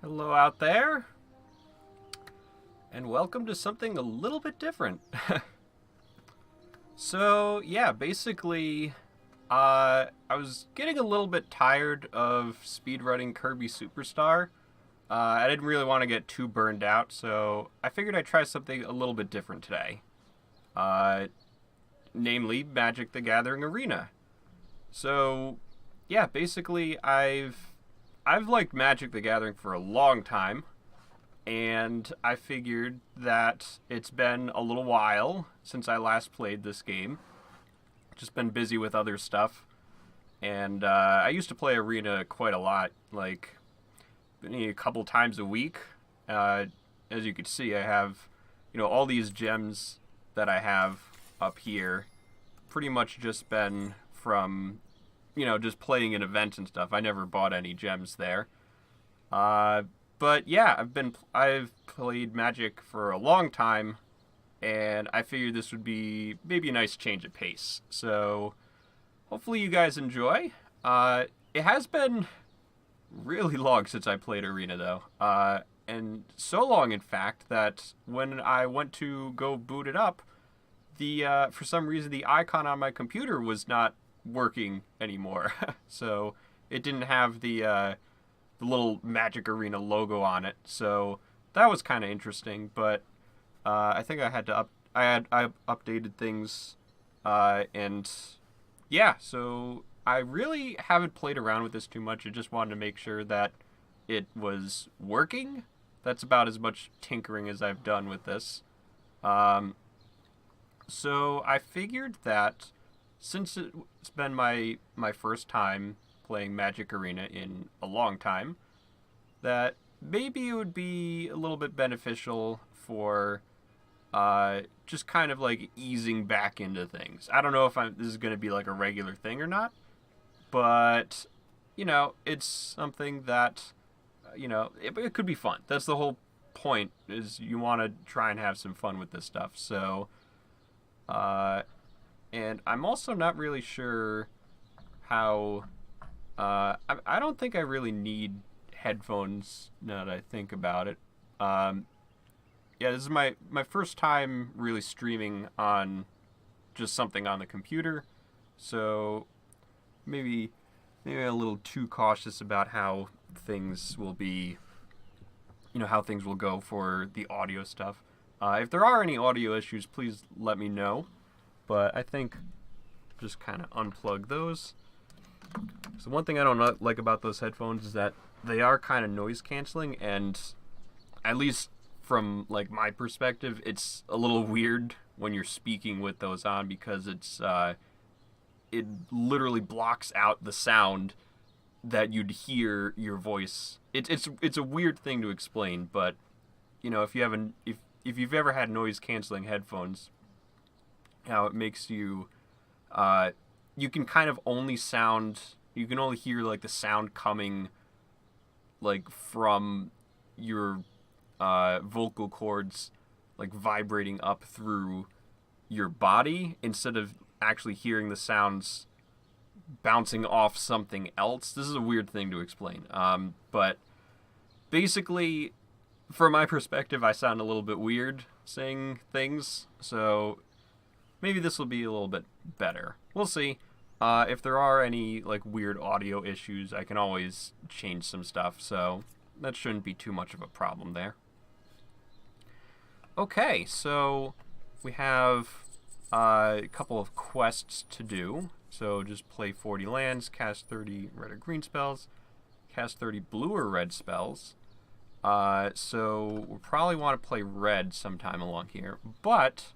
Hello out there, and welcome to something a little bit different. So, yeah, basically, I was getting a little bit tired of speedrunning Kirby Super Star. I didn't really want to get too burned out, so I figured I'd try something a little bit different today. Uh, Namely, Magic the Gathering Arena. So, yeah, basically, I've liked Magic the Gathering for a long time, and I figured that it's been a little while since I last played this game. Just been busy with other stuff, and I used to play Arena quite a lot, like a couple times a week. Uh, as you can see, I have all these gems that I have up here. Pretty much just been from just playing an event and stuff. I never bought any gems there. Uh, but yeah, I've played Magic for a long time, and I figured this would be maybe a nice change of pace. So hopefully you guys enjoy. It has been really long since I played Arena though, and so long in fact that when I went to go boot it up, the for some reason the icon on my computer was not working anymore. So it didn't have the little Magic Arena logo on it. So that was kind of interesting. But I think I updated things, and yeah. So I really haven't played around with this too much. I just wanted to make sure that it was working. That's about as much tinkering as I've done with this. Um, so I figured that since it's been my first time playing Magic Arena in a long time, that maybe it would be a little bit beneficial for just kind of like easing back into things. I don't know if this is going to be like a regular thing or not, but it's something that it could be fun. That's the whole point, is you want to try and have some fun with this stuff. So and I'm also not really sure how. I don't think I really need headphones now that I think about it. Yeah, this is my first time really streaming on just something on the computer, so maybe I'm a little too cautious about how things will be. How things will go for the audio stuff. If there are any audio issues, please let me know. But I think just kind of unplug those. So one thing I don't like about those headphones is that they are kind of noise canceling, and at least from like my perspective, it's a little weird when you're speaking with those on, because it literally blocks out the sound that you'd hear your voice. It's a weird thing to explain, but if you've ever had noise canceling headphones, how it makes you you can kind of only you can only hear like the sound coming like from your vocal cords, like vibrating up through your body, instead of actually hearing the sounds bouncing off something else. This is a weird thing to explain, but basically from my perspective I sound a little bit weird saying things, so maybe this will be a little bit better. We'll see. If there are any like weird audio issues, I can always change some stuff, so that shouldn't be too much of a problem there. Okay, so we have a couple of quests to do. So just play 40 lands, cast 30 red or green spells, cast 30 blue or red spells. So we'll probably want to play red sometime along here, but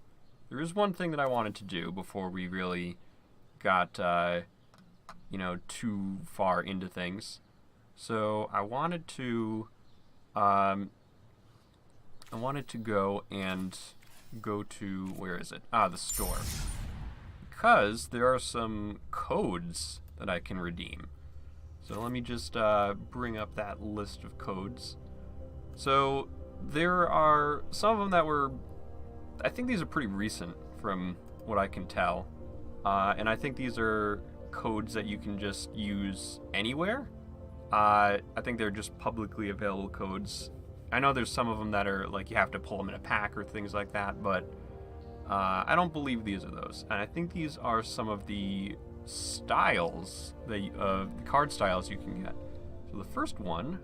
there is one thing that I wanted to do before we really got too far into things. So I wanted to go to, where is it? The store, because there are some codes that I can redeem. So let me just bring up that list of codes. So there are some of them that were, I think these are pretty recent from what I can tell. And I think these are codes that you can just use anywhere. I think they're just publicly available codes. I know there's some of them that are like you have to pull them in a pack or things like that, but I don't believe these are those. And I think these are some of the styles, the card styles you can get. So the first one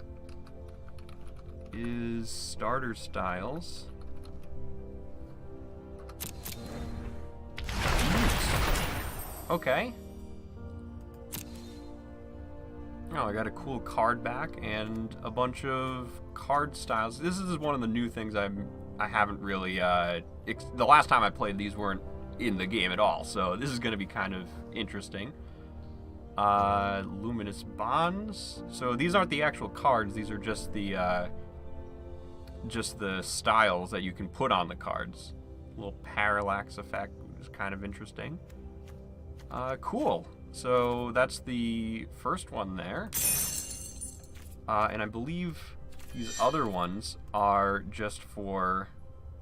is starter styles. Okay. Oh, I got a cool card back and a bunch of card styles. This is one of the new things I haven't really. The last time I played, these weren't in the game at all, so this is going to be kind of interesting. Luminous bonds. So these aren't the actual cards. These are just the styles that you can put on the cards. A little parallax effect, which is kind of interesting. Cool. So that's the first one there. And I believe these other ones are just for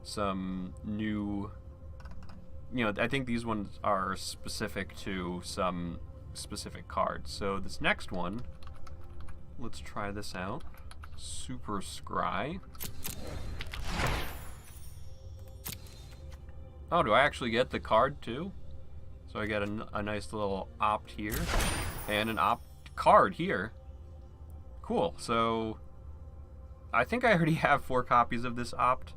some new... I think these ones are specific to some specific cards. So this next one, let's try this out. Super Scry. Oh, do I actually get the card too? So I get a nice little opt here, and an opt card here. Cool, so I think I already have 4 copies of this opt,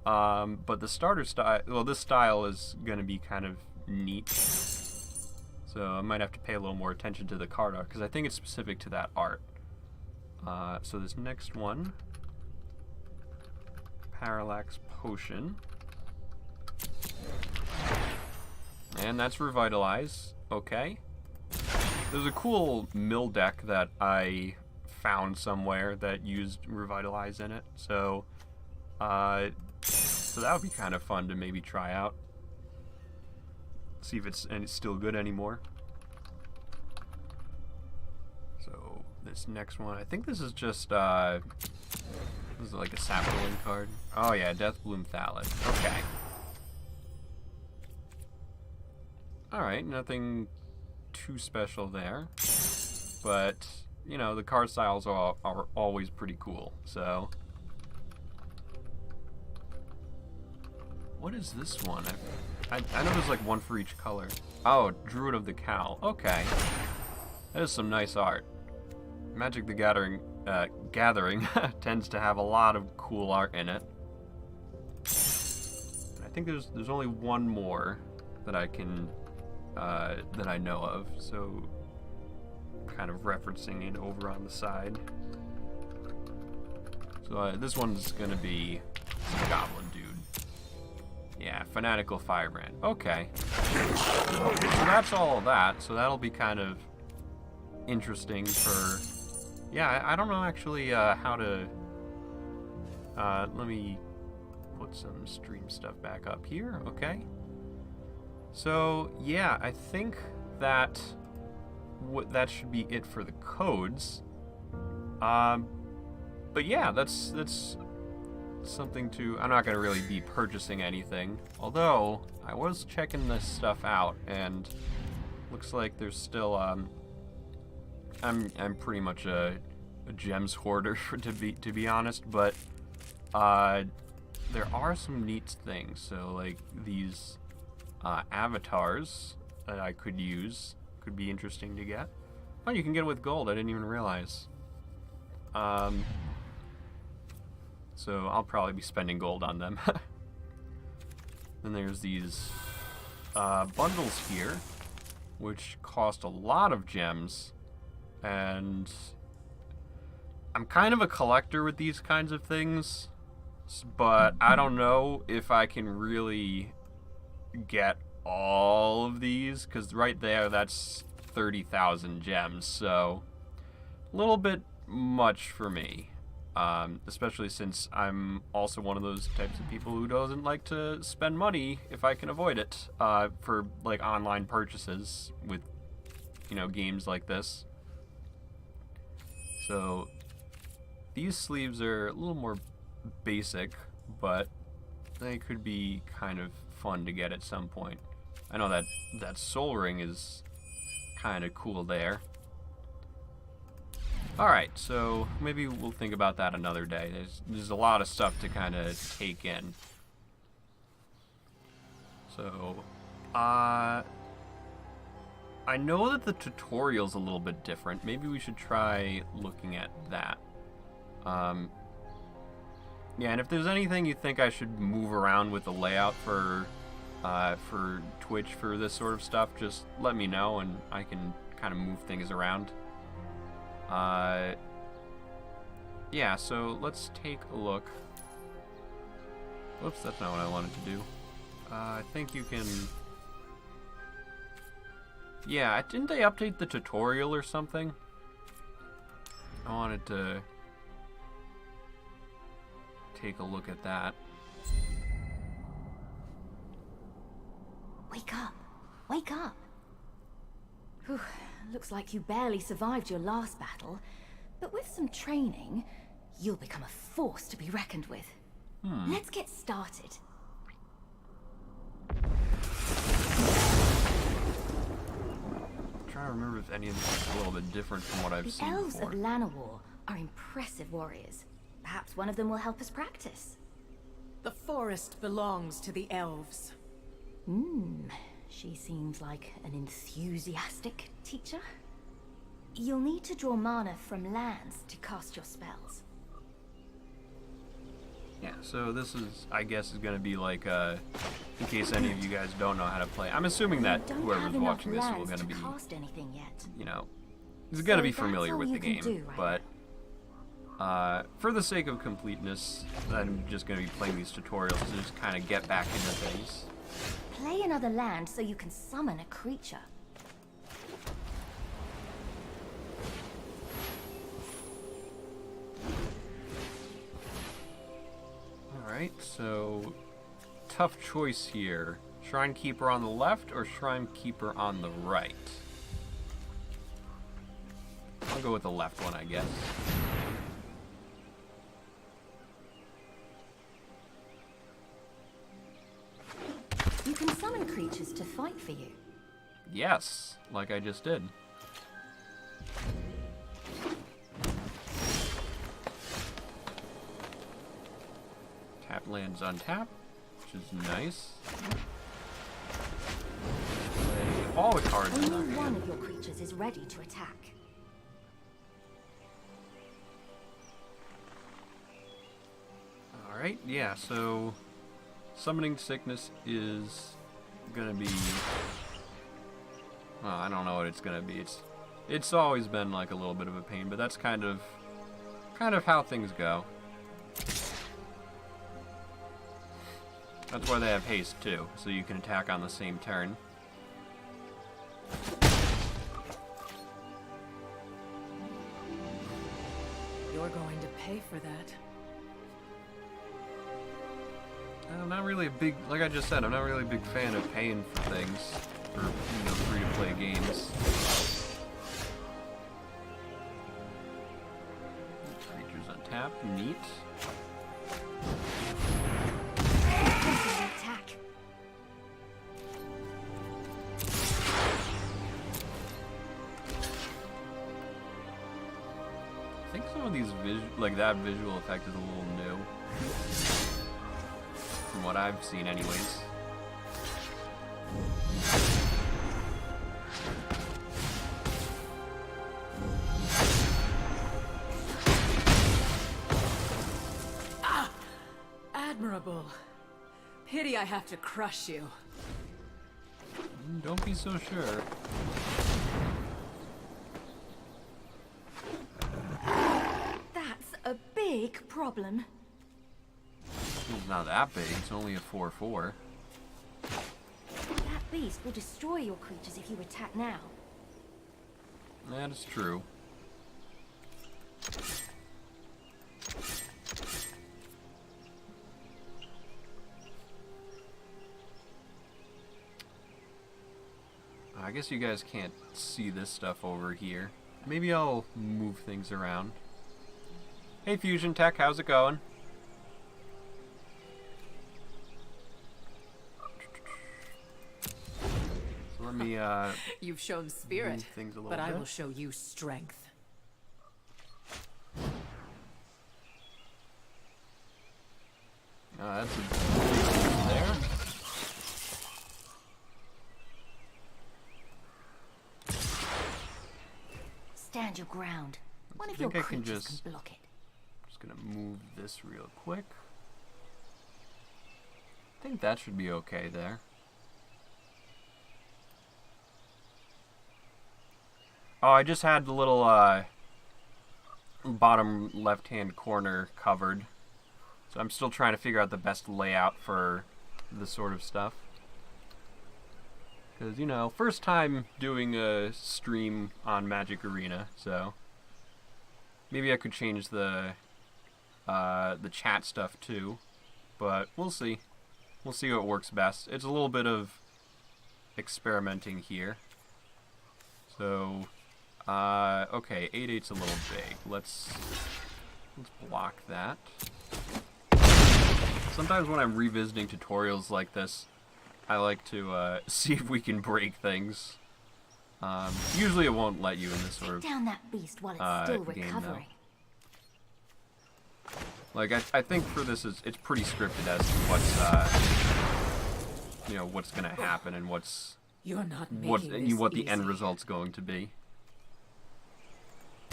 but the starter style, well, this style is going to be kind of neat. So I might have to pay a little more attention to the card art, because I think it's specific to that art. So this next one, Parallax Potion. And that's Revitalize. Okay. There's a cool mill deck that I found somewhere that used Revitalize in it. So that would be kind of fun to maybe try out. See if it's still good anymore. So this next one, I think this is just this is like a Saproling card. Oh yeah, Deathbloom Thalid. Okay. Alright, nothing too special there, but, the card styles are always pretty cool, so. What is this one? I know there's like one for each color. Oh, Druid of the Cowl. Okay. That is some nice art. Magic the Gathering tends to have a lot of cool art in it. And I think there's only one more that I can... that I know of, so kind of referencing it over on the side. So this one's gonna be some goblin dude. Yeah, Fanatical Firebrand. Okay. So that's all of that, so that'll be kind of interesting for... Yeah, I don't know actually how to... let me put some stream stuff back up here, okay. So, yeah, I think that that should be it for the codes. But yeah, that's something to... I'm not going to really be purchasing anything. Although, I was checking this stuff out, and looks like there's still... I'm pretty much a gems hoarder, to be honest, but there are some neat things. So, like, these... avatars that I could use could be interesting to get. Oh, you can get it with gold. I didn't even realize. So I'll probably be spending gold on them. Then there's these bundles here, which cost a lot of gems, and I'm kind of a collector with these kinds of things, but I don't know if I can really get all of these, because right there that's 30,000 gems, so a little bit much for me, especially since I'm also one of those types of people who doesn't like to spend money if I can avoid it, for like online purchases with games like this. So these sleeves are a little more basic, but they could be kind of fun to get at some point. I know that Soul Ring is kind of cool there. Alright, so maybe we'll think about that another day. There's a lot of stuff to kind of take in. So, I know that the tutorial's a little bit different. Maybe we should try looking at that. Yeah, and if there's anything you think I should move around with the layout for Twitch for this sort of stuff, just let me know and I can kind of move things around. Yeah, so let's take a look. Whoops, that's not what I wanted to do. I think you can... Yeah, didn't they update the tutorial or something? I wanted to take a look at that. Wake up! Wake up! Whew, looks like you barely survived your last battle, but with some training, you'll become a force to be reckoned with. Let's get started. I'm trying to remember if any of this is a little bit different from what I've seen before. The elves of Llanowar are impressive warriors. Perhaps one of them will help us practice. The forest belongs to the elves. She seems like an enthusiastic teacher. You'll need to draw mana from lands to cast your spells. Yeah, so this is, I guess, is going to be like, in case any of you guys don't know how to play. I'm assuming that whoever's watching this will going to be, you know, is going to be familiar with the game. But for the sake of completeness, I'm just going to be playing these tutorials to just kind of get back into things. Play another land so you can summon a creature. Alright, so tough choice here. Shrine Keeper on the left or Shrine Keeper on the right? I'll go with the left one, I guess. You can summon creatures to fight for you. Yes, like I just did. Tap lands untap, which is nice. Play all the cards in Only their one hand. of your creatures is ready to attack. Alright, yeah, so Summoning Sickness is gonna be, well, I don't know what it's gonna be. It's always been like a little bit of a pain, but that's kind of how things go. That's why they have haste too, so you can attack on the same turn. You're going to pay for that. I'm not really a big, like I just said, I'm not really a big fan of paying for things, for, you know, free-to-play games. Creatures untapped, neat. Attack. I think some of these that visual effect is a little new. From what I've seen anyways. Ah! Admirable. Pity I have to crush you. Don't be so sure. That's a big problem. It's not that big, it's only a 4/4. That beast will destroy your creatures if you attack now. That is true. I guess you guys can't see this stuff over here. Maybe I'll move things around. Hey Fusion Tech, how's it going? So let me You've shown spirit, move things a little but I bit. will show you strength. That's a big there. Stand your ground. One I of your think I can creatures just- can block it. Just gonna move this real quick. I think that should be okay there. Oh, I just had the little bottom left-hand corner covered. So I'm still trying to figure out the best layout for this sort of stuff. Because, you know, first time doing a stream on Magic Arena, so maybe I could change the chat stuff too, but we'll see. We'll see what works best. It's a little bit of experimenting here. So, okay, 8/8's a little big. Let's block that. Sometimes when I'm revisiting tutorials like this, I like to see if we can break things. Usually it won't let you in this sort of Down that beast while it's still game, recovering. Like, I think for this, it's pretty scripted as to what's, you know, what's going to happen and You're not what making this the end easy. result's going to be.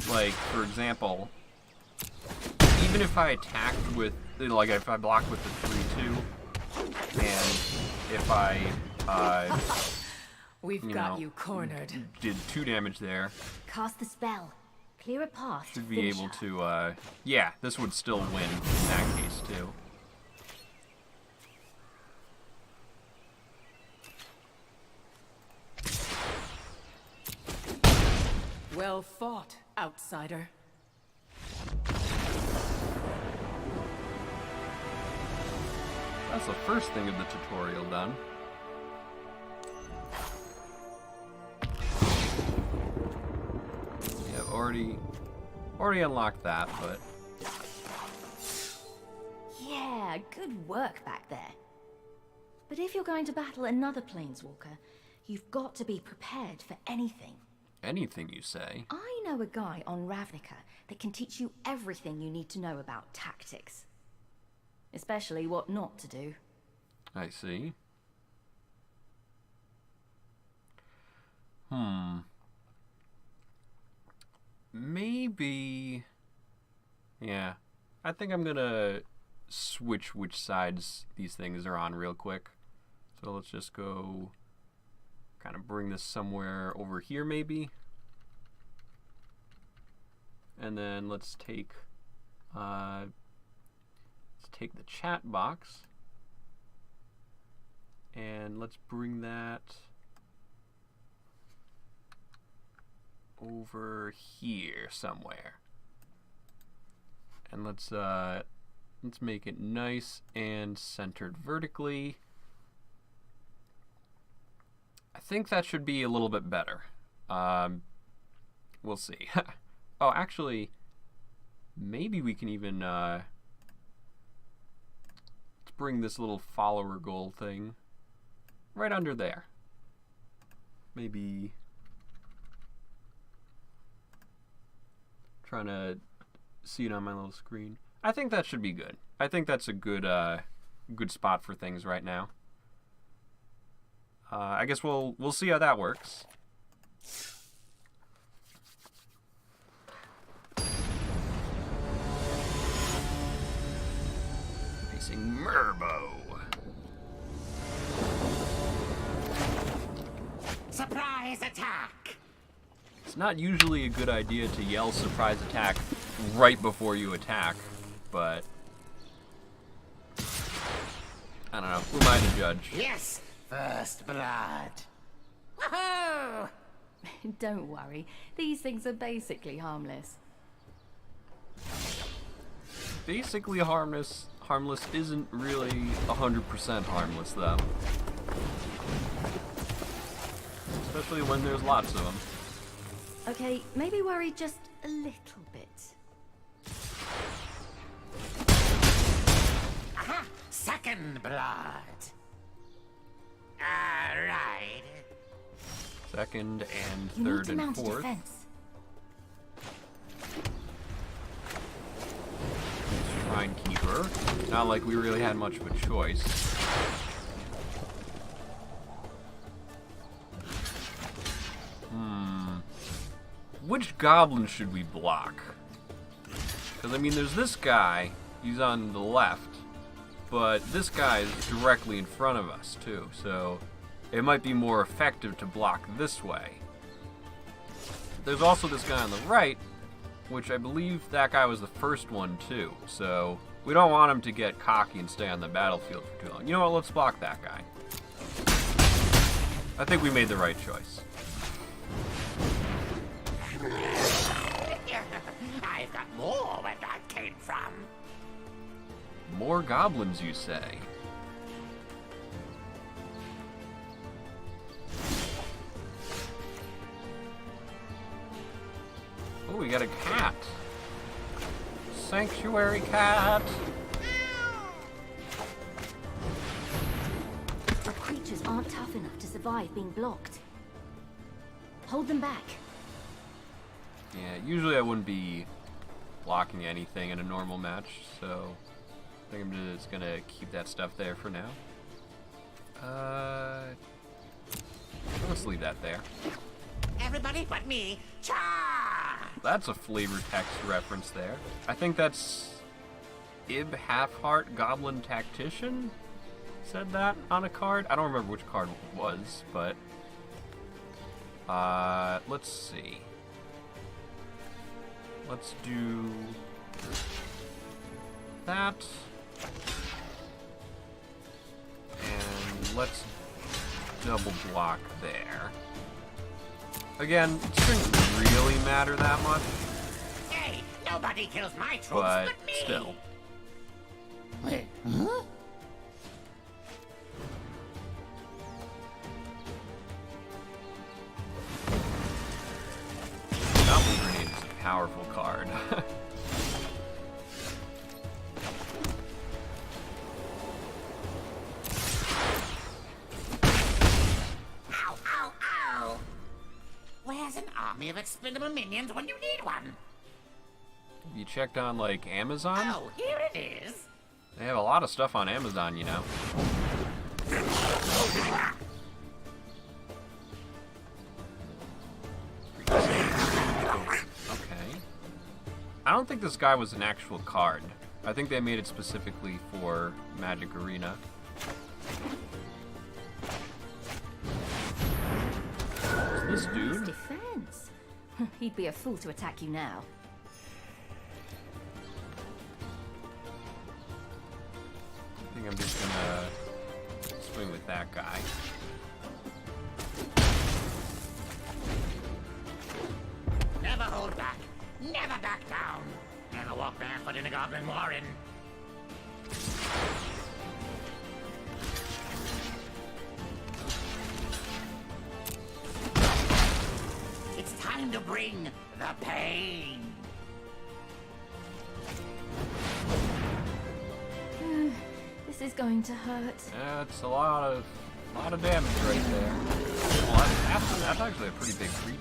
Like, for example, even if I attacked with, like, if I block with the 3/2, and if I, We've you got know, you cornered. did 2 damage there, Cast the spell. Clear a path to should be finish able her. to, yeah, this would still win in that case, too. Well fought, outsider. That's the first thing of the tutorial done. Yeah, I've already unlocked that, but Yeah, good work back there. But if you're going to battle another planeswalker, you've got to be prepared for anything. anything you say. I know a guy on Ravnica that can teach you everything you need to know about tactics. Especially what not to do. I see. Maybe... Yeah. I think I'm gonna switch which sides these things are on real quick. So let's just go... kind of bring this somewhere over here, maybe. And then let's take the chat box, and let's bring that over here somewhere. And let's make it nice and centered vertically. I think that should be a little bit better. We'll see. Oh, actually, maybe we can even let's bring this little follower goal thing right under there. Maybe trying to see it on my little screen. I think that should be good. I think that's a good good spot for things right now. I guess we'll see how that works. Facing Murbo. Surprise attack! It's not usually a good idea to yell surprise attack right before you attack, but I don't know. Who am I to judge? Yes, first blood. Woohoo! Don't worry, these things are basically harmless. Basically harmless isn't really 100% harmless, though. Especially when there's lots of them. Okay, maybe worry just a little bit. Aha! Second blood. Alright. Second and You third need to and mount a fourth. defense. Shrine Keeper. Not like we really had much of a choice. Which goblin should we block? Because, I mean, there's this guy. He's on the left. But this guy is directly in front of us, too. So it might be more effective to block this way. There's also this guy on the right, which I believe that guy was the first one, too. So we don't want him to get cocky and stay on the battlefield for too long. You know what? Let's block that guy. I think we made the right choice. I've got more where that came from. More goblins, you say? Oh, we got a cat. Sanctuary cat. Our creatures aren't tough enough to survive being blocked. Hold them back. Yeah, usually I wouldn't be blocking anything in a normal match, so I think I'm just gonna keep that stuff there for now. Let's leave that there. Everybody but me. Cha! That's a flavor text reference there. I think that's Ib Halfheart Goblin Tactician said that on a card. I don't remember which card it was, but let's see. Let's do that. And let's double block there. Again, it shouldn't really matter that much, Hey, nobody kills my troops but but me. still. Wait, huh? Goblin Grenade is a powerful card. Ow, ow, ow! Where's an army of expendable minions when you need one? You checked on, like, Amazon? Oh, here it is. They have a lot of stuff on Amazon, you know. Okay. I don't think this guy was an actual card. I think they made it specifically for Magic Arena. Is this Nice dude? defense. He'd be a fool to attack you now. I think I'm just gonna swing with that guy. Never hold back. Never back down. Never walk barefoot in a goblin warren. It's time to bring the pain. This is going to hurt. That's a lot of damage right there. Well, that's actually a pretty big creature.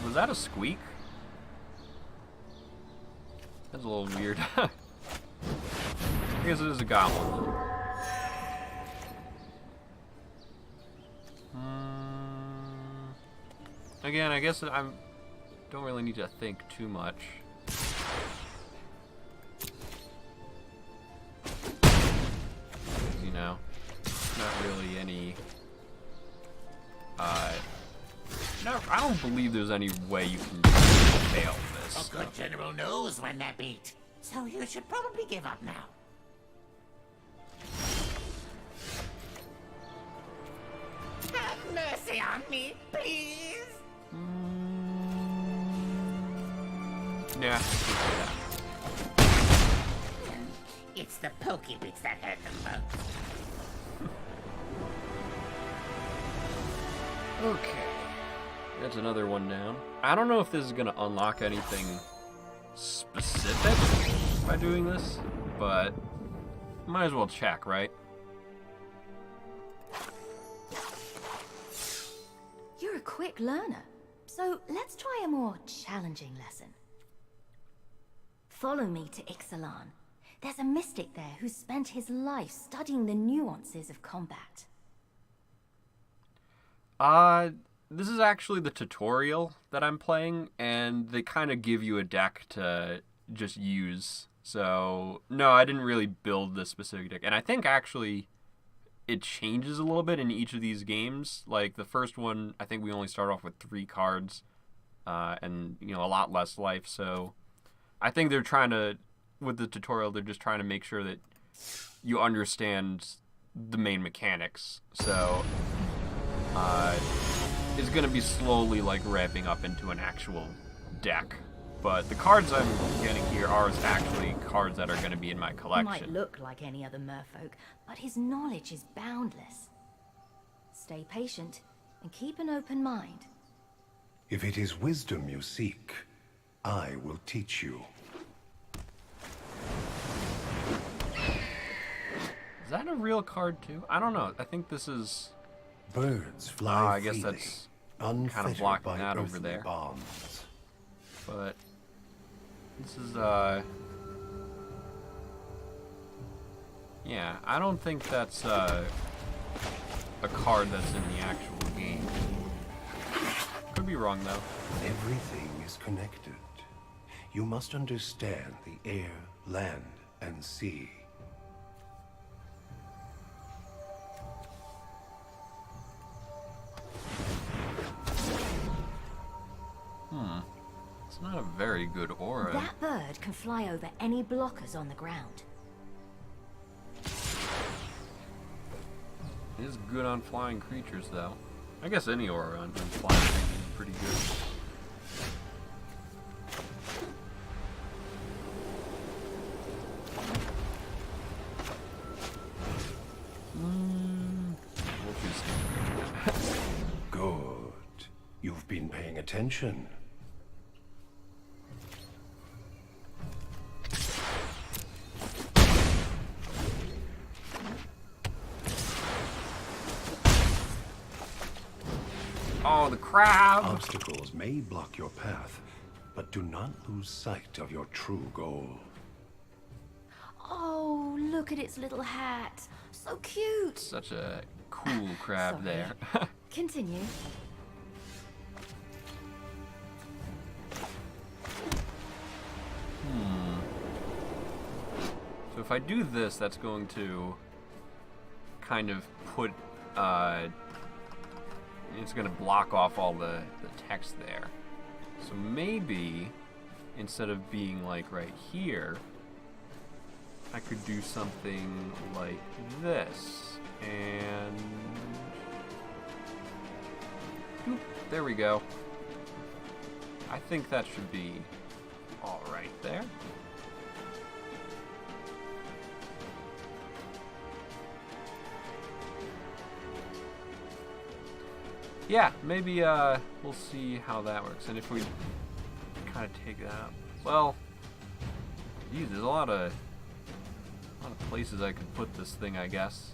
Was that a squeak? That's a little weird. I guess it is a goblin. Again, I guess I don't really need to think too much. You know, not really any. No, I don't believe there's any way you can fail this. A good general knows when they're beat. So you should probably give up now. Have mercy on me, please. Yeah. It's the pokey bits that hurt the most. Okay. That's another one down. I don't know if this is going to unlock anything specific by doing this, but might as well check, right? You're a quick learner, so let's try a more challenging lesson. Follow me to Ixalan. There's a mystic there who's spent his life studying the nuances of combat. This is actually the tutorial that I'm playing, and they kind of give you a deck to just use. So, no, I didn't really build this specific deck. And I think actually it changes a little bit in each of these games. Like the first one, I think we only start off with 3 cards, and a lot less life. So I think they're trying to, with the tutorial, they're just trying to make sure that you understand the main mechanics. So it's going to be slowly like ramping up into an actual deck. But the cards I'm getting here are actually cards that are going to be in my He collection. might look like any other merfolk, but his knowledge is boundless. Stay patient and keep an open mind. If it is wisdom you seek, I will teach you. Is that a real card too? I don't know. I think this is... Birds fly I guess freely, that's unfettered kind of blocking by that over earthly there. bonds. But this is yeah, I don't think that's a card that's in the actual game. Could be wrong though. Everything is connected. You must understand the air, land, and sea. It's not a very good aura. That bird can fly over any blockers on the ground. It is good on flying creatures though. I guess any aura on flying creatures is pretty good. We'll just... Good. You've been paying attention. Oh, the crab! Obstacles may block your path, but do not lose sight of your true goal. Oh, look at its little hat. So cute. Such a cool crab Sorry. there. Continue. So if I do this, that's going to kind of put, it's going to block off all the text there. So maybe, instead of being like right here, I could do something like this. And, boop, there we go. I think that should be all right there. Yeah, maybe we'll see how that works. And if we kind of take that up, well, geez, there's a lot of places I could put this thing, I guess.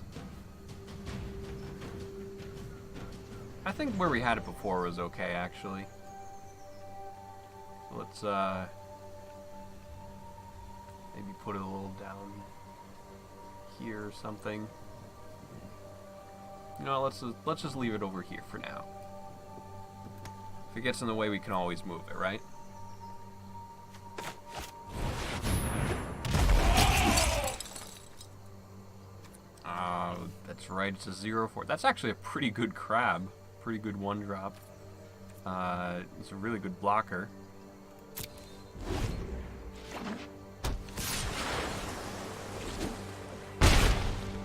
I think where we had it before was okay, actually. So let's maybe put it a little down here or something. You know, let's just leave it over here for now. If it gets in the way, we can always move it, right? That's right. It's a 0/4. That's actually a pretty good crab. Pretty good 1-drop. It's a really good blocker.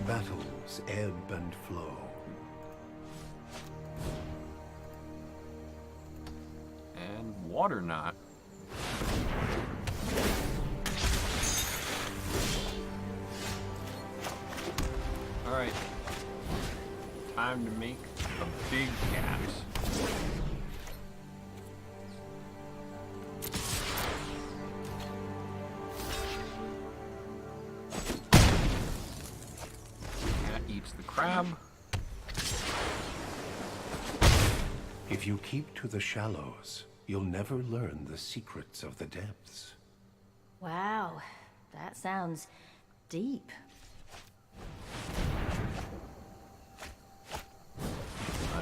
Battles ebb and flow. And water knot. Alright. Time to make a big cat. Cat eats the crab. If you keep to the shallows, you'll never learn the secrets of the depths. Wow, that That sounds deep.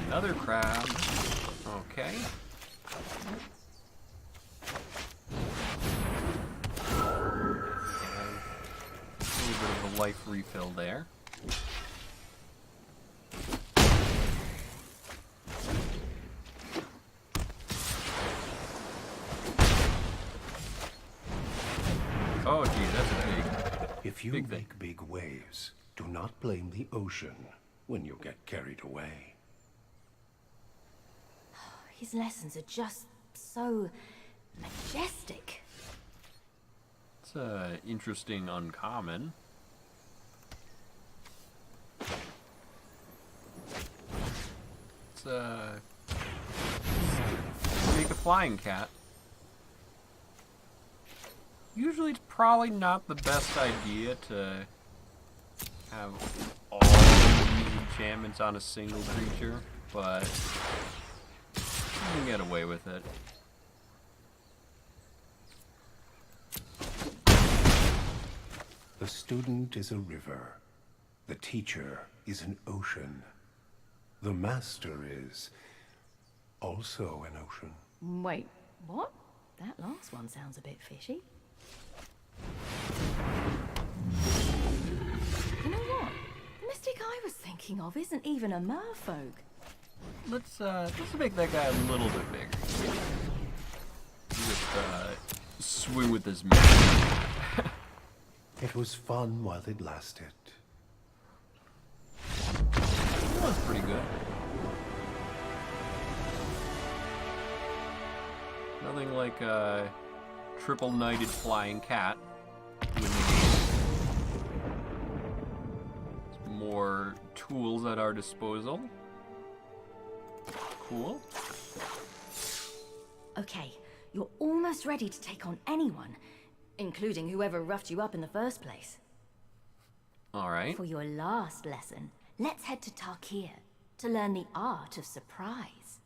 Another crab. Okay. A little bit of a life refill there. Oh, gee, that's a If you big thing. make big waves, do not blame the ocean when you get carried away. His lessons are just so majestic. It's interesting uncommon. It's make a flying cat. Usually it's probably not the best idea to have all these enchantments on a single creature, but you can get away with it. The student is a river. The teacher is an ocean. The master is also an ocean. Wait, what? That last one sounds a bit fishy. You know what? The mystic I was thinking of isn't even a merfolk. Let's make that guy a little bit bigger. Just swing with this man. It was fun while it lasted. That was pretty good. Nothing like a triple-knighted flying cat with more tools at our disposal. Cool. Okay, you're almost ready to take on anyone, including whoever roughed you up in the first place. All right. For your last lesson, let's head to Tarkir to learn the art of surprise.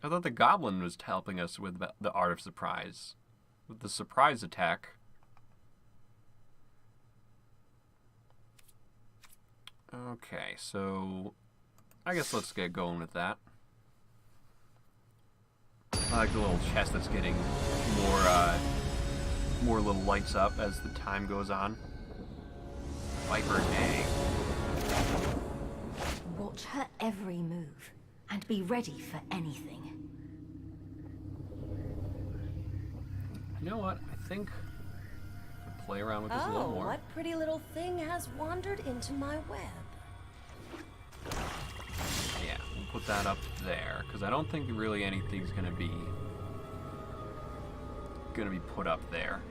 I thought the goblin was helping us with the art of surprise. With the surprise attack. Okay, so I guess let's get going with that. I like the little chest that's getting more little lights up as the time goes on. Viper egg. Watch her every move and be ready for anything. You know what? I think I could play around with this a little more. What pretty little thing has wandered into my web? Yeah, we'll put that up there because I don't think really anything's gonna be put up there.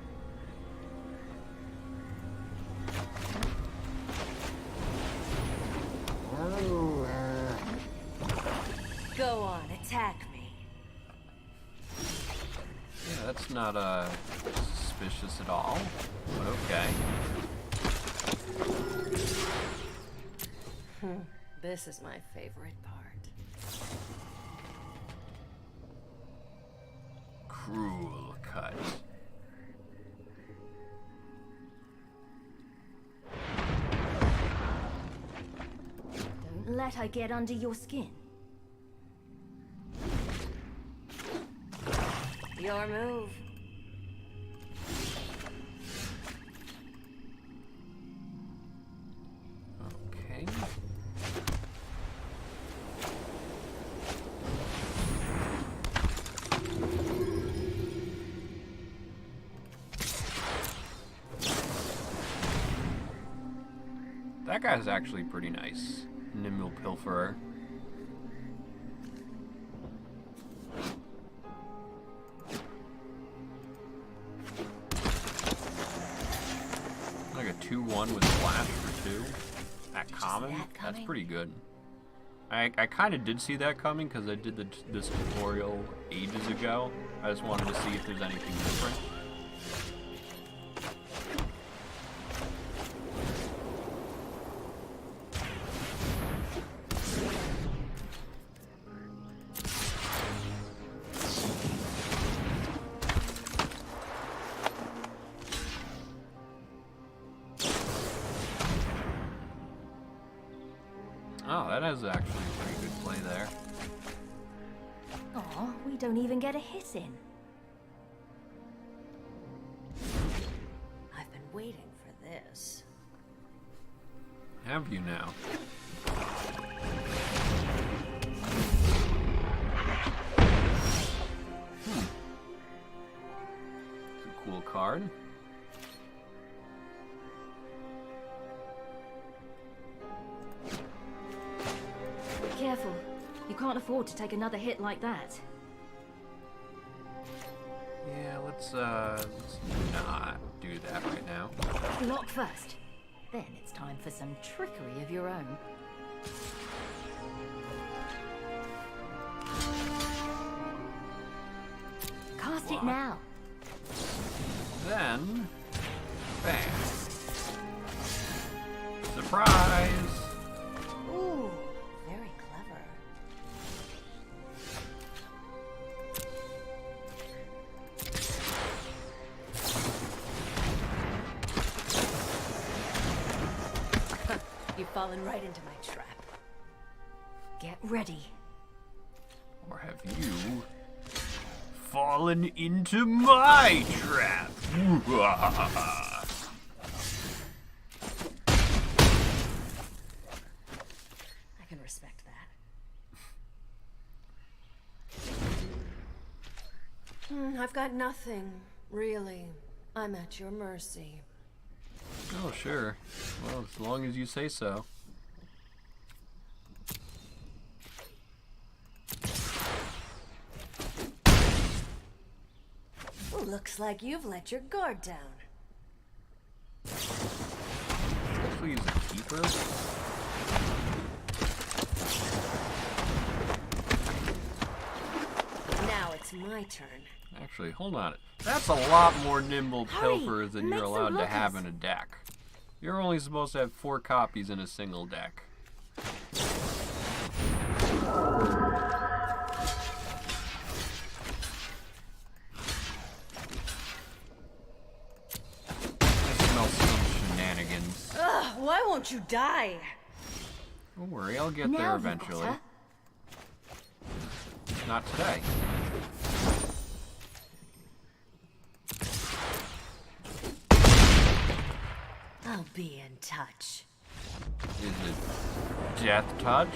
Go on, attack me. Yeah, that's not suspicious at all, but okay. This is my favorite part. Cruel cut. Don't let her get under your skin. Your move. Okay. That guy's actually pretty nice. Nimble Pilferer. Like a 2-1 with Flash for 2. At common? that That's coming? pretty good. I kind of did see that coming because I did this tutorial ages ago. I just wanted to see if there's anything different. Oh, that is actually a pretty good play there. Aw, we don't even get a hit in. I've been waiting for this. Have you now? It's a cool card. Careful. You can't afford to take another hit like that. Yeah, let's not do that right now. Block first. Then it's time for some trickery of your own. Cast it now. Then, bam. Surprise! Ooh, very clever. You've fallen right into my trap. Get ready. Or have you fallen into my trap? I can respect that. I've got nothing, really. I'm at your mercy. Oh, sure. Well, as long as you say so. Looks like you've let your guard down. Actually, use a keeper. Now it's my turn. Actually, hold on. That's a lot more nimble Hurry, pilfers than make you're some allowed to have hookers. in a deck. You're only supposed to have 4 copies in a single deck. I smell some shenanigans. Ugh, why won't you die? Don't worry, I'll get Now there you've got eventually. her. Not today. I'll be in touch. Is it Death Touch?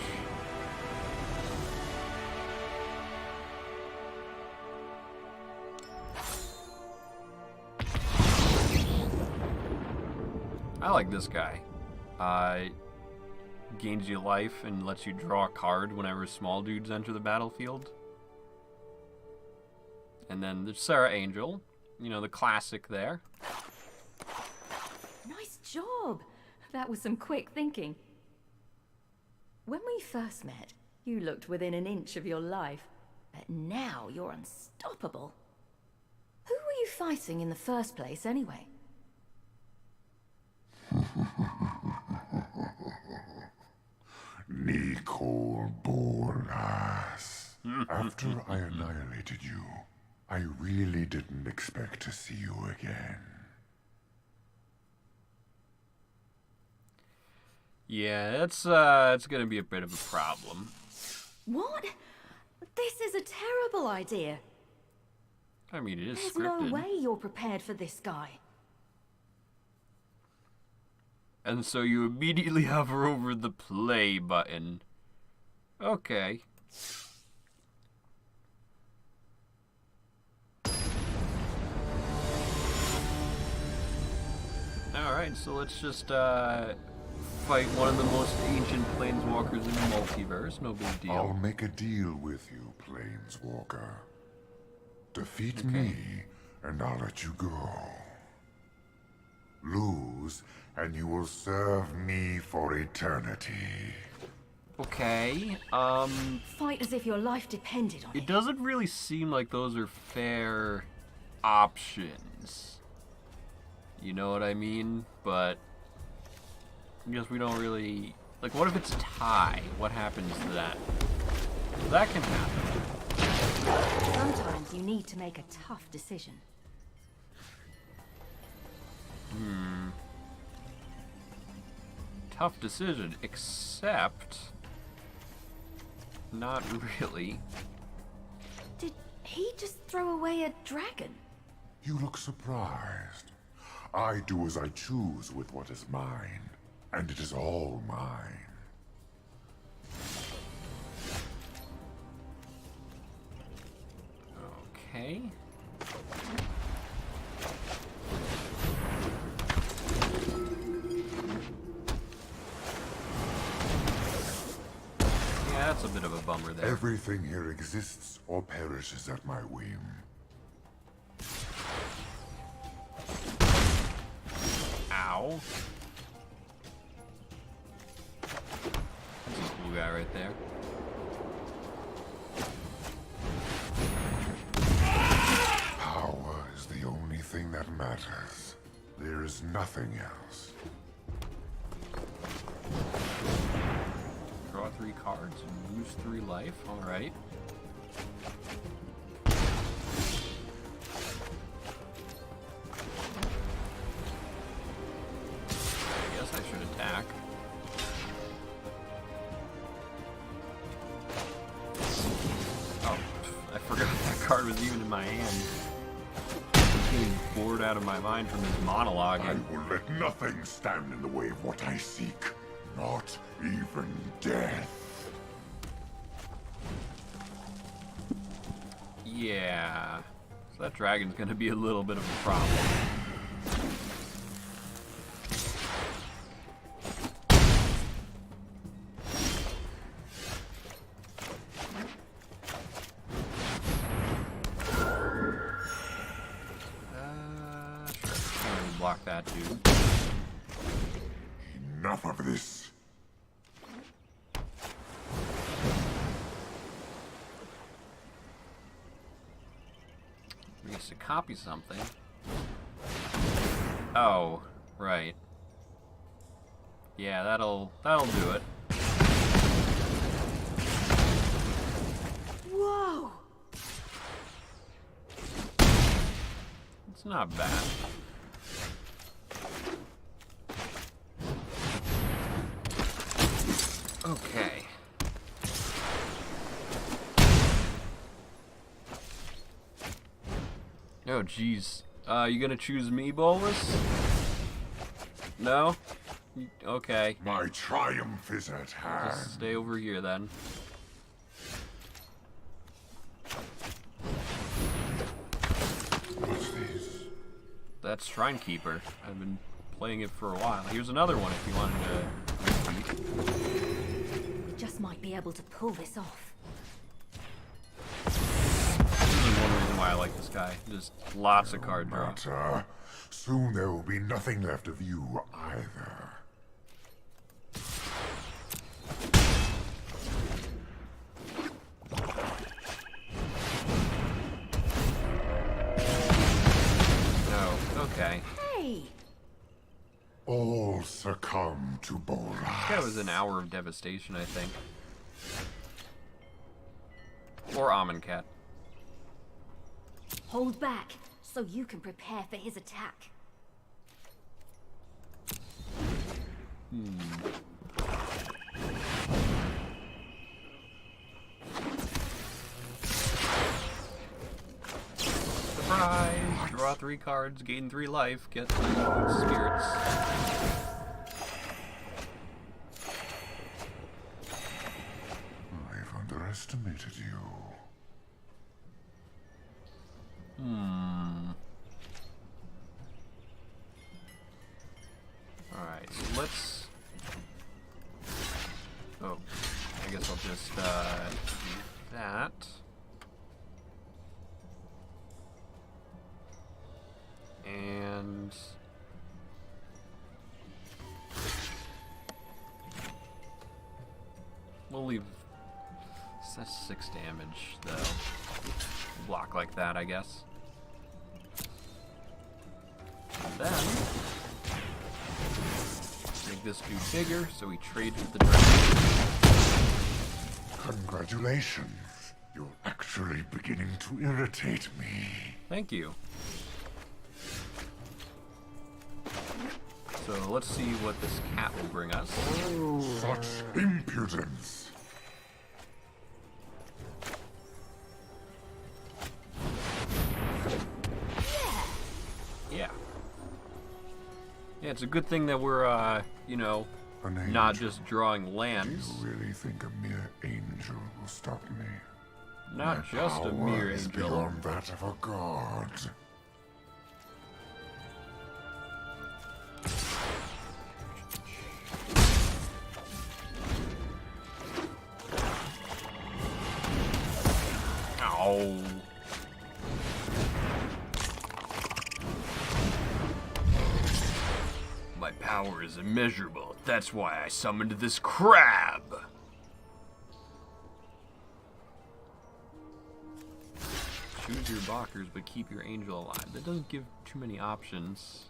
I like this guy. Gains you life and lets you draw a card whenever small dudes enter the battlefield. And then there's Sarah Angel, you know, the classic there. Nice job. That was some quick thinking. When we first met, you looked within an inch of your life. But now you're unstoppable. Who were you fighting in the first place, anyway? Nicole Bolas. After I annihilated you, I really didn't expect to see you again. Yeah, it's gonna be a bit of a problem. What? This is a terrible idea. I mean, it is There's scripted. no way you're prepared for this guy. And so you immediately hover over the play button. Okay. Alright, so let's just fight one of the most ancient planeswalkers in the multiverse. No big deal. I'll make a deal with you, Planeswalker. Defeat me, and I'll let you go. Lose, and you will serve me for eternity. Okay, Fight as if your life depended on it it. doesn't really seem like those are fair options. You know what I mean? But I guess we don't really... Like, what if it's a tie? What happens to that? That can happen. Sometimes you need to make a tough decision. Tough decision, except... not really. Did he just throw away a dragon? You look surprised. I do as I choose with what is mine, and it is all mine. Okay. Yeah, that's a bit of a bummer there. Everything here exists or perishes at my whim. Ow. That's a blue guy right there. Power is the only thing that matters. There is nothing else. Draw 3 cards and lose 3 life. Alright. I guess I should attack. Oh, I forgot that card was even in my hand. I'm getting bored out of my mind from this monologue. I will let nothing stand in the way of what I seek. Not even death. Yeah. So that dragon's gonna be a little bit of a problem. Sure. Block that dude. Enough of this. Needs to copy something. Oh, right. Yeah, that'll do it. Whoa! It's not bad. Okay. Oh, jeez. You gonna choose me, Bolus? No? Okay. My triumph is at hand. Just stay over here, then. What's this? That's Shrine Keeper. I've been playing it for a while. Here's another one if you wanted to repeat. We just might be able to pull this off. There's one reason why I like this guy. Just lots of card draw. Matter. Soon there will be nothing left of you either. No. Okay. Hey! All succumb to Bolas. That was an hour of devastation, I think. Or Amonkhet. Hold back, so you can prepare for his attack. Surprise! Draw 3 cards, gain 3 life, get 3 spirits. I've underestimated you. Alright, so let's... Oh, I guess I'll just, do that. And... we'll leave... That's 6 damage, though. Block like that, I guess. And then... make this dude bigger, so we trade with the dragon. Congratulations. You're actually beginning to irritate me. Thank you. So let's see what this cat will bring us. Such impudence. Yeah, it's a good thing that we're, you know, An not angel. just drawing Do lands. you really think a mere angel will stop me? Not My just a power mere is angel. beyond that of a god. Ow. My power is immeasurable. That's why I summoned this crab. Choose your blockers, but keep your angel alive. That doesn't give too many options.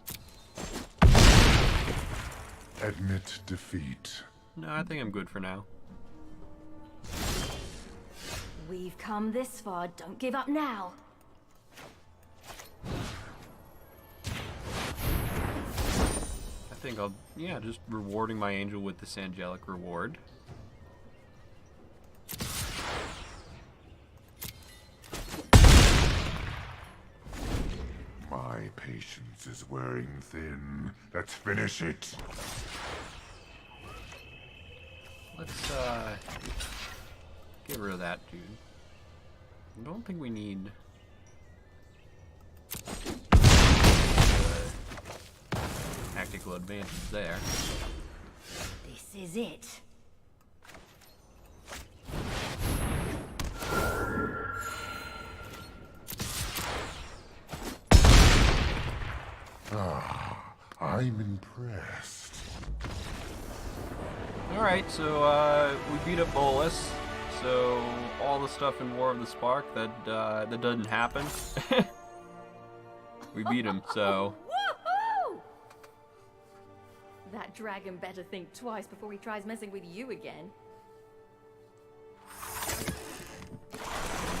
Admit defeat. No, I think I'm good for now. We've come this far. Don't give up now. I think I'll, yeah, just rewarding my angel with this angelic reward. My patience is wearing thin. Let's finish it. Let's, get rid of that dude. I don't think we need tactical advantage there. This is it. I'm impressed. Alright, so we beat up Bolus. So all the stuff in War of the Spark that doesn't happen. We beat him, so Woohoo! That dragon better think twice before he tries messing with you again.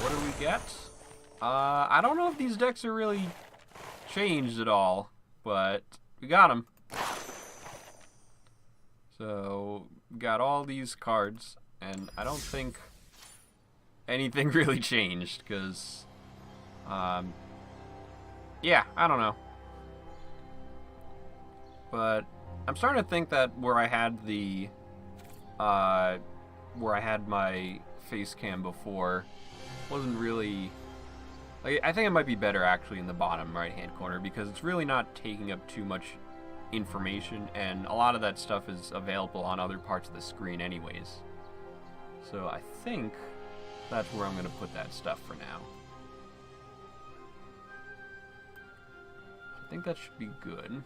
what do we get? I don't know if these decks are really changed at all, but we got them. So, we got all these cards, and I don't think anything really changed, because, yeah, I don't know. But I'm starting to think that where I had the, where I had my face cam before wasn't really, like, I think it might be better actually in the bottom right-hand corner, because it's really not taking up too much information, and a lot of that stuff is available on other parts of the screen anyways. So I think that's where I'm going to put that stuff for now. I think that should be good.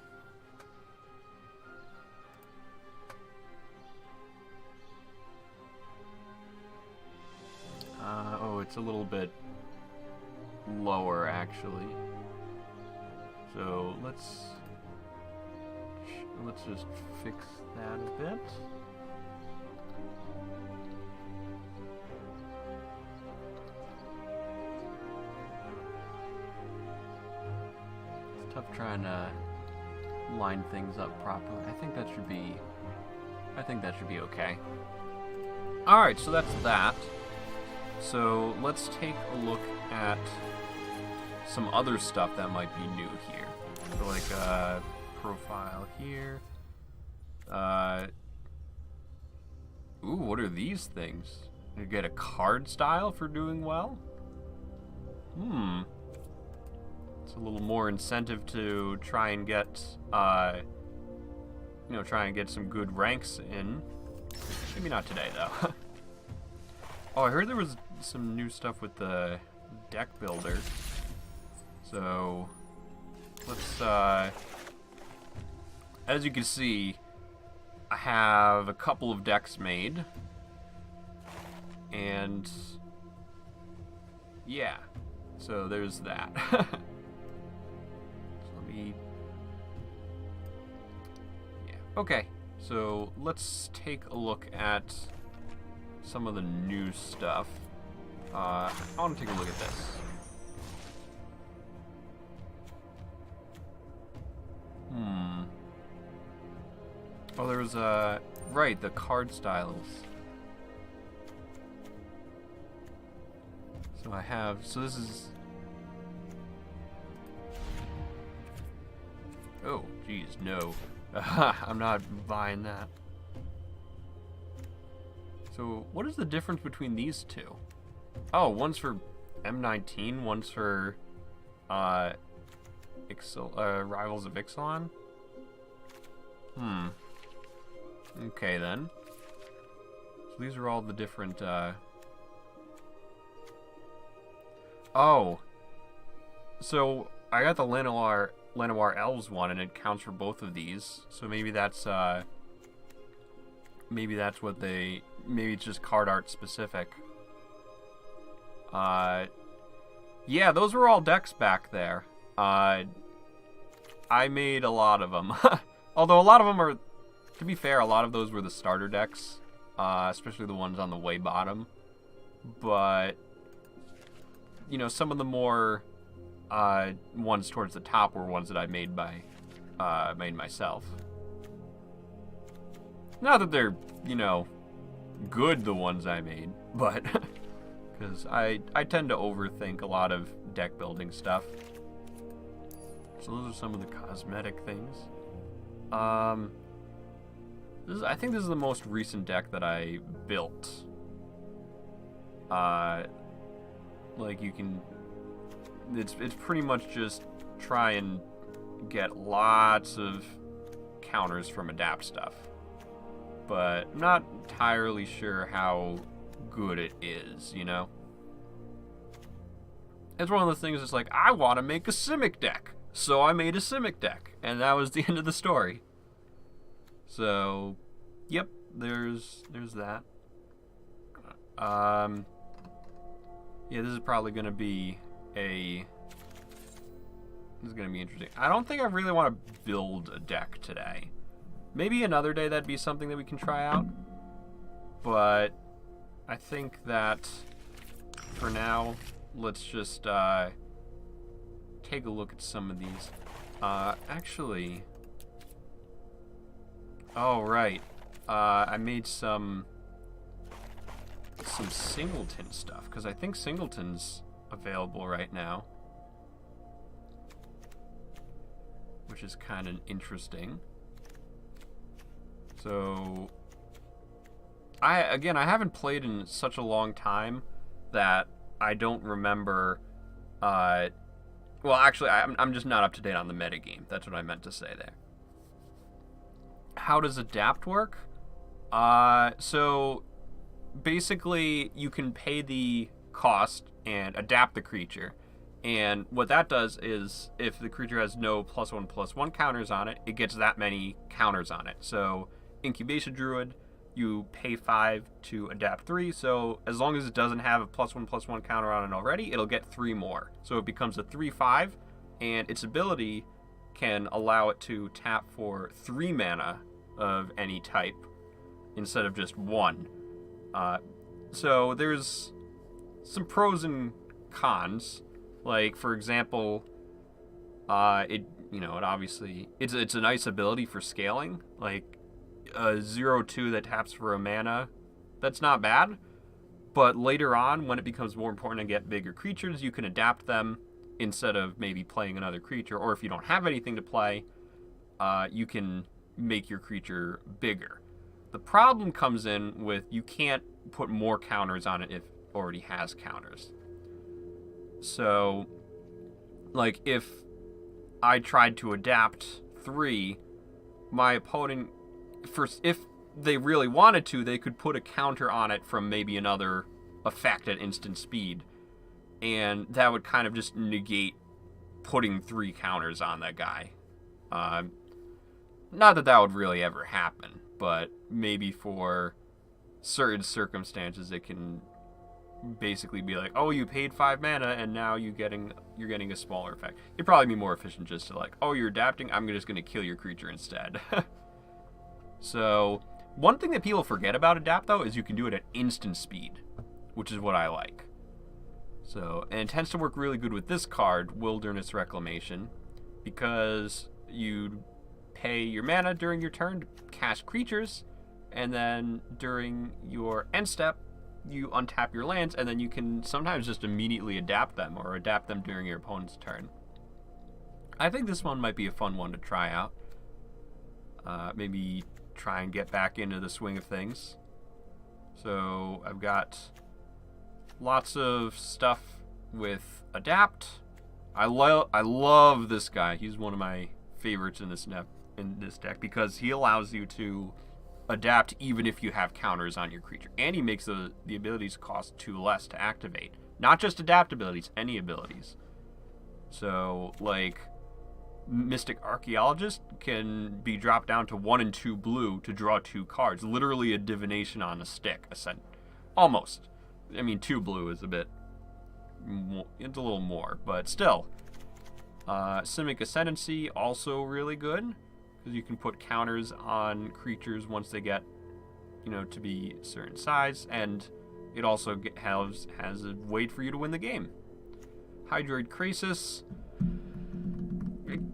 Oh, it's a little bit lower actually. So let's just fix that a bit. It's tough trying to line things up properly. I think that should be okay. Alright, so that's that. So let's take a look at some other stuff that might be new here. So like profile here. Ooh, what are these things? You get a card style for doing well? It's a little more incentive to try and get, try and get some good ranks in. Maybe not today, though. Oh, I heard there was some new stuff with the deck builder. So, let's, as you can see, I have a couple of decks made. And, yeah. So, there's that. So let me... Yeah. Okay. So, let's take a look at some of the new stuff. I want to take a look at this. Oh, there was right, the card styles. So I have, so this is, oh, geez, no. I'm not buying that. So, what is the difference between these two? Oh, one's for M19, one's for Rivals of Ixalan? Okay, then. So these are all the different, Oh! So, I got the Llanowar Elves one, and it counts for both of these. So maybe that's what they... Maybe it's just card art specific. Yeah, those were all decks back there. I made a lot of them. Although a lot of them are... To be fair, a lot of those were the starter decks. Especially the ones on the way bottom. But... You know, some of the more... ones towards the top were ones that I made myself. Not that they're, you know, good, the ones I made, but because I tend to overthink a lot of deck building stuff. So those are some of the cosmetic things. I think this is the most recent deck that I built. Like you can. It's pretty much just try and get lots of counters from adapt stuff. But I'm not entirely sure how good it is, you know? It's one of those things that's like, I want to make a Simic deck. So I made a Simic deck. And that was the end of the story. So, yep, there's that. Yeah, this is probably going to be this is going to be interesting. I don't think I really want to build a deck today. Maybe another day that'd be something that we can try out. But I think that for now, let's just take a look at some of these. Actually, oh right, I made some Singleton stuff because I think Singleton's available right now, which is kind of interesting. So I haven't played in such a long time that I don't remember. Well, actually, I'm just not up to date on the metagame. That's what I meant to say there. How does adapt work? So basically, you can pay the cost and adapt the creature. And what that does is, if the creature has no +1/+1 counters on it, it gets that many counters on it. So, Incubation Druid, you pay 5 to adapt 3, so as long as it doesn't have a +1/+1 counter on it already, it'll get 3 more. So it becomes a 3/5, and its ability can allow it to tap for 3 mana of any type instead of just 1. So there's some pros and cons. Like, for example, it obviously it's a nice ability for scaling. Like a 0/2 that taps for a mana, that's not bad. But later on, when it becomes more important to get bigger creatures, you can adapt them instead of maybe playing another creature. Or if you don't have anything to play, you can make your creature bigger. The problem comes in with you can't put more counters on it if it already has counters. So, like, if I tried to adapt 3, my opponent, if they really wanted to, they could put a counter on it from maybe another effect at instant speed. And that would kind of just negate putting 3 counters on that guy. Not that that would really ever happen, but maybe for certain circumstances it can basically be like, oh, you paid 5 mana and now you're getting a smaller effect. It'd probably be more efficient just to like, oh, you're adapting, I'm just going to kill your creature instead. So, one thing that people forget about adapt, though, is you can do it at instant speed, which is what I like. So, and it tends to work really good with this card, Wilderness Reclamation, because you pay your mana during your turn to cast creatures, and then during your end step, you untap your lands, and then you can sometimes just immediately adapt them, or adapt them during your opponent's turn. I think this one might be a fun one to try out. maybe try and get back into the swing of things. So I've got lots of stuff with adapt. I love this guy. He's one of my favorites in this deck because he allows you to adapt even if you have counters on your creature, and he makes the abilities cost 2 less to activate. Not just adapt abilities, any abilities. So like Mystic Archaeologist can be dropped down to 1 and 2 blue to draw 2 cards. Literally a divination on a stick. Almost. I mean, 2 blue is a bit... It's a little more, but still. Simic Ascendancy, also really good. Because you can put counters on creatures once they get, to be a certain size. And it also has a way for you to win the game. Hydroid Krasis...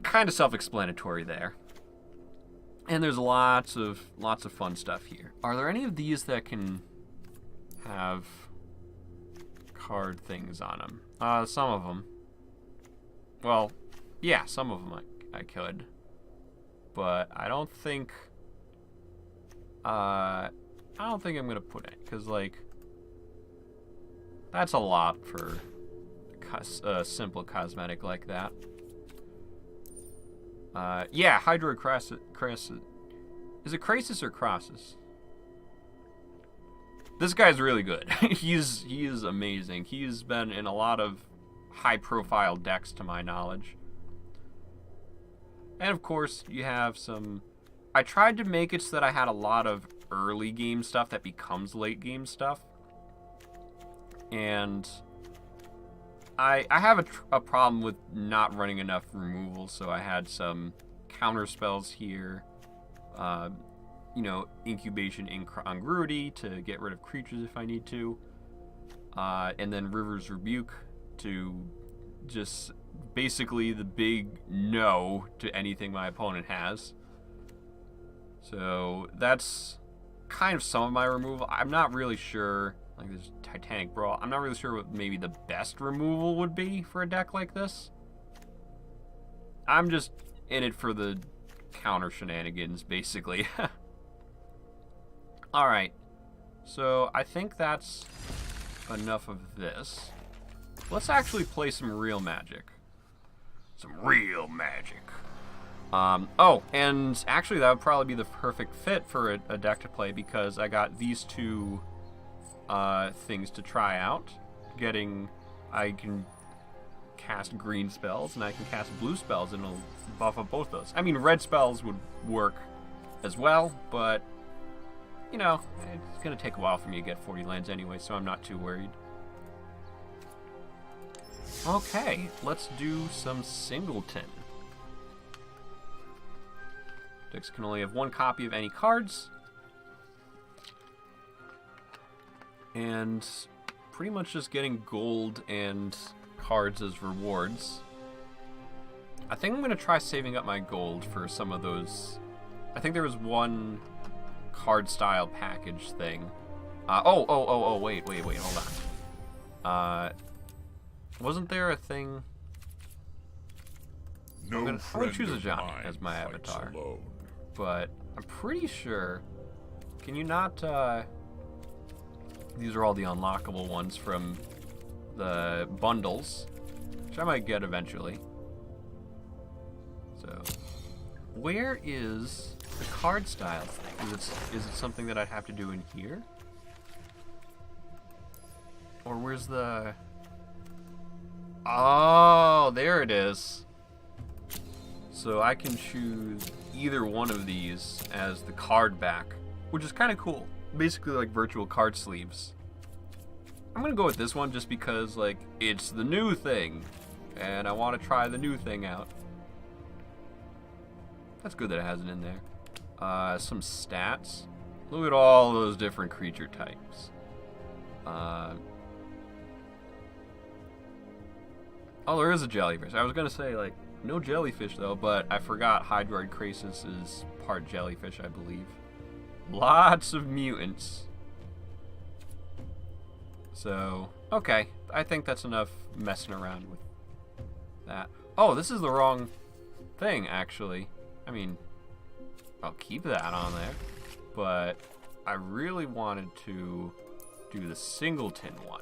kind of self-explanatory there. And there's lots of fun stuff here. Are there any of these that can have card things on them? Some of them. Well, yeah, some of them I could. But I don't think I'm gonna put it, because like that's a lot for a simple cosmetic like that. Yeah, Hydroid Krasis. Is it Krasis or Crosses? This guy's really good. He is amazing. He's been in a lot of high-profile decks, to my knowledge. And of course, you have some... I tried to make it so that I had a lot of early game stuff that becomes late game stuff. And... I have a problem with not running enough removal, so I had some counter spells here. Incubation Incongruity to get rid of creatures if I need to. And then River's Rebuke to just basically the big no to anything my opponent has. So that's kind of some of my removal. I'm not really sure... Like this Titanic Brawl. I'm not really sure what maybe the best removal would be for a deck like this. I'm just in it for the counter shenanigans, basically. Alright. So I think that's enough of this. Let's actually play some real Magic. Some real Magic. Oh, and actually that would probably be the perfect fit for a deck to play, because I got these two things to try out. I can cast green spells and I can cast blue spells, and it'll buff up both those. I mean, red spells would work as well, but it's gonna take a while for me to get 40 lands anyway, so I'm not too worried. Okay, let's do some Singleton. Decks can only have 1 copy of any cards. And pretty much just getting gold and cards as rewards. I think I'm going to try saving up my gold for some of those. I think there was one card style package thing. Wait, hold on. Wasn't there a thing? I'm going to choose a Johnny as my avatar. But I'm pretty sure... Can you not... These are all the unlockable ones from the bundles, which I might get eventually. So, where is the card style thing? Is it something that I'd have to do in here? Or where's the... Oh, there it is. So I can choose either one of these as the card back, which is kind of cool. Basically like virtual card sleeves. I'm gonna go with this one just because, like, it's the new thing, and I want to try the new thing out. That's good that it has it in there. Some stats. Look at all those different creature types. Oh, there is a jellyfish. I was gonna say, like, no jellyfish though, but I forgot Hydroid Krasis is part jellyfish, I believe. Lots of mutants. So, okay. I think that's enough messing around with that. Oh, this is the wrong thing, actually. I mean, I'll keep that on there. But I really wanted to do the singleton one.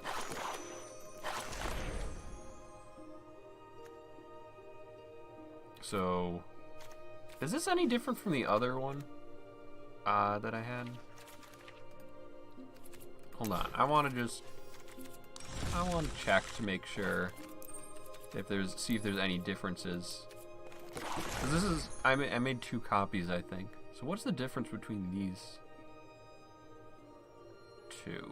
So, is this any different from the other one that I had? Hold on, I want to check to make sure if see if there's any differences. 'Cause this is, I made 2 copies, I think. So what's the difference between these 2?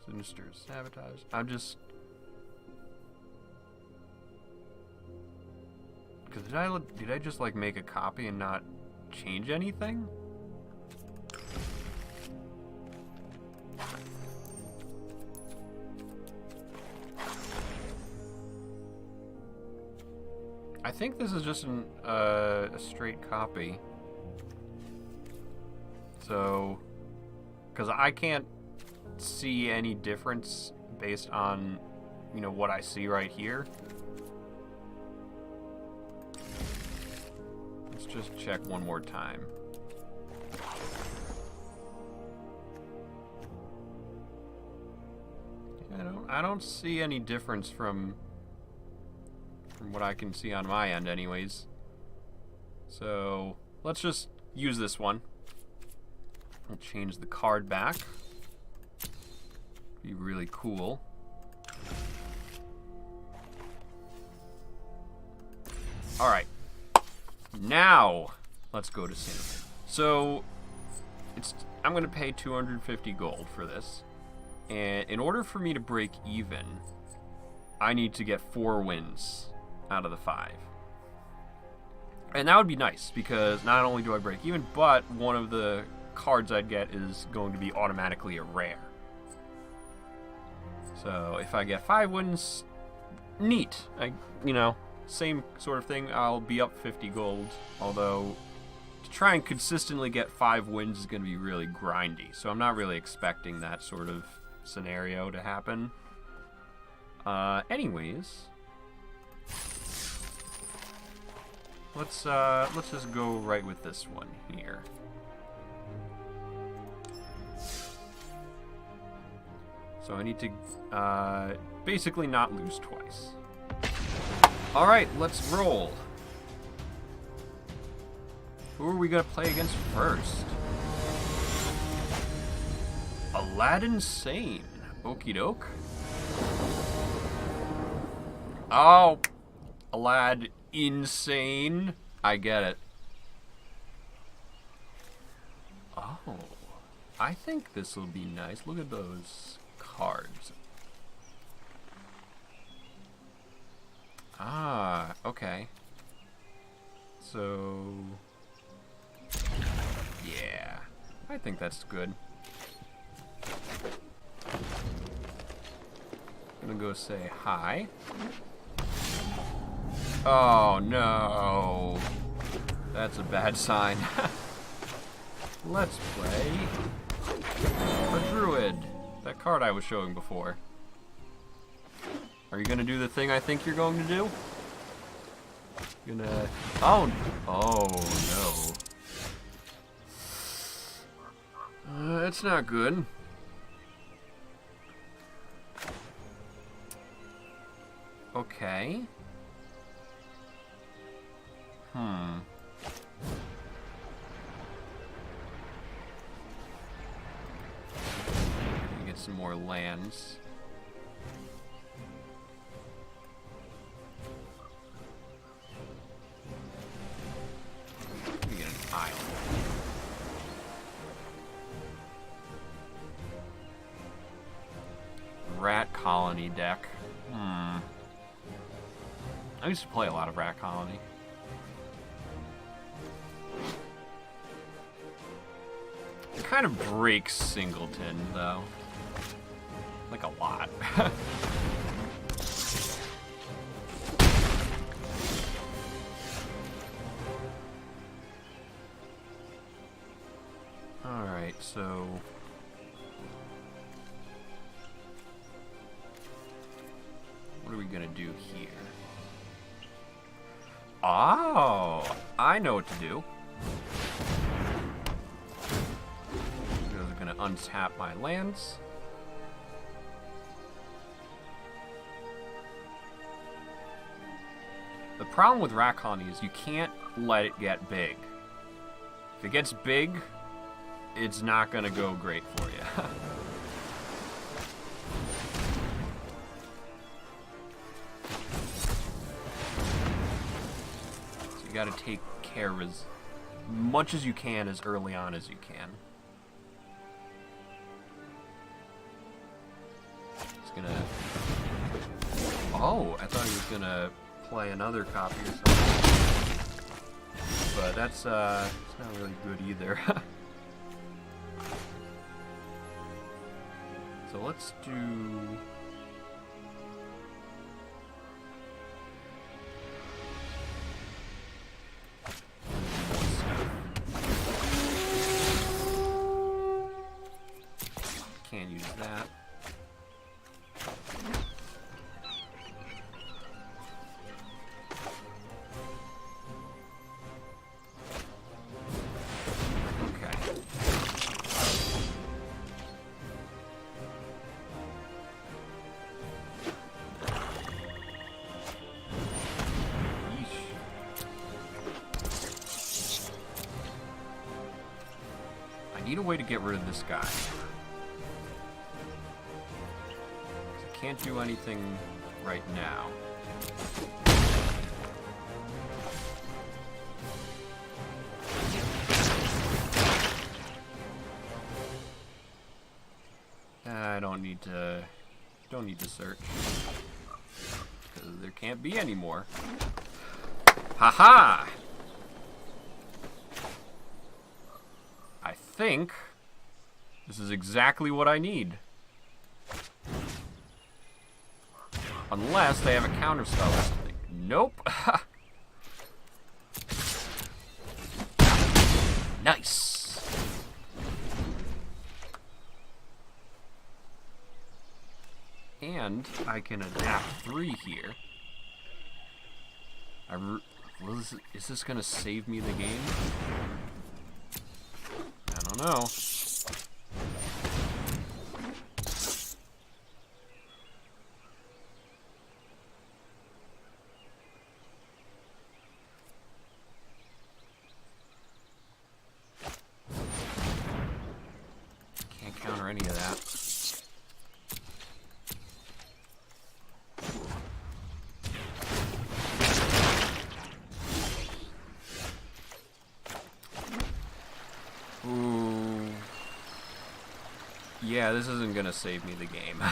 Sinister, sabotage. Because did I just like make a copy and not change anything? I think this is just a straight copy. So, because I can't see any difference based on, you know, what I see right here. Let's just check one more time. I don't see any difference from what I can see on my end anyways. So let's just use this one. I'll change the card back. Be really cool. Alright. Now let's go to Singleton. So I'm gonna pay 250 gold for this. And in order for me to break even, I need to get 4 wins out of the 5. And that would be nice, because not only do I break even, but one of the cards I'd get is going to be automatically a rare. So if I get 5 wins, neat. You know, same sort of thing, I'll be up 50 gold, although to try and consistently get 5 wins is going to be really grindy, so I'm not really expecting that sort of scenario to happen. Anyways, let's just go right with this one here. So I need to basically not lose twice. All right, let's roll. Who are we gonna play against first? Aladdin Sane. Okie doke. Oh, Alad Insane. I get it. Oh, I think this will be nice. Look at those cards. Ah, okay. So, yeah, I think that's good. I'm gonna go say hi. Oh no, that's a bad sign. Let's play a druid. That card I was showing before. Are you gonna do the thing I think you're going to do? Gonna... Oh no. That's not good. Okay. Get some more lands. We get an island. Rat Colony deck. I used to play a lot of Rat Colony. It kind of breaks Singleton, though. Like a lot. Alright, so... what are we gonna do here? Oh, I know what to do. I'm gonna untap my lands. The problem with Rat Colony is you can't let it get big. If it gets big, it's not gonna go great for you. So you gotta take care as much as you can as early on as you can. It's gonna... Oh, I thought he was gonna play another copy or something. But that's, it's not really good either. So let's do... Can't use that. I need a way to get rid of this guy. I can't do anything right now. I don't need to search. Because there can't be any more. Haha! I think this is exactly what I need. Unless they have a counterspell or something. Nope. Nice. And I can adapt 3 here. Is this gonna save me the game? I don't know. Can't counter any of that. Ooh. Yeah, this isn't gonna save me the game.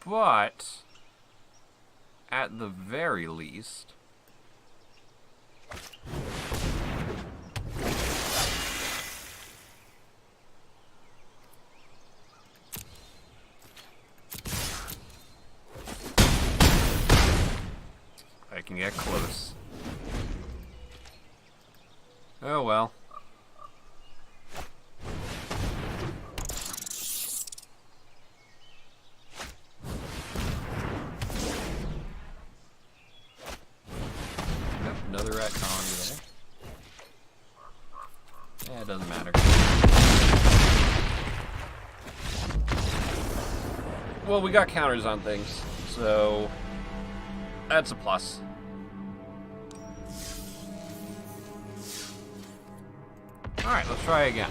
But, at the very least... I can get close. Oh well. Yep, another rat colony there. Yeah, it doesn't matter. Well, we got counters on things, so that's a plus. Alright, let's try again.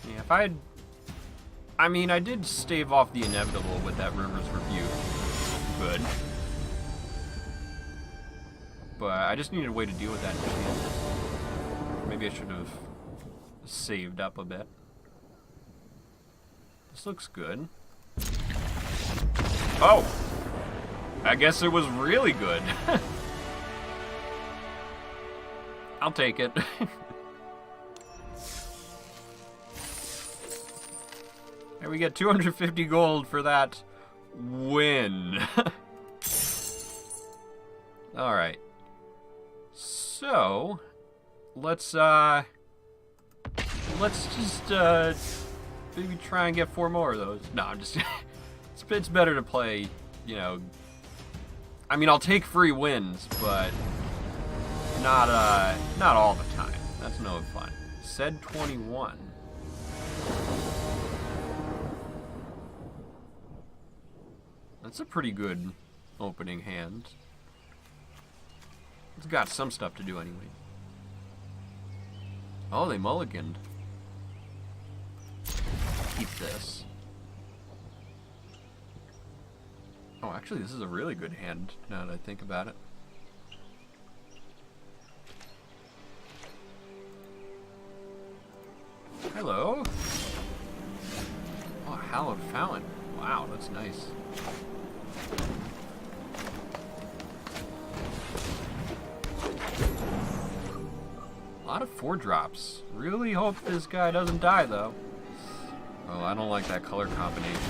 Yeah, if I'd... I mean, I did stave off the inevitable with that River's Review. Good. But I just needed a way to deal with that enchantment. Maybe I should have saved up a bit. This looks good. Oh! I guess it was really good. I'll take it. And we get 250 gold for that win. Alright. So, let's let's just maybe try and get 4 more of those. No, I'm just it's better to play, you know. I mean, I'll take free wins, but not all the time. That's no fun. Said 21. That's a pretty good opening hand. It's got some stuff to do anyway. Oh, they mulliganed. Keep this. Oh, actually, this is a really good hand, now that I think about it. Hello. Oh, hallowed fountain. Wow, that's nice. A lot of 4-drops. Really hope this guy doesn't die, though. Oh, I don't like that color combination.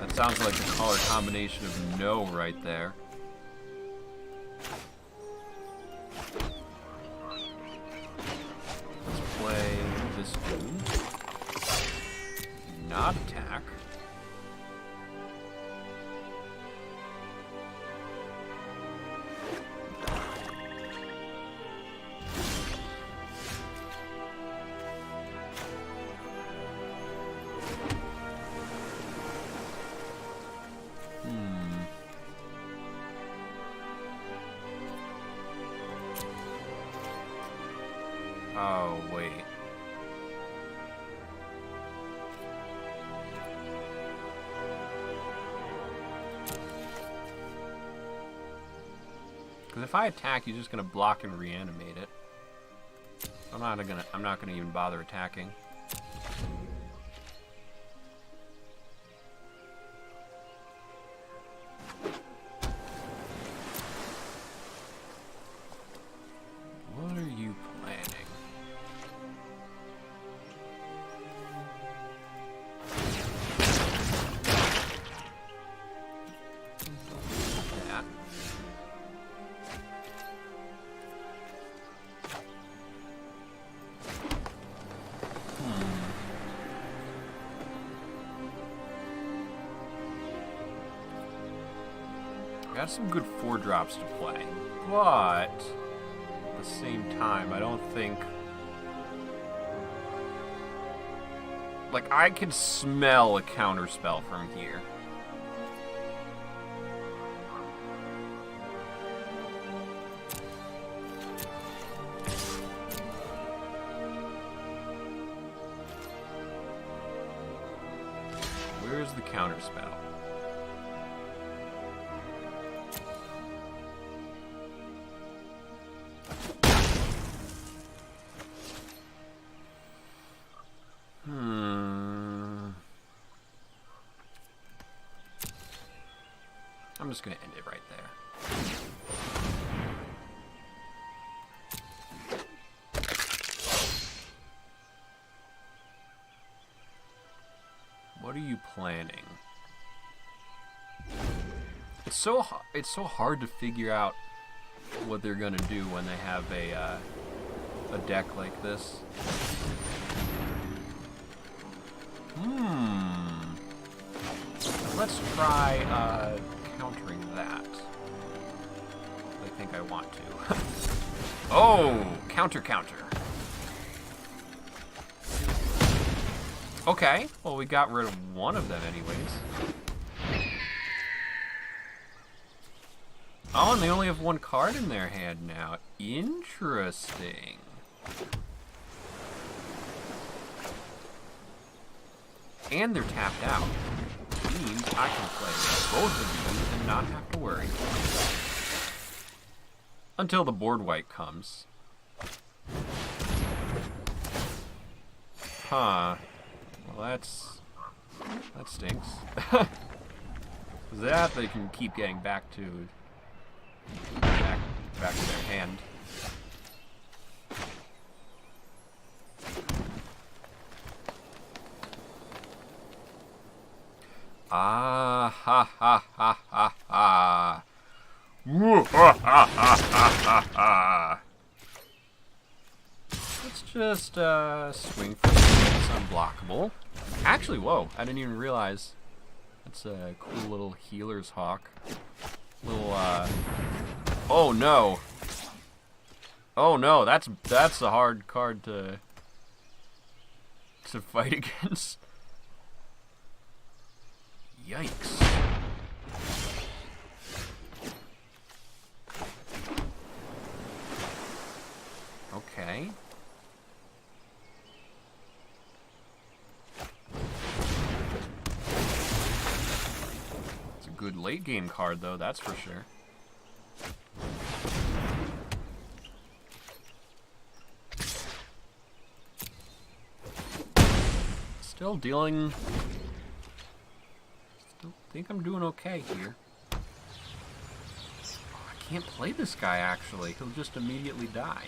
That sounds like the color combination of no right there. Let's play this dude. Not attack. Oh, wait. Because if I attack, he's just gonna block and reanimate it. I'm not gonna even bother attacking. What are you planning? That. Got some good 4-drops to play, but at the same time, I don't think... Like, I can smell a counterspell from here. Where's the counterspell? I'm just gonna end it right there. What are you planning? It's so hard to figure out what they're gonna do when they have a deck like this. Let's try countering that. I think I want to. Oh, counter. Okay, well we got rid of one of them anyways. Oh, and they only have one card in their hand now. Interesting. And they're tapped out. Which means I can play both of these and not have to worry. Until the board wipe comes. Huh. Well, that stinks. That they can keep getting back to their hand. Ah ha ha ha ha ha. Woo ha ha ha ha ha. Let's just swing for unblockable. Actually, whoa, I didn't even realize. That's a cool little healer's hawk. Little, oh no. Oh no, that's a hard card to fight against. Yikes. Okay. It's a good late game card though, that's for sure. Still dealing. Still think I'm doing okay here. Oh, I can't play this guy actually. He'll just immediately die.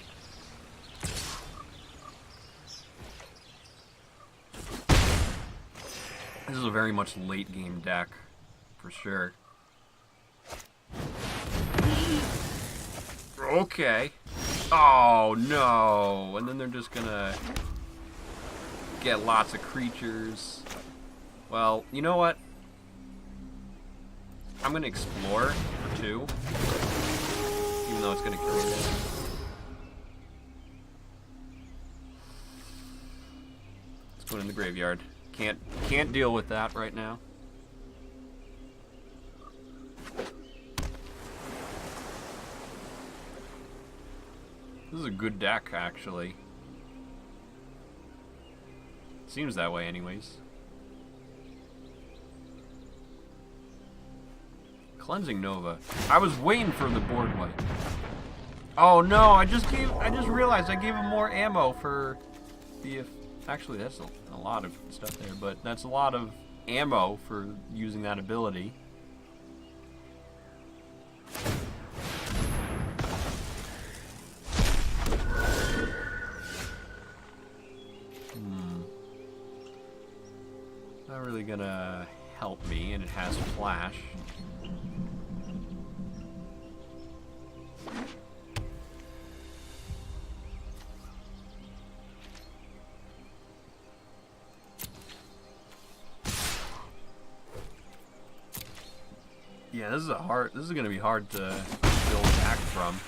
This is a very much late game deck, for sure. Okay. Oh no! And then they're just gonna get lots of creatures. Well, you know what? I'm gonna explore for 2. Even though it's gonna kill me. Let's put it in the graveyard. Can't deal with that right now. This is a good deck, actually. Seems that way anyways. Cleansing Nova. I was waiting for the board wipe. Oh no, I just realized I gave him more ammo for the actually that's a lot of stuff there, but that's a lot of ammo for using that ability. Not really gonna help me, and it has flash. Yeah, this is gonna be hard to build back from.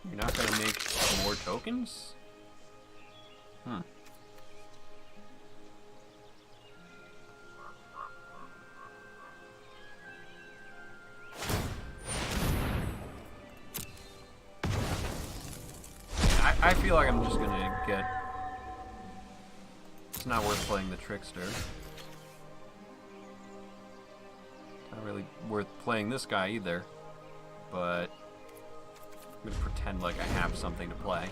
You're not gonna make more tokens? Hmm. I feel like I'm just gonna get... It's not worth playing the Trickster. Not really worth playing this guy either. But I'm gonna pretend like I have something to play.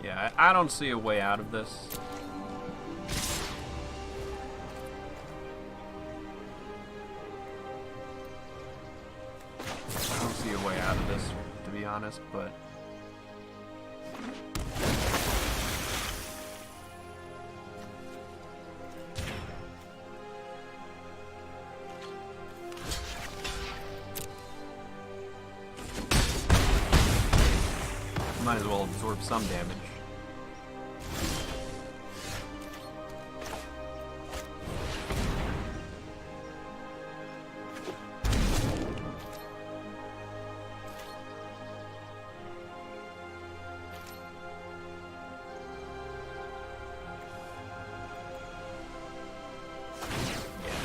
Yeah, I don't see a way out of this. I don't see a way out of this, to be honest, but... Might as well absorb some damage.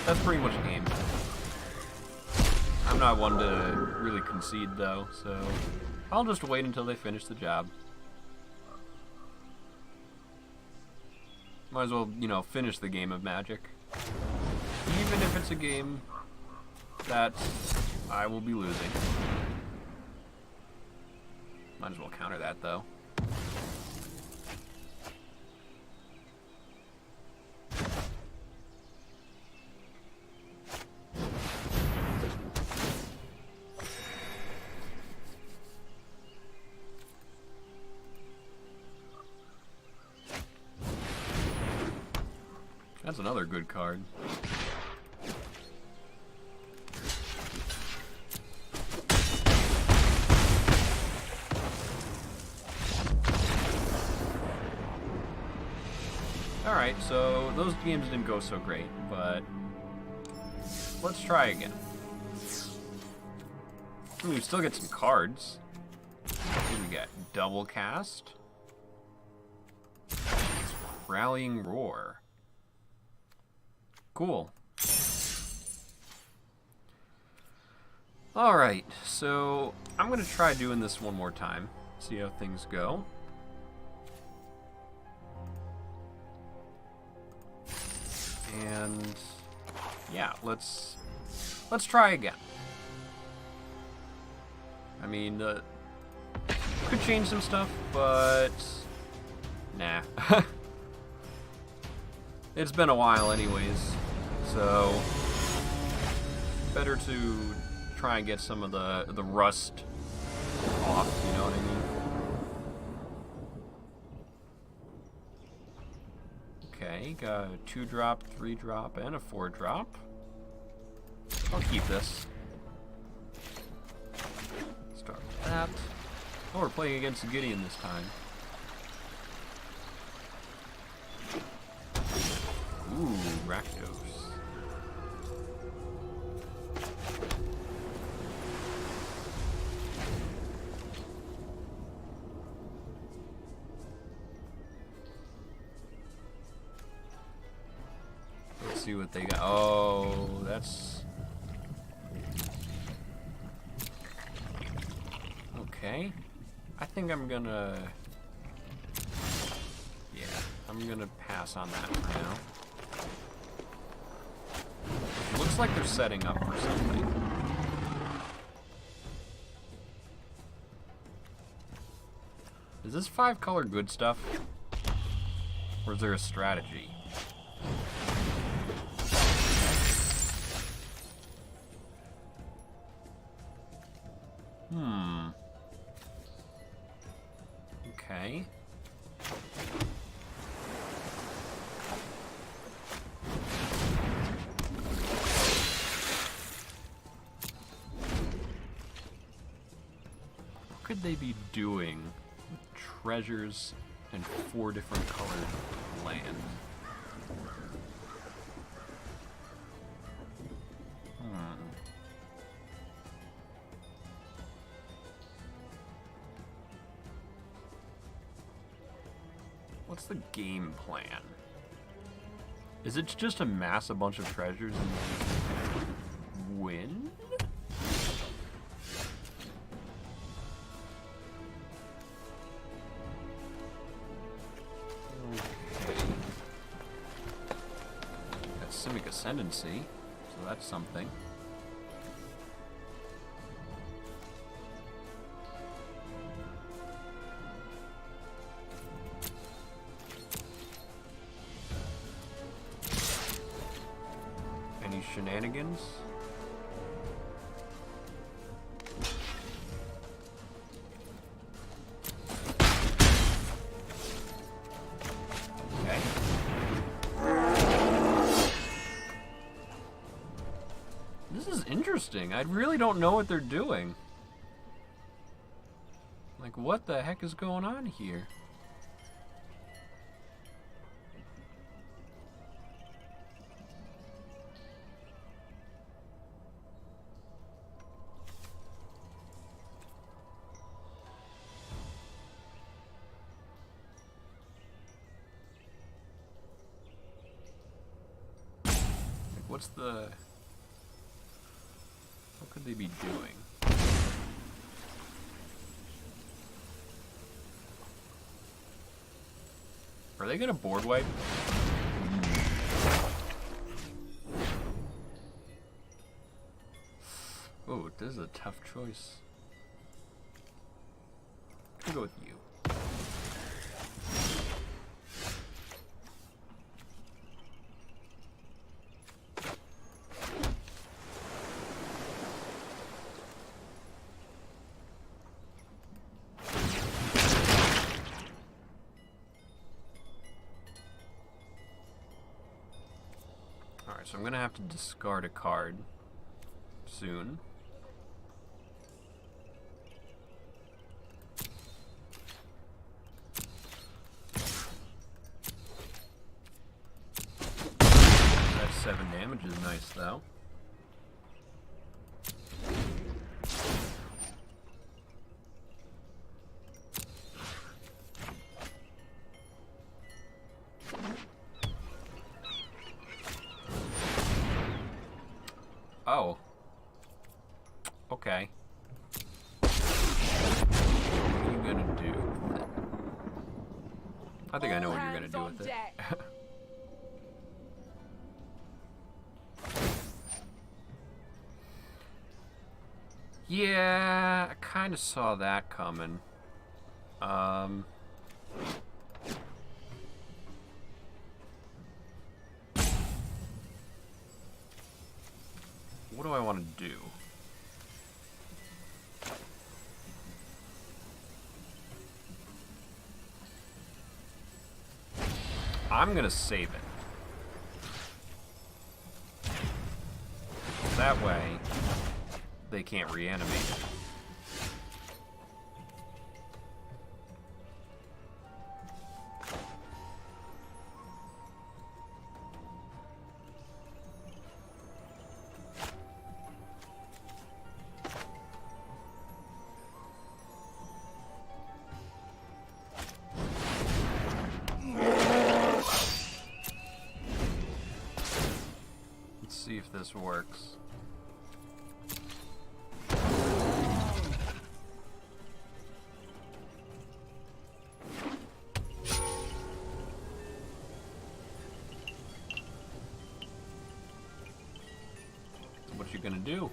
That's pretty much a game. I'm not one to really concede though, so I'll just wait until they finish the job. Might as well, you know, finish the game of Magic. Even if it's a game that I will be losing. Might as well counter that though. That's That's another good card. Alright, so those games didn't go so great, but let's try again. We still get some cards. Here we got Double Cast. Rallying Roar. Cool. Alright, so I'm going to try doing this one more time. See how things go. And yeah, let's try again. I mean, could change some stuff, but nah. It's been a while anyways, so better to try and get some of the rust off, you know what I mean? Okay, got a 2-drop, 3-drop, and a 4-drop. I'll keep this. Start with that. Oh, we're playing against Gideon this time. Ooh, Rakdos. Let's see what they got. Oh, that's... Okay. I think I'm gonna... Yeah, I'm gonna pass on that for now. Looks like they're setting up for something. Is this 5-color good stuff? Or is there a strategy? Okay. What could they be doing with treasures and 4 different colored land? What's the game plan? Is it just amass a bunch of treasures and win? Okay. Got Simic Ascendancy, so that's something. Any shenanigans? Okay. This is interesting. I really don't know what they're doing. Like, what the heck is going on here? What's the... What could they be doing? Are they gonna board wipe? Oh, this is a tough choice. I'll go with you. So I'm gonna have to discard a card soon. That 7 damage is nice, though. Oh. Okay. What are you gonna do? I think I know what you're gonna do with it. Yeah, I kind of saw that coming. What do I want to do? I'm gonna save it. That way, they can't reanimate it. Let's see if this works. What you gonna do?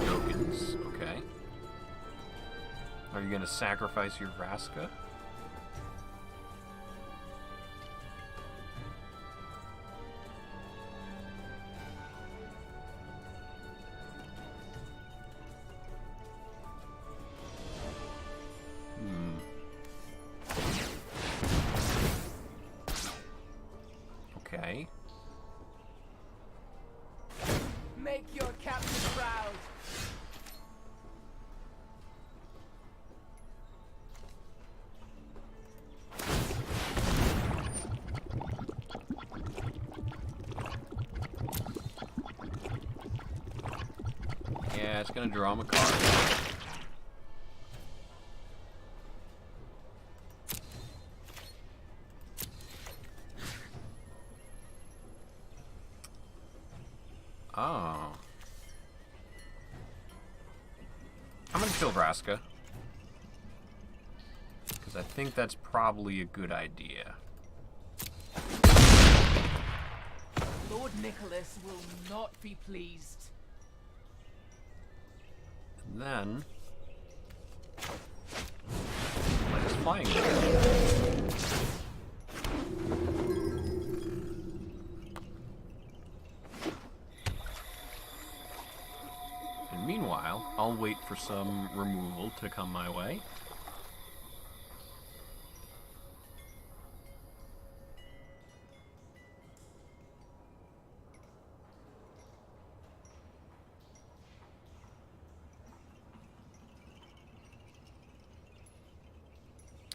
Tokens, okay. Are you gonna sacrifice your Vraska? Okay. Make your captain proud. Yeah, it's gonna draw him a card. Oh. I'm gonna kill Vraska. Because I think that's probably a good idea. Lord Nicholas will not be pleased. And then... like it's flying again. And meanwhile, I'll wait for some removal to come my way.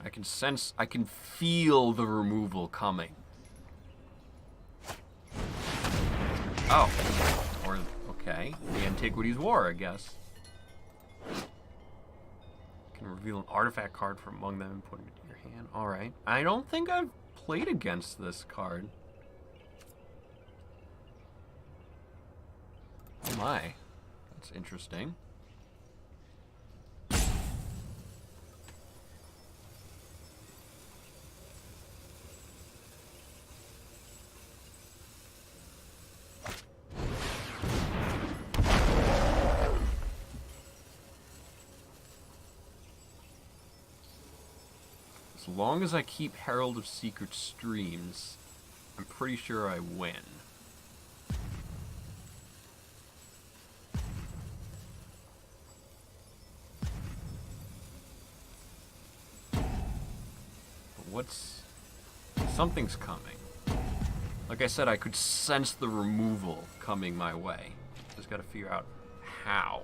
I can sense, I can feel the removal coming. Oh. Or, okay. The Antiquities War, I guess. Can reveal an artifact card from among them and put it into your hand. Alright. I don't think I've played against this card. Oh my. That's interesting. As long as I keep Herald of Secret Streams, I'm pretty sure I win. What's... Something's coming. Like I said, I could sense the removal coming my way. Just gotta figure out how.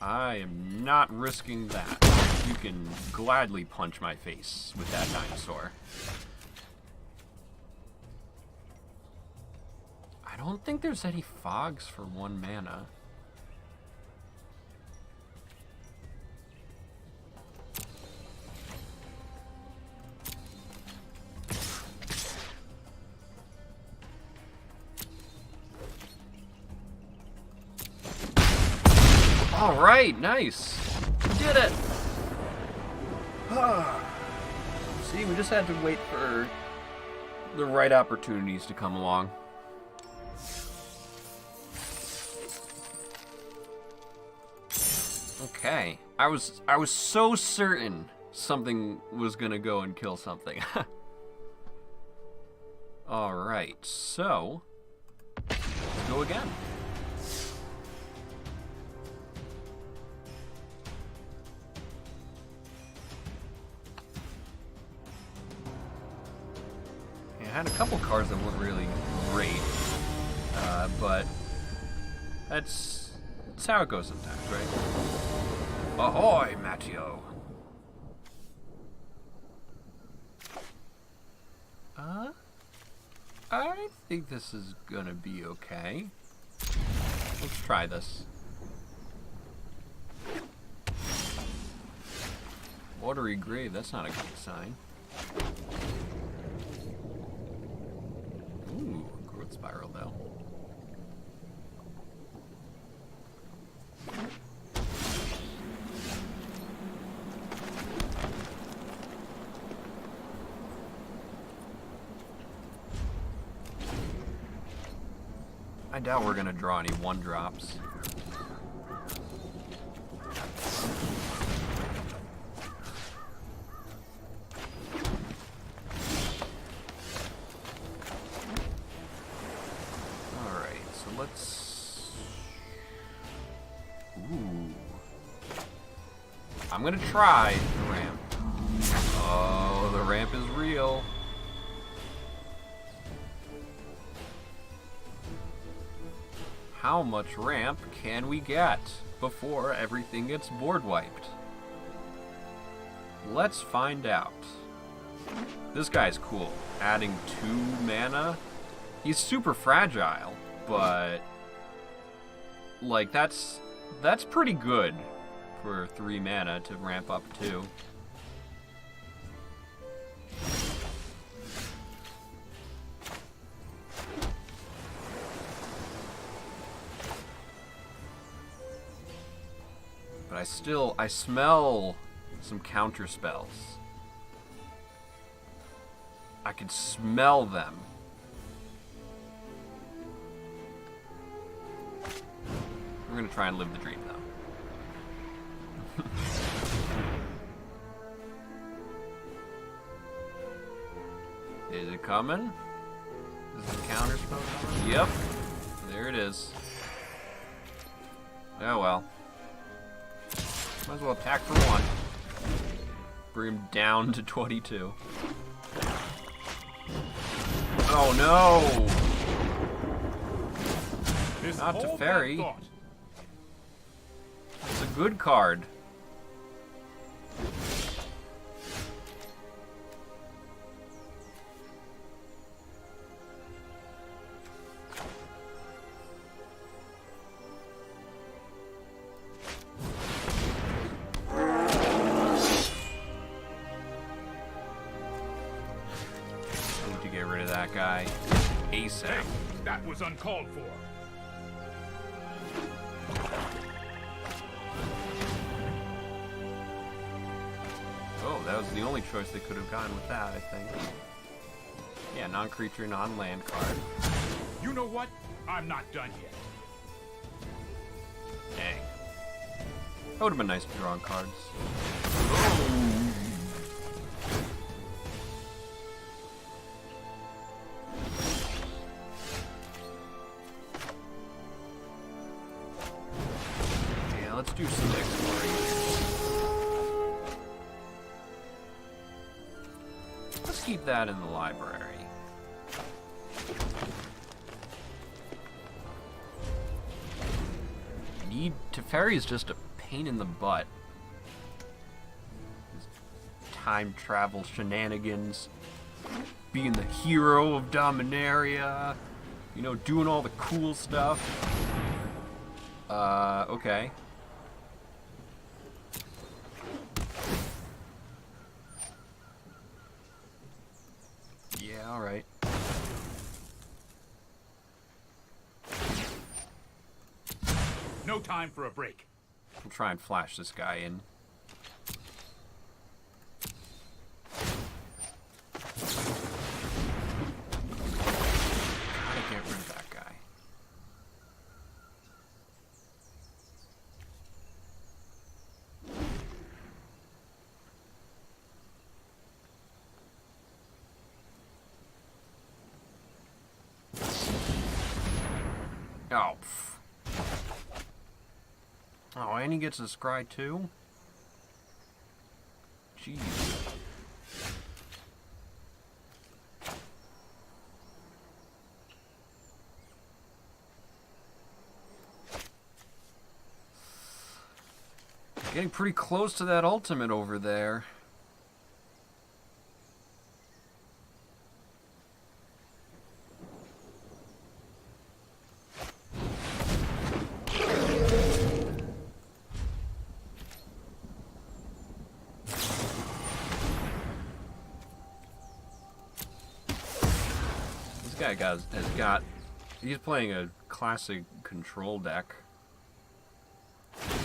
I am not risking that. You can gladly punch my face with that dinosaur. I don't think there's any fogs for 1 mana. All right, nice. Did it. See, we just had to wait for the right opportunities to come along. Okay, I was so certain something was gonna go and kill something. All right, so let's go again. I had a couple cards that weren't really great, but that's how it goes sometimes, right? Ahoy, Matteo! I think this is gonna be okay. Let's try this. Watery grave, that's not a good sign. Ooh, growth spiral though. I doubt we're gonna draw any 1-drops. I'm gonna try the ramp. Oh, the ramp is real. How much ramp can we get before everything gets board wiped? Let's find out. This guy's cool. Adding 2 mana. He's super fragile, but like that's pretty good for 3 mana to ramp up 2. But I smell some counter spells. I can smell them. We're gonna try and live the dream though. Is it coming? Is the counter spell coming? Yep. There it is. Oh well. Might as well attack for 1. Bring him down to 22. Oh no! Not to Fairy. It's a good card. Need to get rid of that guy ASAP. That was uncalled for. Oh, that was the only choice they could have gotten with that, I think. Yeah, non-creature, non-land card. You know what? I'm not done yet. Dang. That would have been nice to draw on cards. let's do some exploration. Let's keep that in the library. Teferi's just a pain in the butt. His time travel shenanigans, being the hero of Dominaria, you know, doing all the cool stuff. Okay. Yeah, alright. No time for a break. We'll try and flash this guy in. Gotta get rid of that guy. Oh, pff. Oh, and he gets a scry too? Jeez. Getting pretty close to that ultimate over there. This guy has got, he's playing a classic control deck.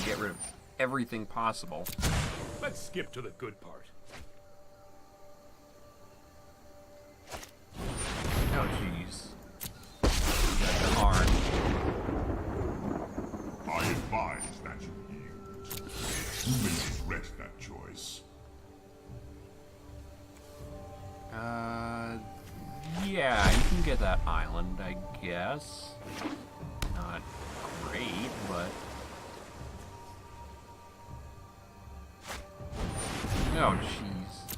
Get rid of everything possible. Let's skip to the good part. Oh jeez. Darn. I advise that you yield. You may regret that choice. Yeah, you can get that island, I guess. Not great, but... Oh, jeez.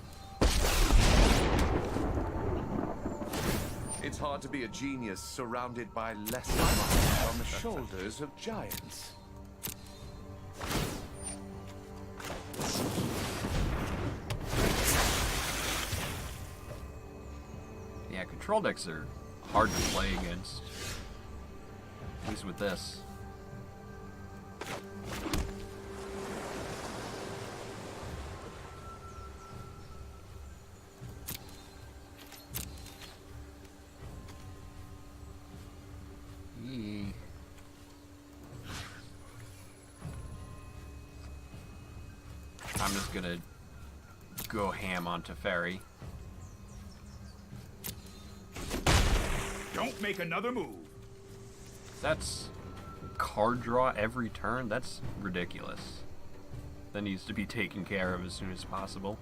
It's hard to be a genius surrounded by lesser minds on the shoulders of giants. Yeah, control decks are hard to play against. At least with this. Yee. I'm just gonna go ham on Teferi. Don't make another move. That's card draw every turn? That's ridiculous. That needs to be taken care of as soon as possible.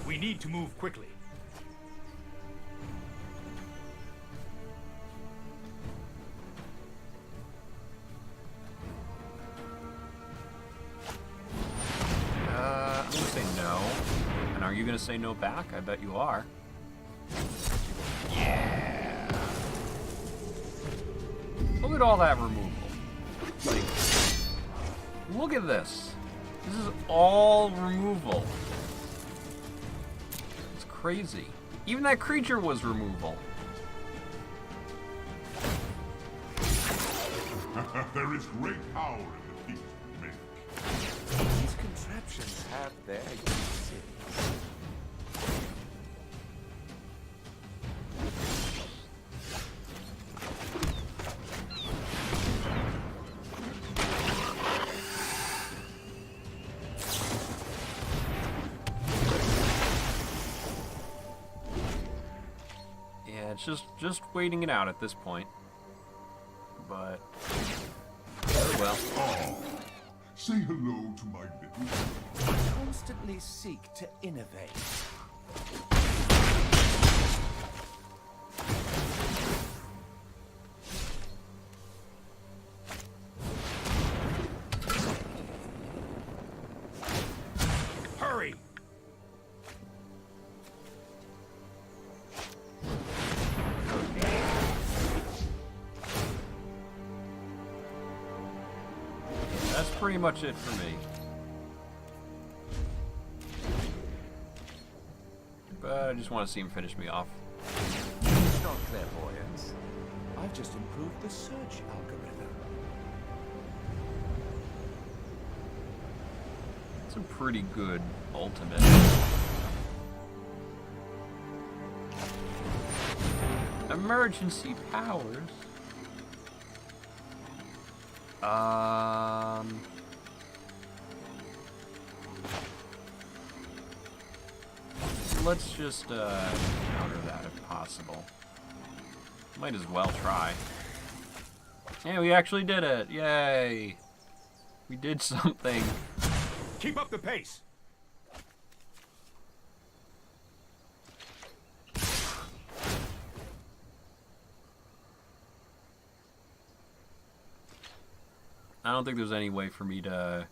We need to move quickly. I'm gonna say no. And are you gonna say no back? I bet you are. Yeah. Look at all that removal. Like, look at this. This is all removal. It's crazy. Even that creature was removal. There is great power in the things you make. These contraptions have their uses. Yeah, it's just waiting it out at this point. But very well. Oh, say hello to my little... Constantly seek to innovate. pretty much it for me. But I just want to see him finish me off. It's not clairvoyance. I've just improved the search algorithm. It's a pretty good ultimate. Emergency powers. Let's just counter that if possible. Might as well try. Yeah, we actually did it! Yay! We did something. Keep up the pace. I don't think there's any way for me to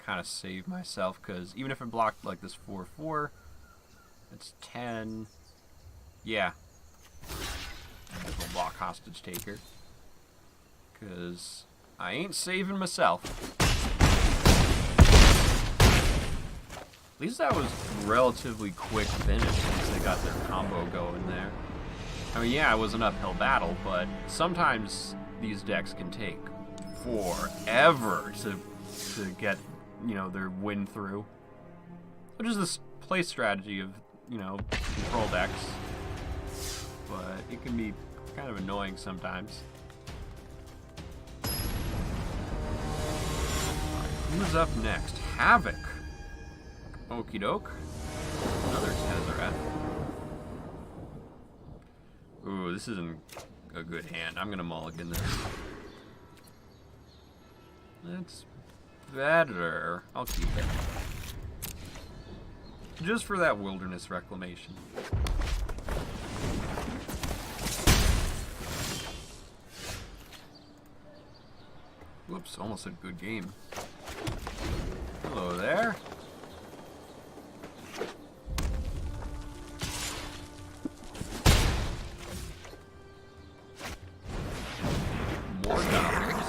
kind of save myself, because even if it blocked like this 4/4, it's 10. Yeah. I guess we'll block hostage taker, because I ain't saving myself. At least that was relatively quick finish once they got their combo going there. I mean, yeah, it was an uphill battle, but sometimes these decks can take forever to get, you know, their win through. Which is this play strategy of, you know, control decks. But it can be kind of annoying sometimes. Alright, who's up next? Havoc. Okie doke. Another Tezzeret. Ooh, this isn't a good hand. I'm gonna mulligan this. That's better. I'll keep it. Just for that wilderness reclamation. Whoops, almost a good game. Hello there. More goblins.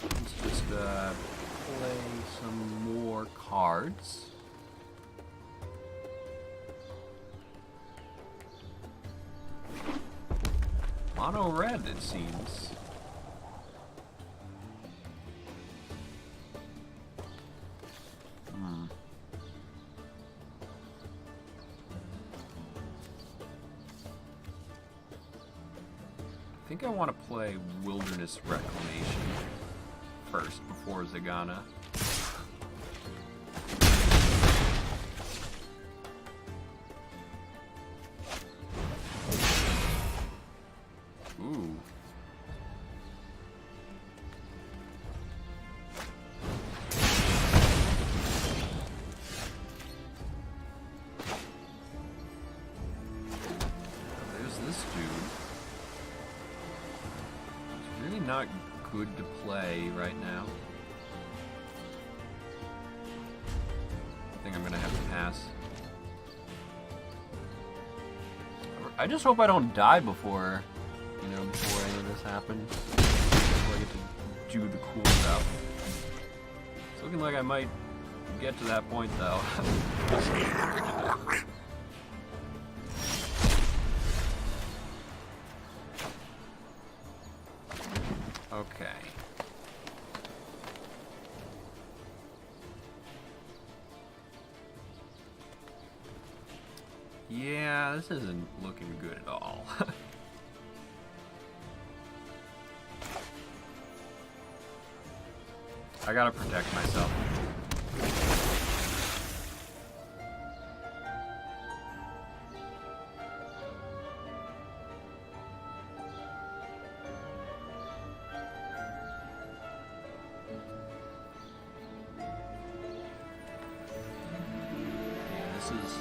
Let's just play some more cards. Mono red, it seems. I think I want to play Wilderness Reclamation first before Zagana. Ooh. There's this dude. It's really not good to play right now. I think I'm gonna have to pass. I just hope I don't die before, you know, before any of this happens. Before I get to do the cool stuff. It's looking like I might get to that point, though. Okay. Yeah, this isn't looking good at all. I gotta protect myself. Yeah, this is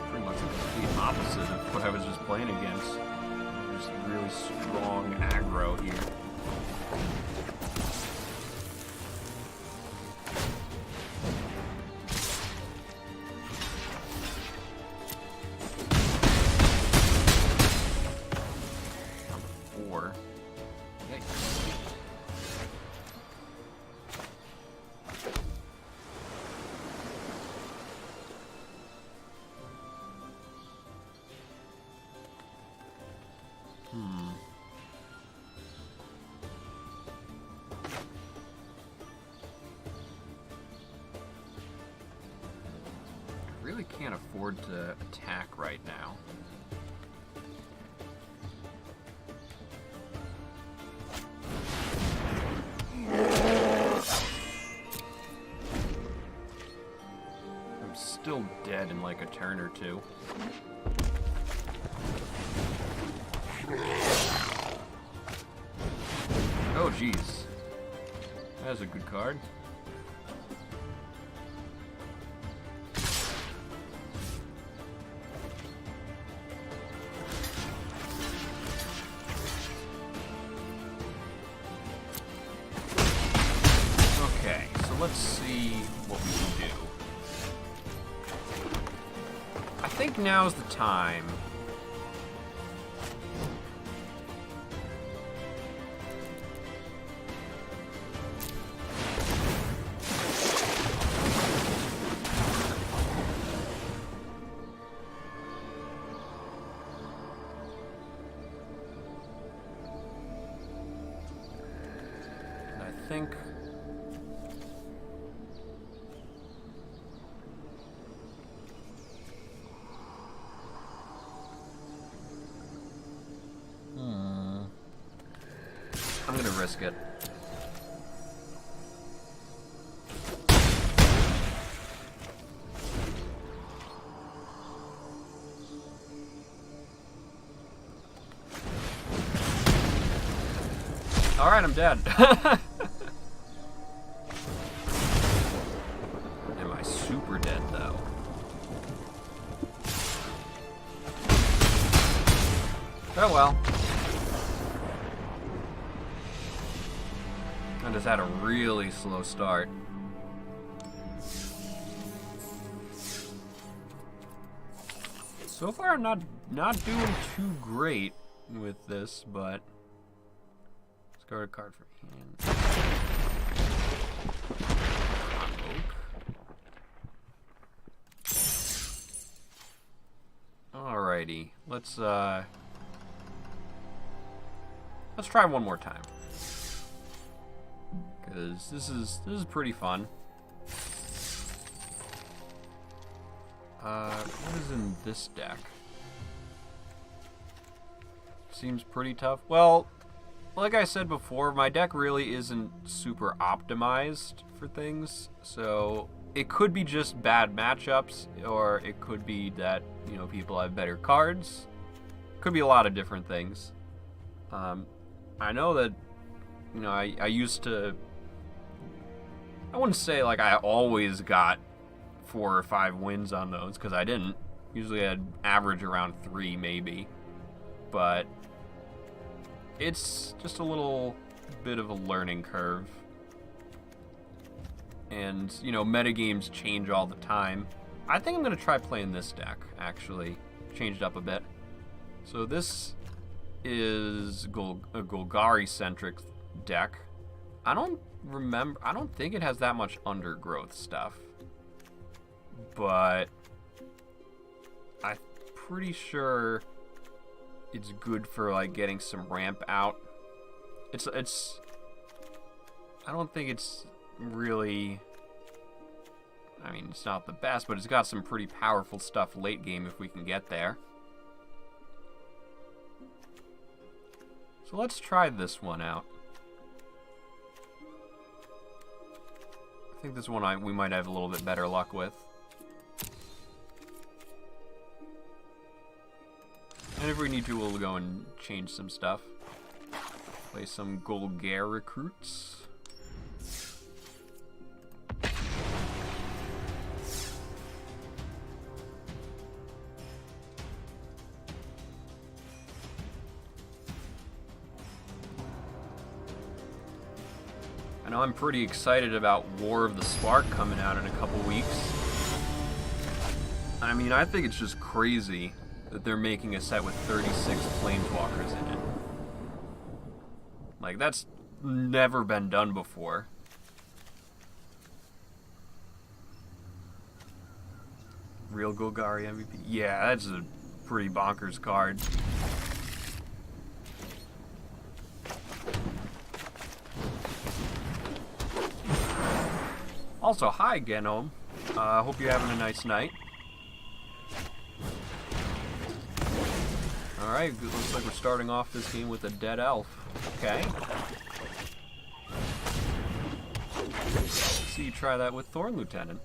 pretty much the complete opposite of what I was just playing against. Just really strong aggro here. can't afford to attack right now. I'm still dead in like a turn or two. Oh, jeez. That's a good card. Okay, so let's see what we can do. I think now's the time. I think I'm gonna risk it. All right, I'm dead. Am I super dead though? Oh well. I just had a really slow start. So far, I'm not doing too great with this, but discard a card from hand. Alrighty, let's try one more time. Because this is pretty fun. What is in this deck? Seems pretty tough. Well, like I said before, my deck really isn't super optimized for things, so it could be just bad matchups, or it could be that, you know, people have better cards. Could be a lot of different things. I know that, you know, I used to, I wouldn't say like I always got 4 or 5 wins on those, because I didn't. Usually I'd average around 3 maybe. But it's just a little bit of a learning curve. And, you know, metagames change all the time. I think I'm going to try playing this deck, actually. Changed up a bit. So this is a Golgari-centric deck. I don't think it has that much undergrowth stuff. But I'm pretty sure it's good for like getting some ramp out. It's I don't think it's really, I mean, it's not the best, but it's got some pretty powerful stuff late game if we can get there. So let's try this one out. I think this one we might have a little bit better luck with. And if we need to, we'll go and change some stuff. Play some Golgari recruits. I know I'm pretty excited about War of the Spark coming out in a couple weeks. I mean, I think it's just crazy that they're making a set with 36 Planeswalkers in it. Like, that's never been done before. Real Golgari MVP? Yeah, that's a pretty bonkers card. Also, hi, Genome. Hope you're having a nice night. Alright, looks like we're starting off this game with a dead elf. Okay. Let's see you try that with Thorn Lieutenant.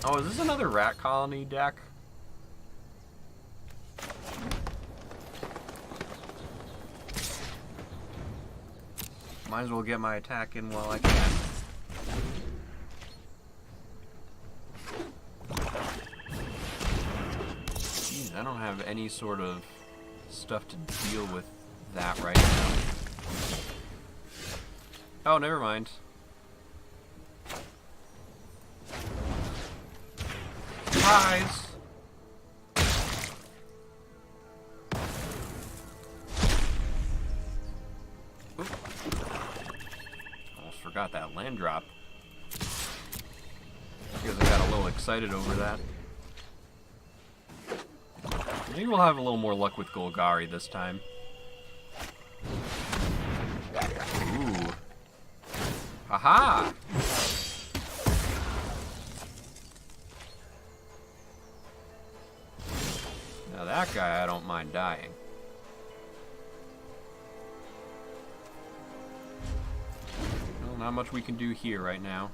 Oh, is this another rat colony deck? Might as well get my attack in while I can. Jeez, I don't have any sort of stuff to deal with that right now. Oh, never mind. Surprise! Oop. Almost forgot that land drop. Because I got a little excited over that. Maybe we'll have a little more luck with Golgari this time. Ooh. Haha! Now that guy I don't mind dying. Well, not much we can do here right now.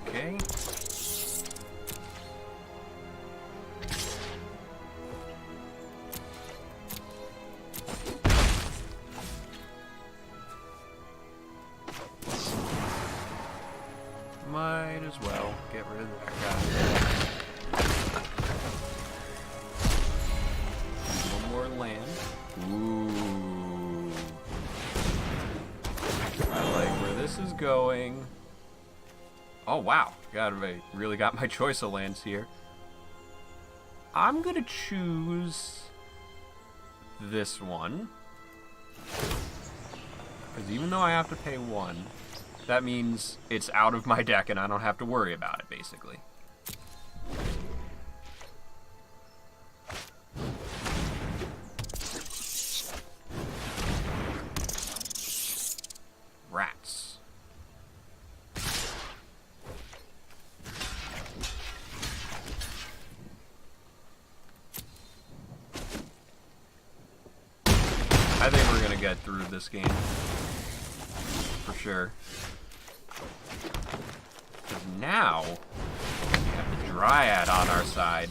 Okay. Might as well get rid of that guy. One more land. Ooh. I like where this is going. Oh wow, really got my choice of lands here. I'm gonna choose this one. Because even though I have to pay 1, that means it's out of my deck and I don't have to worry about it, basically. Rats. I think we're gonna get through this game. For sure. Because now, we have the Dryad on our side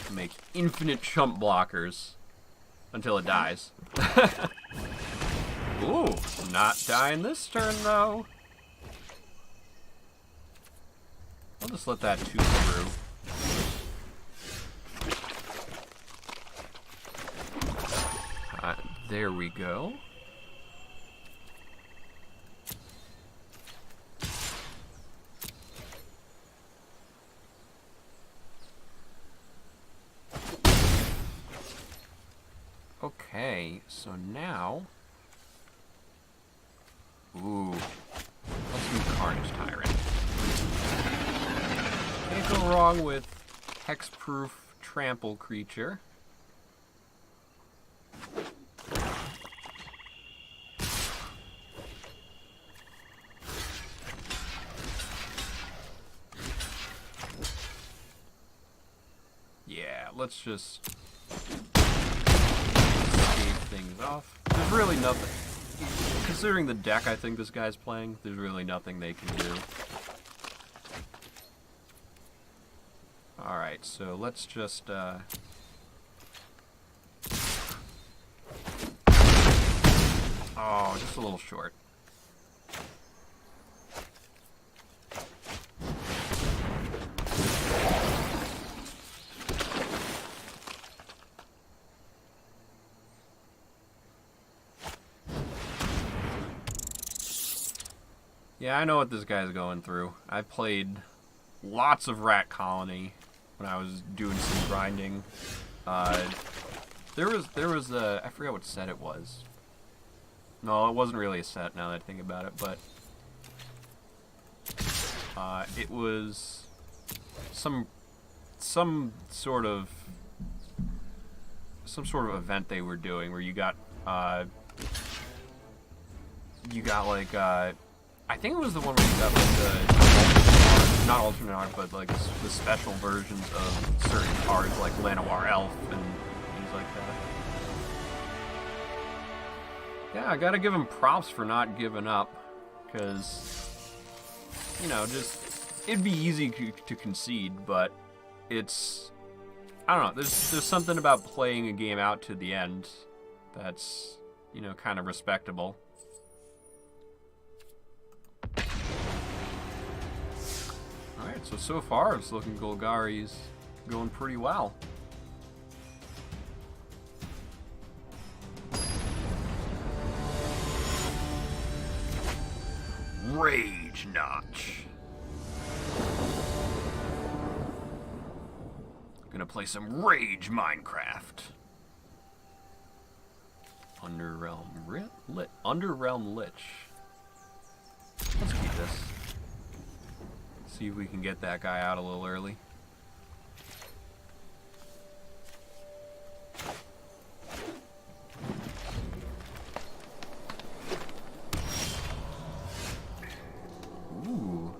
to make infinite chump blockers until it dies. Ooh, not dying this turn though. I'll just let that 2 through. There we go. Okay, so now... Ooh. Let's do Carnage Tyrant. Can't go wrong with Hexproof Trample Creature. Yeah, let's just... things off. There's really nothing. Considering the deck I think this guy's playing, there's really nothing they can do. Alright, so let's just, Oh, just a little short. Yeah, I know what this guy's going through. I played lots of Rat Colony when I was doing some grinding. There was a, I forget what set it was. No, it wasn't really a set now that I think about it, but it was some sort of event they were doing where you got you got like I think it was the one where you got like the not alternate art, but like the special versions of certain cards like Llanowar Elf and things like that. Yeah, I gotta give him props for not giving up, because, you know, just, it'd be easy to concede, but it's, I don't know, there's something about playing a game out to the end that's, you know, kind of respectable. Alright, so far it's looking Golgari's going pretty well. Rage Notch. Gonna play some Rage Minecraft. Underrealm Lich. Let's keep this. See if we can get that guy out a little early. Ooh.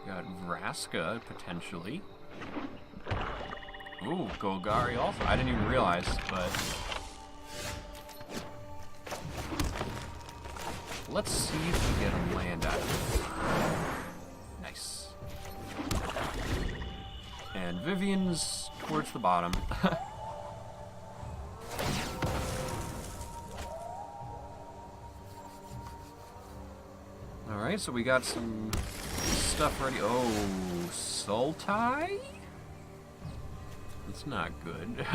Got Vraska, potentially. Ooh, Golgari also. I didn't even realize, but... let's see if we get a land out of it. Nice. And Vivian's towards the bottom. Alright, so we got some stuff ready. Oh, Sultai? That's not good.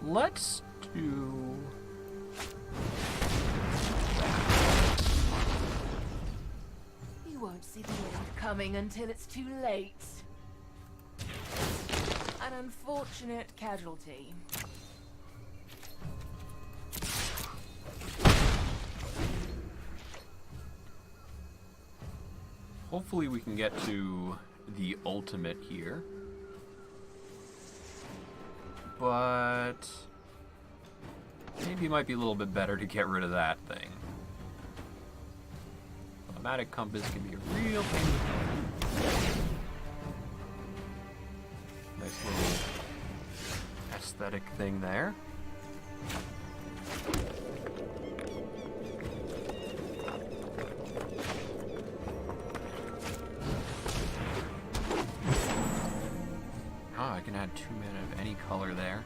Let's do... You won't see the end coming until it's too late. An unfortunate casualty. Hopefully we can get to the ultimate here. But maybe it might be a little bit better to get rid of that thing. Automatic compass can be a real pain in the butt. Nice little aesthetic thing there. I can add 2 mana of any color there.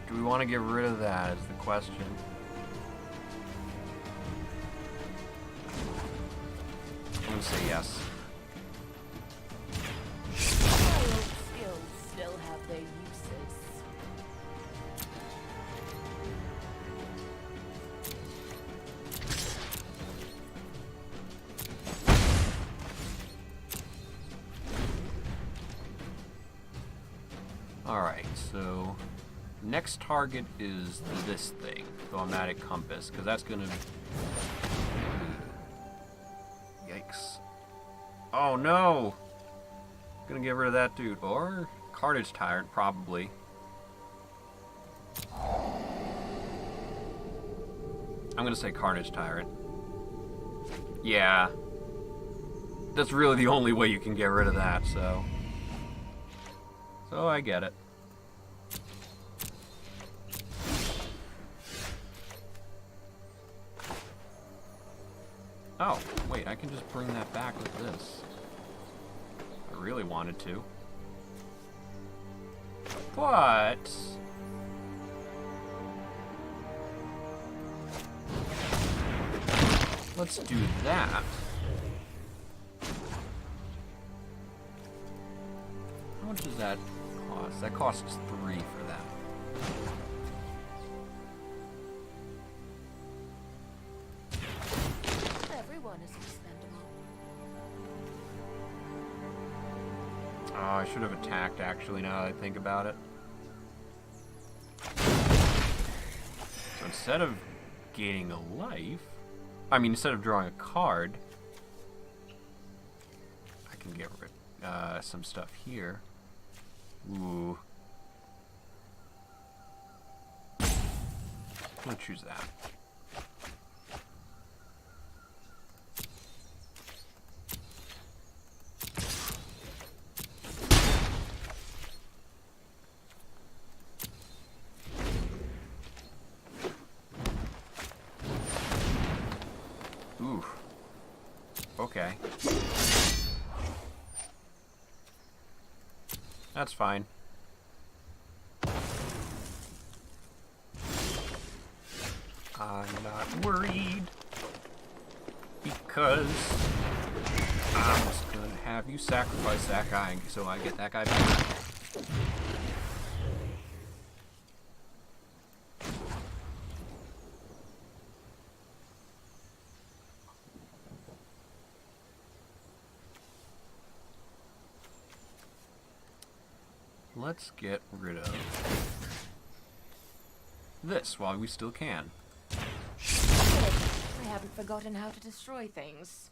Do we want to get rid of that is the question. I'm going to say yes. Wild skills still have their uses. Alright, so next target is this thing, the automatic compass, because that's gonna... Yikes. Oh no! Gonna get rid of that dude. Or Carnage Tyrant, probably. I'm gonna say Carnage Tyrant. Yeah. That's really the only way you can get rid of that, so... So I get it. Oh, wait, I can just bring that back with this. I really wanted to. But... let's do that. How much does that cost? That costs 3 for that. Everyone is expendable. Oh, I should have attacked, actually, now that I think about it. So instead of gaining a life. I mean, instead of drawing a card, I can get rid some stuff here. Ooh. I'm gonna choose that. Ooh. Okay. That's fine. I'm not worried because I'm just gonna have you sacrifice that guy so I get that guy back. Let's get rid of this while we still can. I haven't forgotten how to destroy things.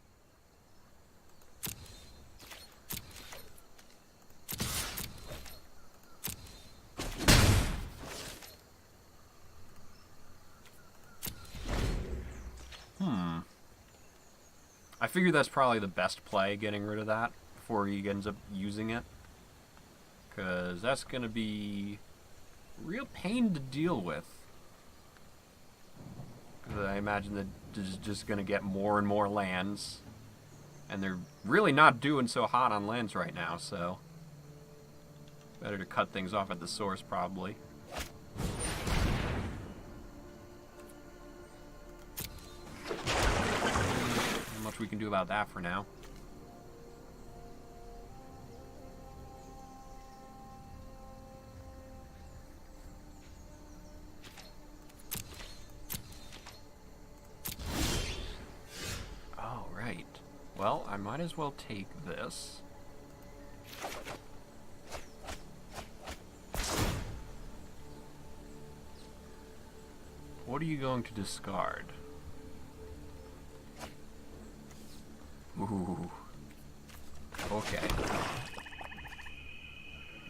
I figure that's probably the best play, getting rid of that before he ends up using it. Because that's going to be a real pain to deal with. Because I imagine that this is just going to get more and more lands. And they're really not doing so hot on lands right now, so better to cut things off at the source, probably. Not much we can do about that for now. Well, I might as well take this. What are you going to discard? Ooh. Okay.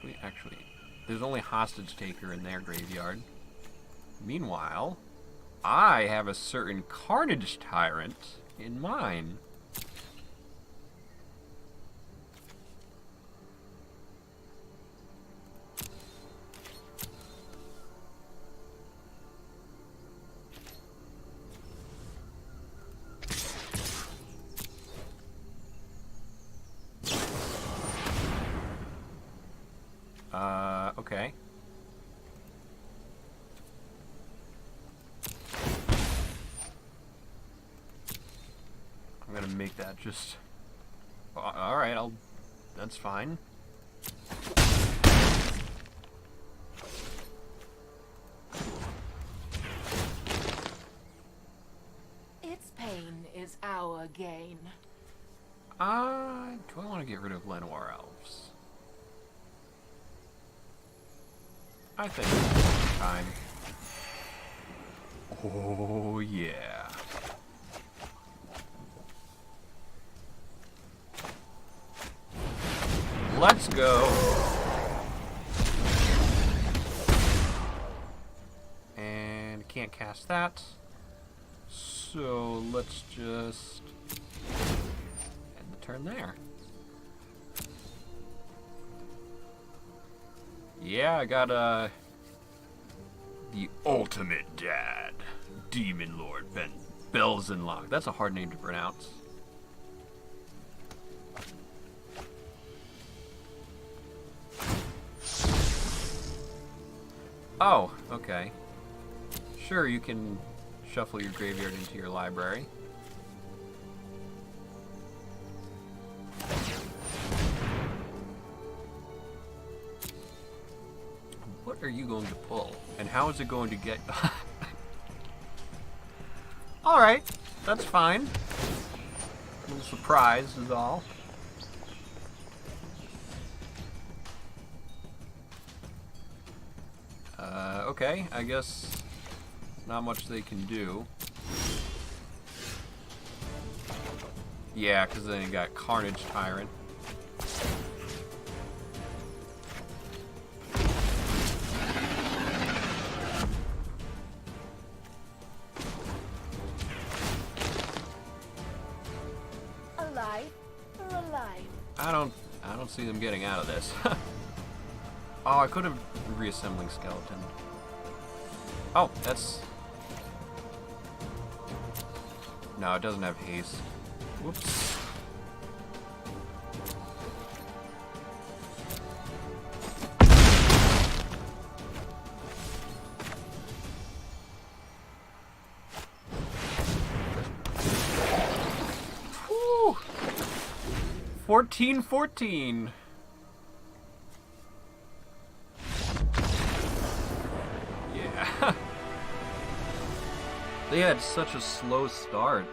Wait, actually, there's only Hostage Taker in their graveyard. Meanwhile, I have a certain Carnage Tyrant in mine. Okay. I'm gonna make that just... Alright, that's fine. Its pain is our gain. Do I want to get rid of Lenoir Elves? I think it's time. Oh, yeah. Let's go. And can't cast that. So let's just end the turn there. Yeah, I got the ultimate dad, Demon Lord Belzenlock. That's a hard name to pronounce. Oh, okay. Sure, you can shuffle your graveyard into your library. What are you going to pull? And how is it going to get... Alright, that's fine. A little surprise is all. Okay, I guess not much they can do. Yeah, because then you got Carnage Tyrant. Alive or alive? I don't see them getting out of this. Oh, I could have reassembling skeleton. Oh, that's... No, it doesn't have haste. Whoops. Whew. 14-14. Yeah. They had such a slow start.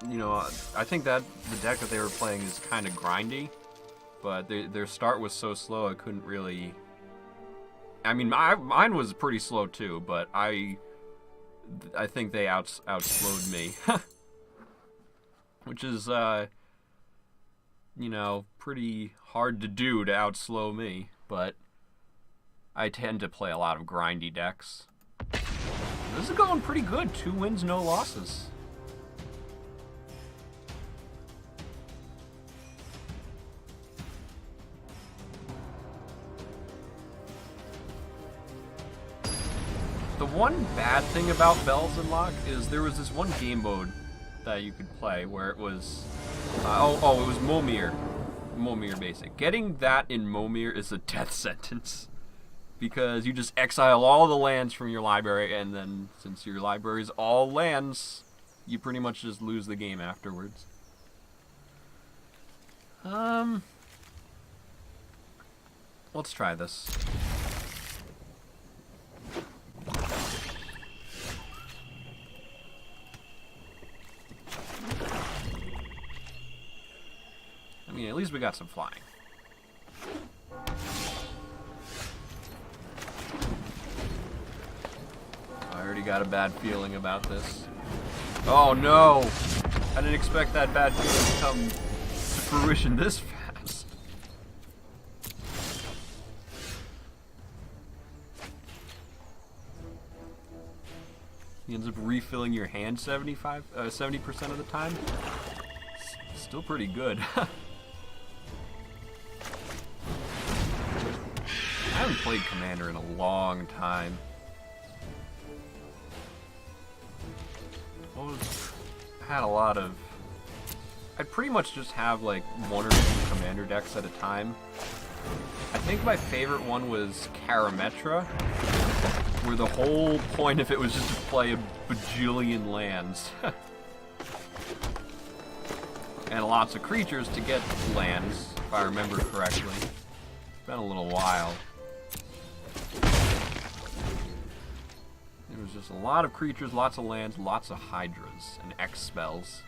You know, I think that the deck that they were playing is kind of grindy, but their start was so slow I couldn't really... I mean, mine was pretty slow too, but I think they outslowed me. Which is, you know, pretty hard to do to outslow me, but I tend to play a lot of grindy decks. This is going pretty good. 2 wins, no losses. The one bad thing about Bells Unlock is there was this one game mode that you could play where it was... it was Momir. Momir Basic. Getting that in Momir is a death sentence. Because you just exile all the lands from your library, and then since your library is all lands, you pretty much just lose the game afterwards. Let's try this. I mean, at least we got some flying. I already got a bad feeling about this. Oh no! I didn't expect that bad feeling to come to fruition this fast. He ends up refilling your hand 70% of the time. Still pretty good. I haven't played Commander in a long time. Had a lot of... I'd pretty much just have like 1 or 2 Commander decks at a time. I think my favorite one was Karametra, where the whole point of it was just to play a bajillion lands. And lots of creatures to get lands, if I remember correctly. It's been a little while. It was just a lot of creatures, lots of lands, lots of Hydras and X spells.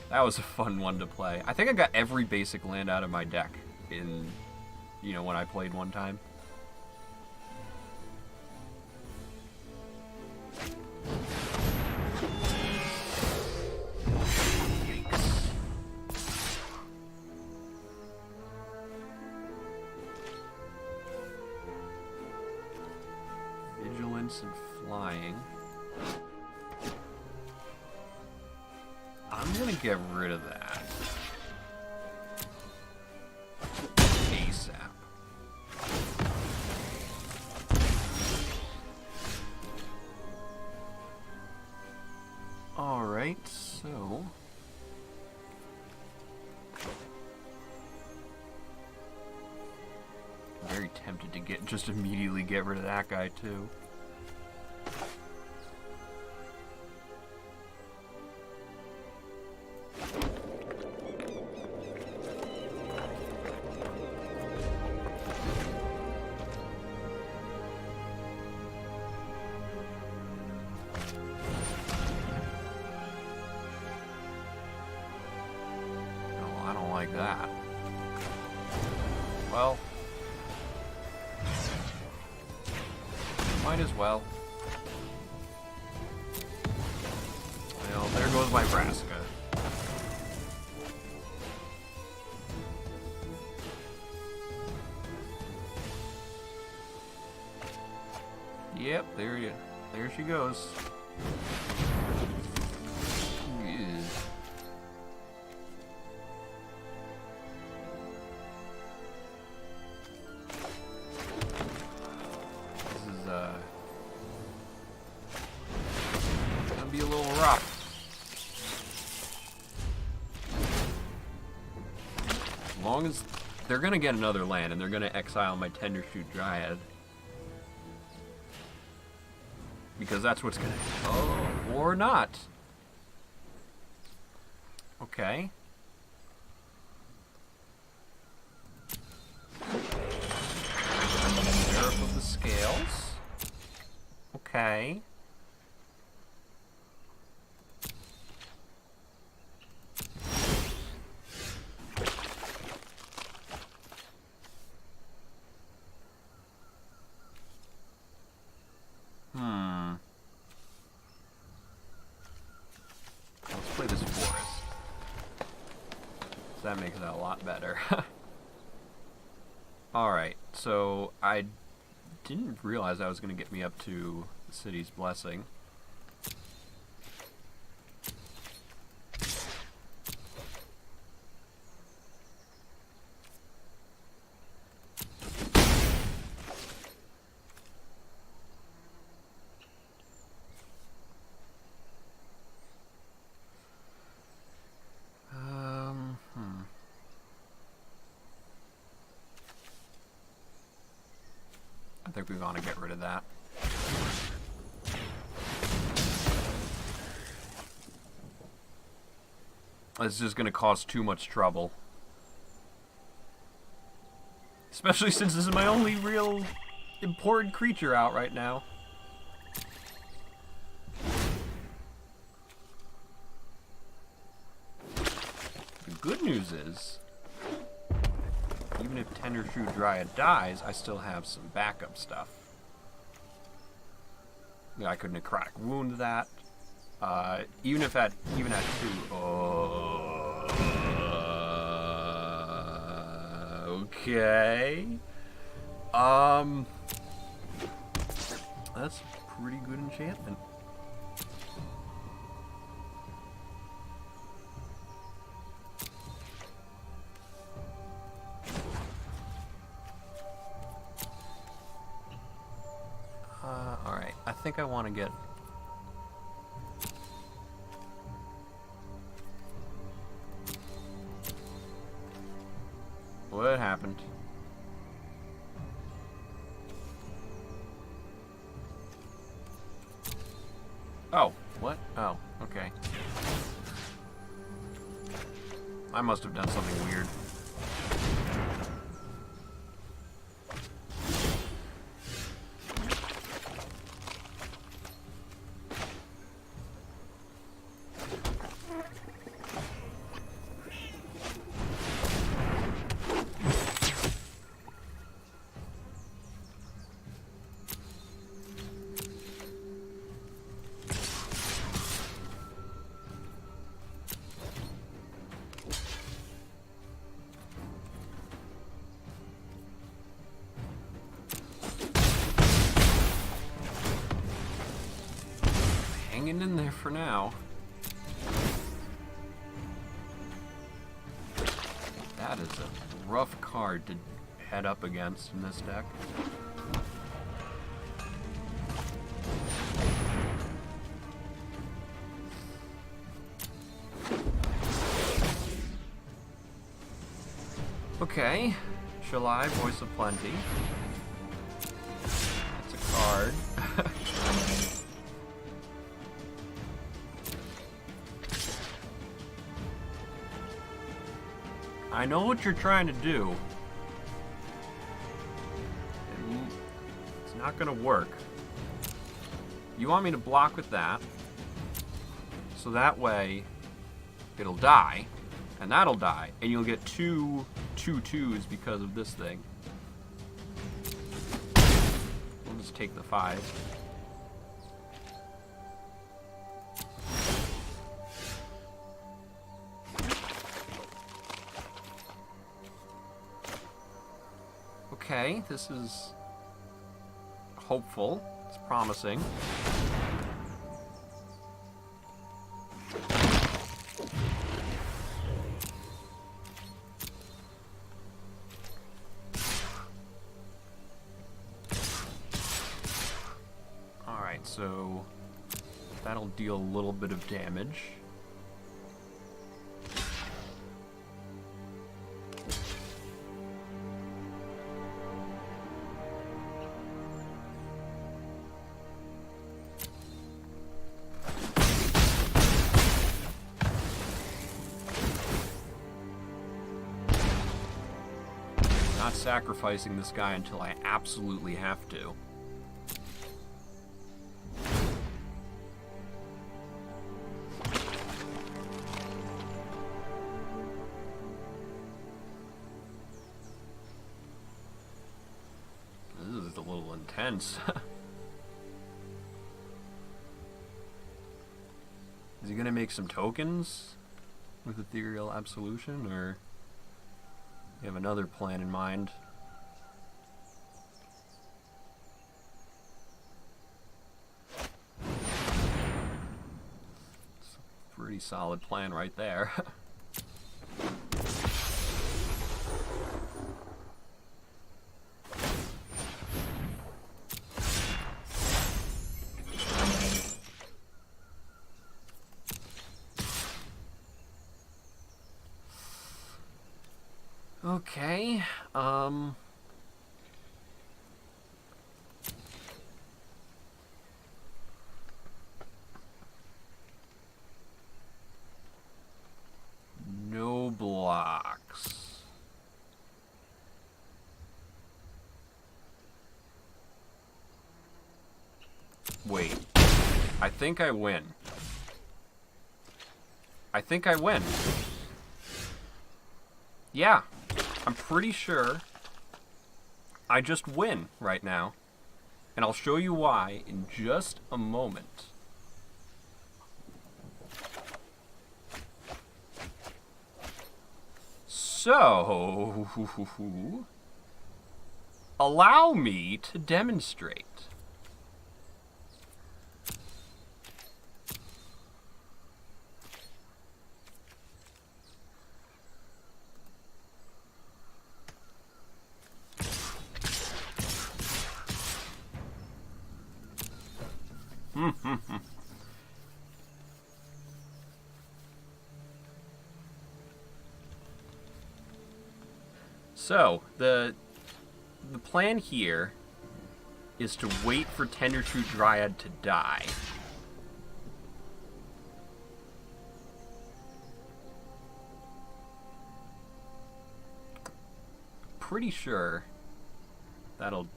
That was a fun one to play. I think I got every basic land out of my deck in, you know, when I played one time. Vigilance and flying. I'm gonna get rid of that. ASAP. Alright, so... I'm very tempted to just immediately get rid of that guy too. Like that. Well, might as well. Well, there goes my Brassica. Yep, there she goes. Yeah. This is gonna be a little rough. As long as they're gonna get another land and they're gonna exile my Tendershoot Dryad. Because that's what's gonna happen. Oh, or not. Okay. Sheriff of the Scales. Okay. Let's play this forest. So that makes it a lot better. Alright, so I didn't realize that was going to get me up to the city's blessing. I think we want to get rid of that. This is just going to cause too much trouble. Especially since this is my only real important creature out right now. The good news is, even if Tendershoot Dryad dies, I still have some backup stuff. Yeah, I could necrotic wound that. Even at 2. Okay. That's a pretty good enchantment. Alright, I think I want to get... What happened? Oh, what? Oh, okay. I must have done something weird. Hanging in there for now. That is a rough card to head up against in this deck. Okay, shall I? Voice of Plenty. That's a card. I know what you're trying to do. It's not gonna work. You want me to block with that, so that way it'll die, and that'll die, and you'll get two 2/2s because of this thing. We'll just take the 5. Okay, this is hopeful. It's promising. Alright, so that'll deal a little bit of damage. Not sacrificing this guy until I absolutely have to. This is a little intense. Is he gonna make some tokens with Ethereal Absolution, or you have another plan in mind? It's a pretty solid plan right there. Okay, no blocks. Wait, I think I win. I think I win. Yeah. I'm pretty sure I just win right now, and I'll show you why in just a moment. So, allow me to demonstrate. So, the plan here is to wait for Tender True Dryad to die. Pretty sure that'll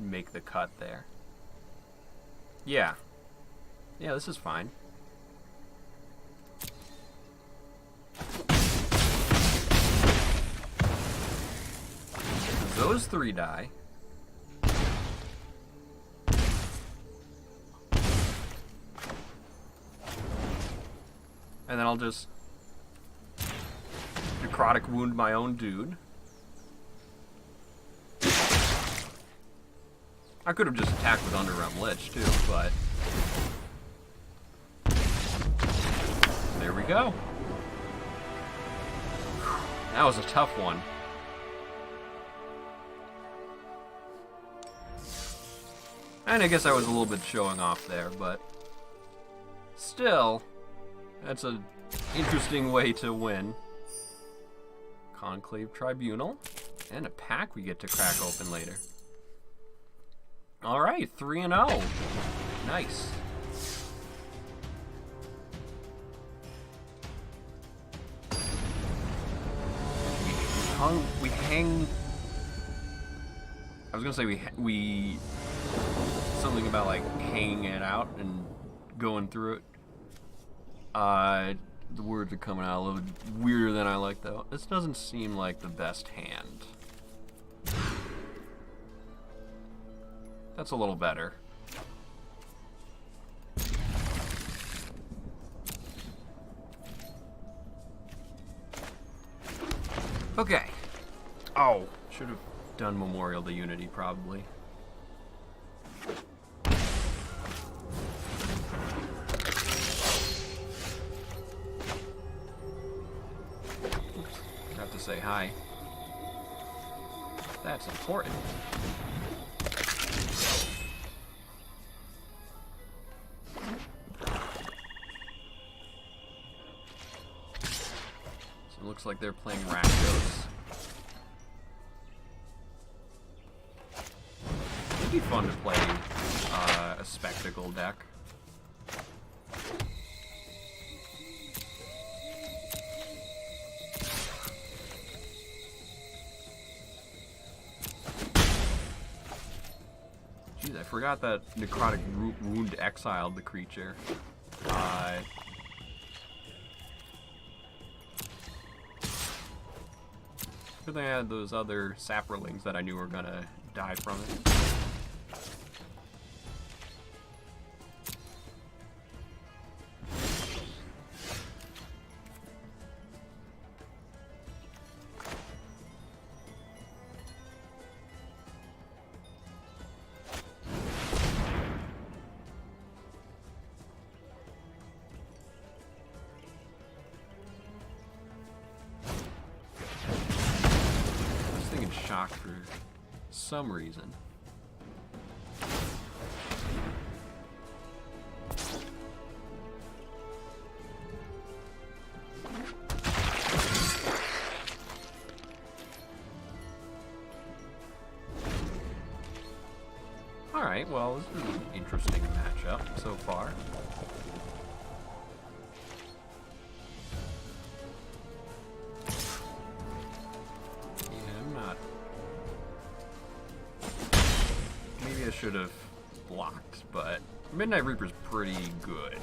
make the cut there. Yeah. Yeah, this is fine. Those three die. And then I'll just necrotic wound my own dude. I could have just attacked with Underrealm Lich too, but there we go. That was a tough one. And I guess I was a little bit showing off there, but still, that's an interesting way to win. Conclave Tribunal, and a pack we get to crack open later. Alright, 3-0. Nice. We hang... I was gonna say we something about like hanging it out and going through it. The words are coming out a little bit weirder than I like though. This doesn't seem like the best hand. That's a little better. Okay. Oh, should have done Memorial to Unity, probably. Oops, forgot to say hi. That's important. So it looks like they're playing Rakdos. It'd be fun to play a spectacle deck. Jeez, I forgot that Necrotic Wound exiled the creature. But they had those other saprolings that I knew were gonna die from it. Shocked for some reason. Alright, well, this is an interesting matchup so far. Should have blocked, but Midnight Reaper's pretty good.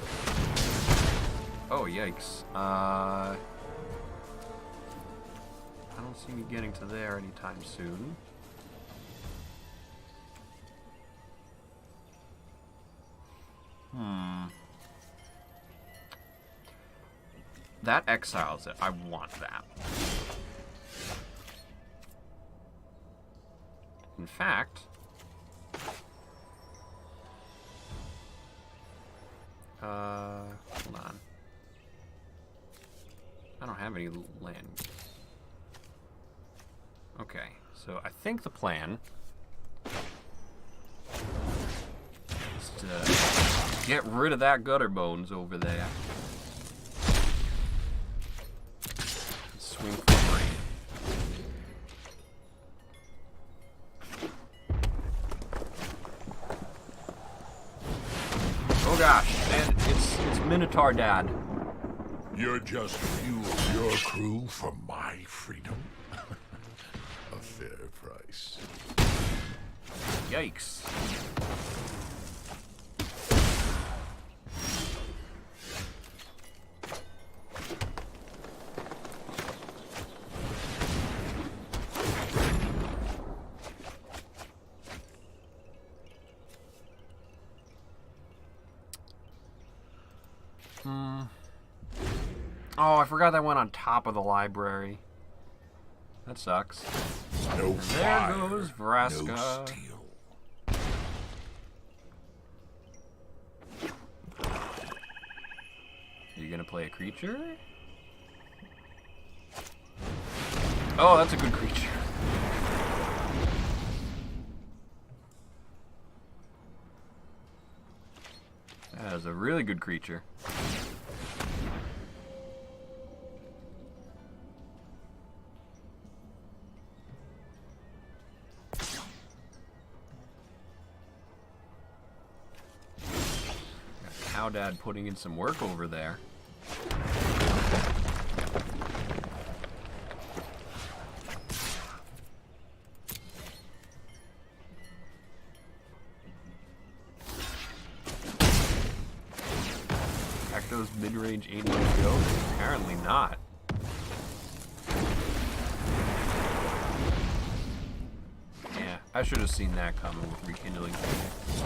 Oh, yikes. I don't see me getting to there anytime soon. That exiles it. I want that. In fact, hold on. I don't have any land. Okay, so I think the plan is to get rid of that gutter bones over there. Swing for free. Oh gosh, and it's Minotaur Dad. You're just fuel your crew for my freedom. A fair price. Yikes. Oh, I forgot that went on top of the library. That sucks. No and fire, there goes Vraska. no steel. Are you gonna play a creature? Oh, that's a good creature. That is a really good creature. Dad putting in some work over there. Ecto's mid-range 80 go? Apparently not. Yeah, I should have seen that coming with rekindling.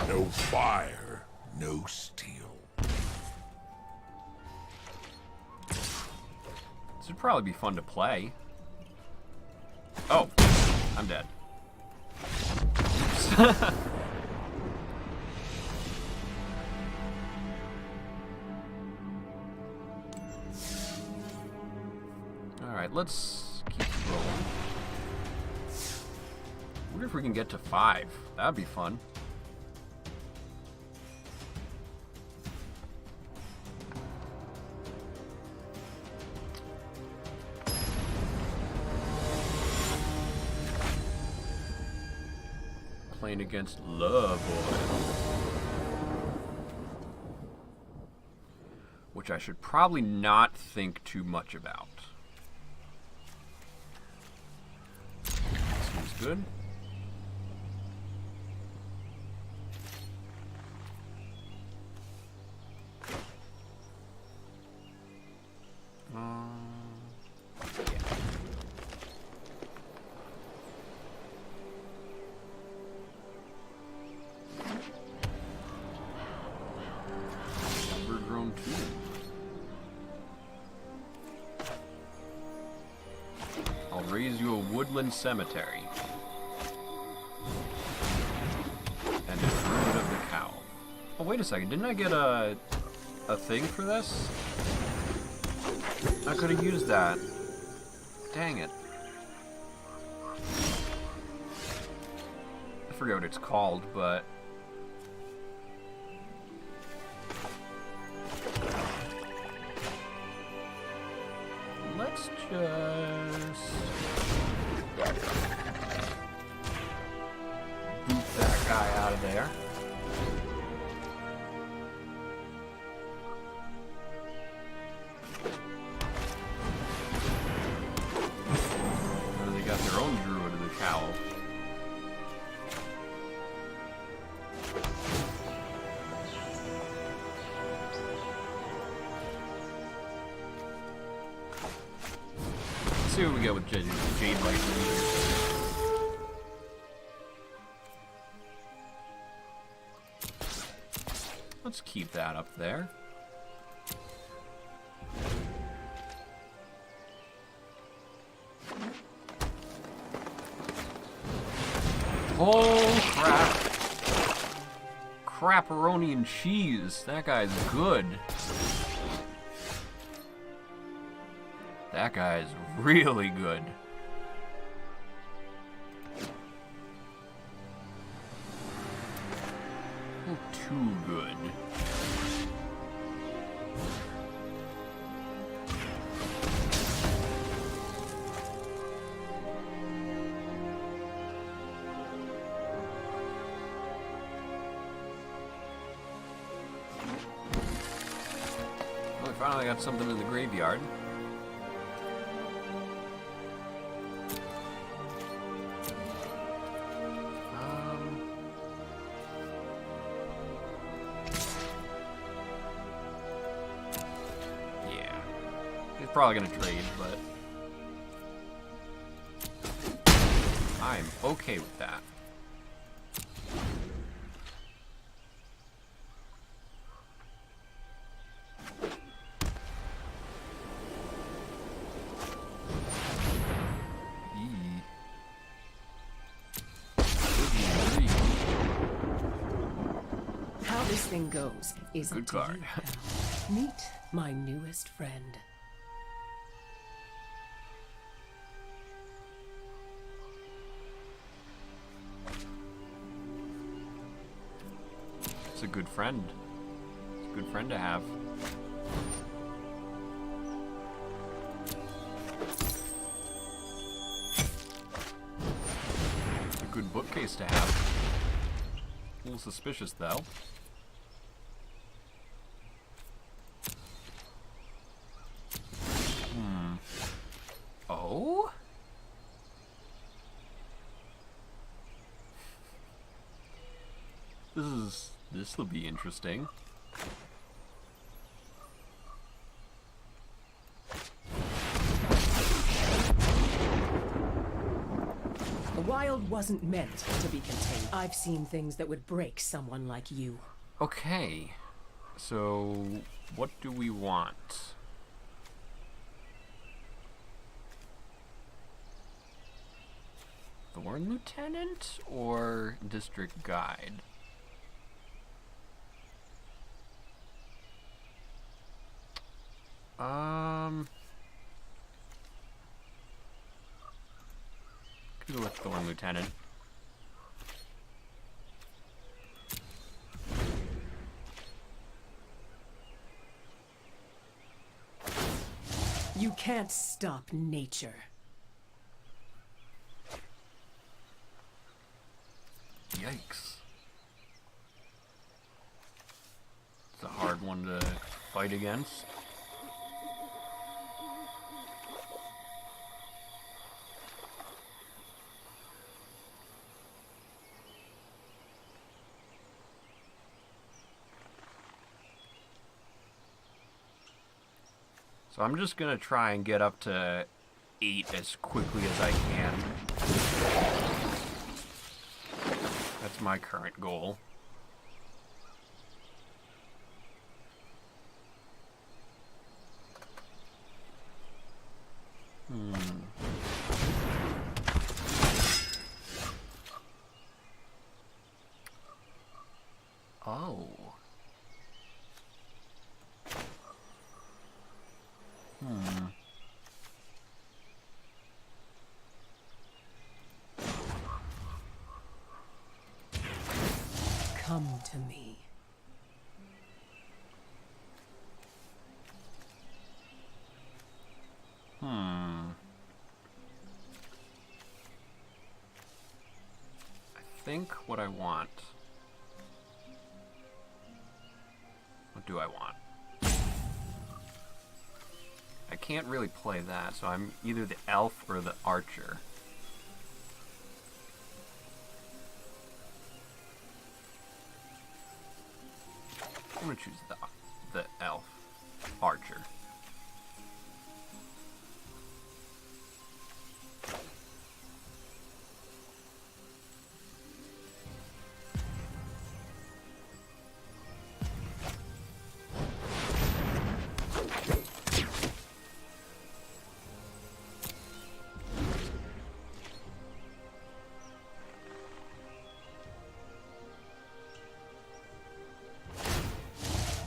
No fire, no steel. This would probably be fun to play. Oh, I'm dead. Alright, let's keep rolling. Wonder if we can get to 5. That'd be fun. Playing against Love Boy. Which I should probably not think too much about. Seems good. Raise you a woodland cemetery. And a druid of the cow. Oh, wait a second. Didn't I get a thing for this? I could have used that. Dang it. I forget what it's called, but... Let's just... boot that guy out of there. They got their own druid of the cowl. Let's see what we get with Jade Lightning. Let's keep that up there. Oh crap! Crapperoni and cheese. That guy's good. That guy's really good. Too good. Well, we finally got something in the graveyard. Probably gonna trade, but I'm okay with that. How this thing goes is good card. Meet my newest friend. It's a good friend. It's a good friend to have. It's a good bookcase to have. A little suspicious though. Oh? This will be interesting. The wild wasn't meant to be contained. I've seen things that would break someone like you. Okay. So, what do we want? Thorn Lieutenant or District Guide? Could go with Thorn Lieutenant. You can't stop nature. Yikes. It's a hard one to fight against. So I'm just gonna try and get up to 8 as quickly as I can. That's my current goal. Oh. Come to me. I think what I want. What do I want? I can't really play that, so I'm either the elf or the archer. I'm gonna choose the elf archer.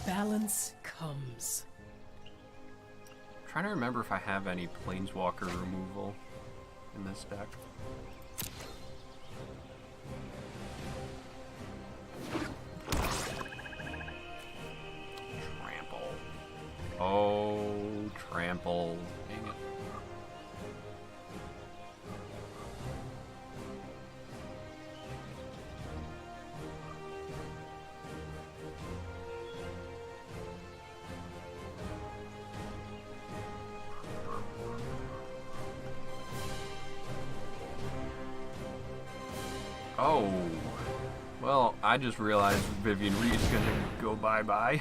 Balance comes. I'm trying to remember if I have any planeswalker removal in this deck. Trample. Oh, trample. Dang it. Oh, well, I just realized Vivian Reed's gonna go bye-bye.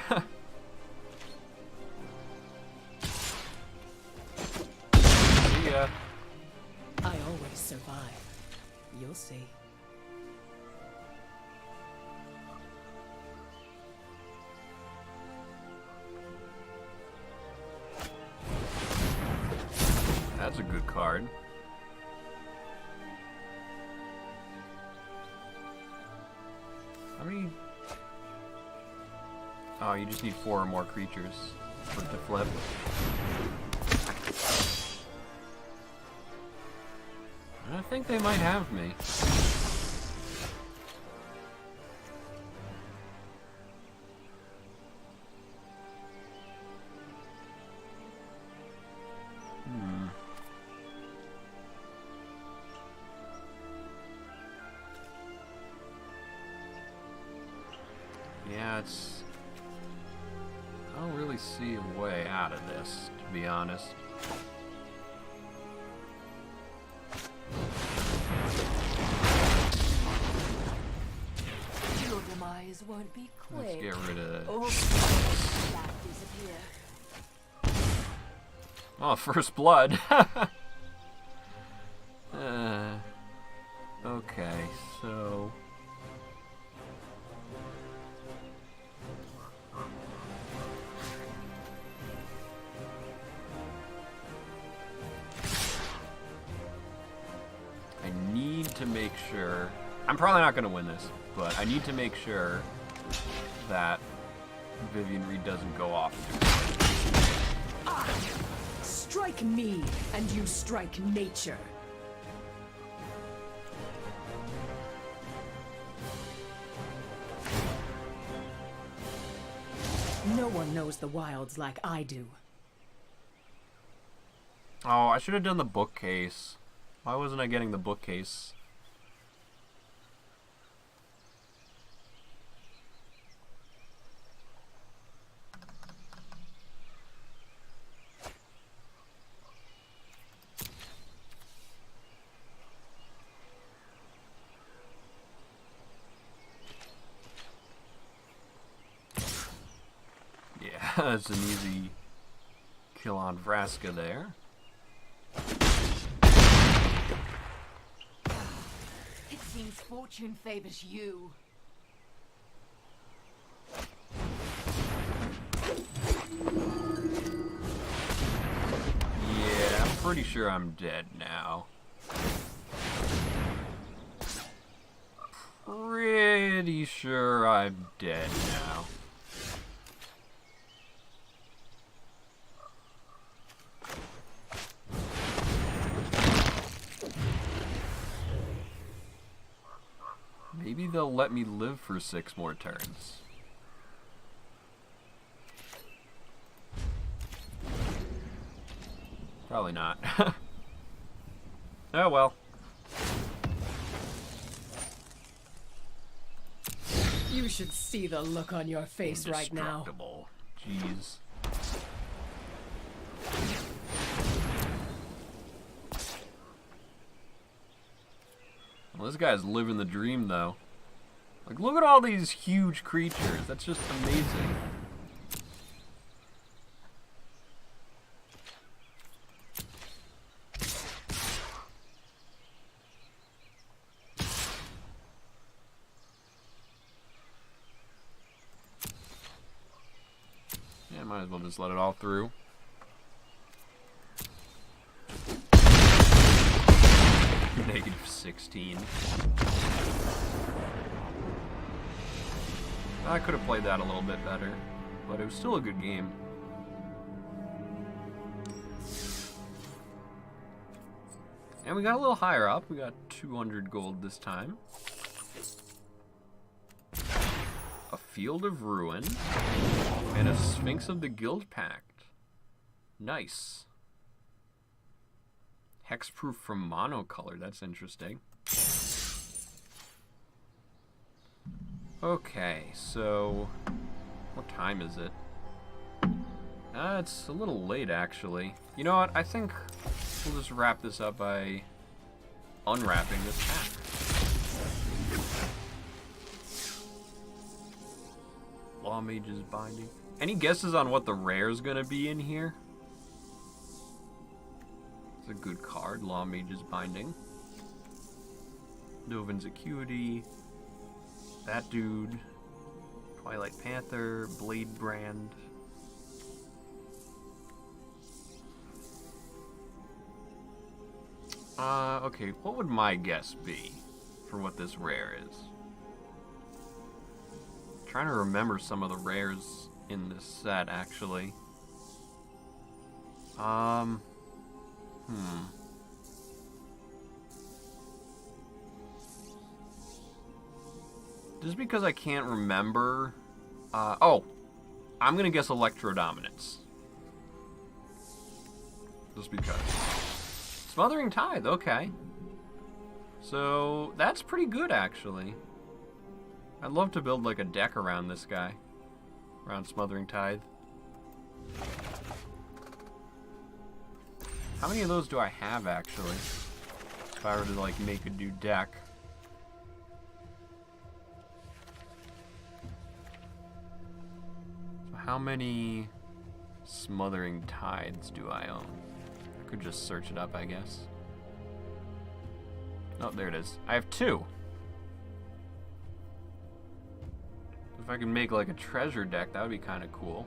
See ya. I always survive. You'll see. That's a good card. How many? Oh, you just need 4 or more creatures for it to flip. I think they might have me. Yeah, it's... I don't really see a way out of this, to be honest. Your demise won't be quick. Let's get rid of... That disappear. Oh, first blood! Okay, so... I need to make sure... I'm probably not going to win this, but I need to make sure that Vivian Reed doesn't go off. Strike me, and you strike nature. No one knows the wilds like I do. Oh, I should have done the bookcase. Why wasn't I getting the bookcase? Yeah, that's an easy kill on Vraska there. It seems fortune favors you. Yeah, I'm pretty sure I'm dead now. Pretty sure I'm dead now. Maybe they'll let me live for 6 more turns. Probably not. Oh well. You should see the look on your face right now. Indestructible. Jeez. Well, this guy's living the dream, though. Like, look at all these huge creatures. That's just amazing. Yeah, might as well just let it all through. -16. I could have played that a little bit better, but it was still a good game. And we got a little higher up. We got 200 gold this time. A Field of Ruin. And a Sphinx of the Guild Pact. Nice. Hexproof from monocolor, that's interesting. Okay, so what time is it? It's a little late actually. You know what, I think we'll just wrap this up by unwrapping this pack. Law Mage's Binding. Any guesses on what the rare is gonna be in here? A good card, Law Mage's Binding. Dovin's Acuity. That dude. Twilight Panther. Blade Brand. Okay, what would my guess be for what this rare is? I'm trying to remember some of the rares in this set, actually. Just because I can't remember... oh! I'm gonna guess Electro-Dominance. Just because. Smothering Tithe, okay. So, that's pretty good, actually. I'd love to build, like, a deck around this guy. Around Smothering Tithe. How many of those do I have, actually? If I were to, like, make a new deck. So how many Smothering Tides do I own? I could just search it up, I guess. Oh, there it is. I have 2. If I could make, like, a treasure deck, that would be kind of cool.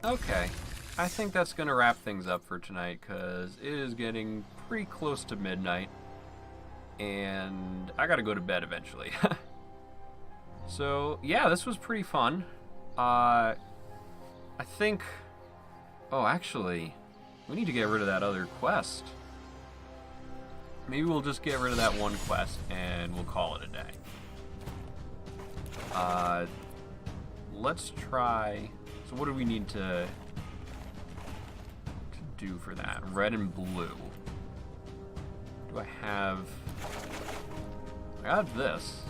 Okay. I think that's going to wrap things up for tonight, because it is getting pretty close to midnight, and I got to go to bed eventually. So, yeah, this was pretty fun. I think... Oh, actually, we need to get rid of that other quest. Maybe we'll just get rid of that one quest, and we'll call it a day. Let's try... So what do we need to do for that? Red and blue. Do I have... I have this.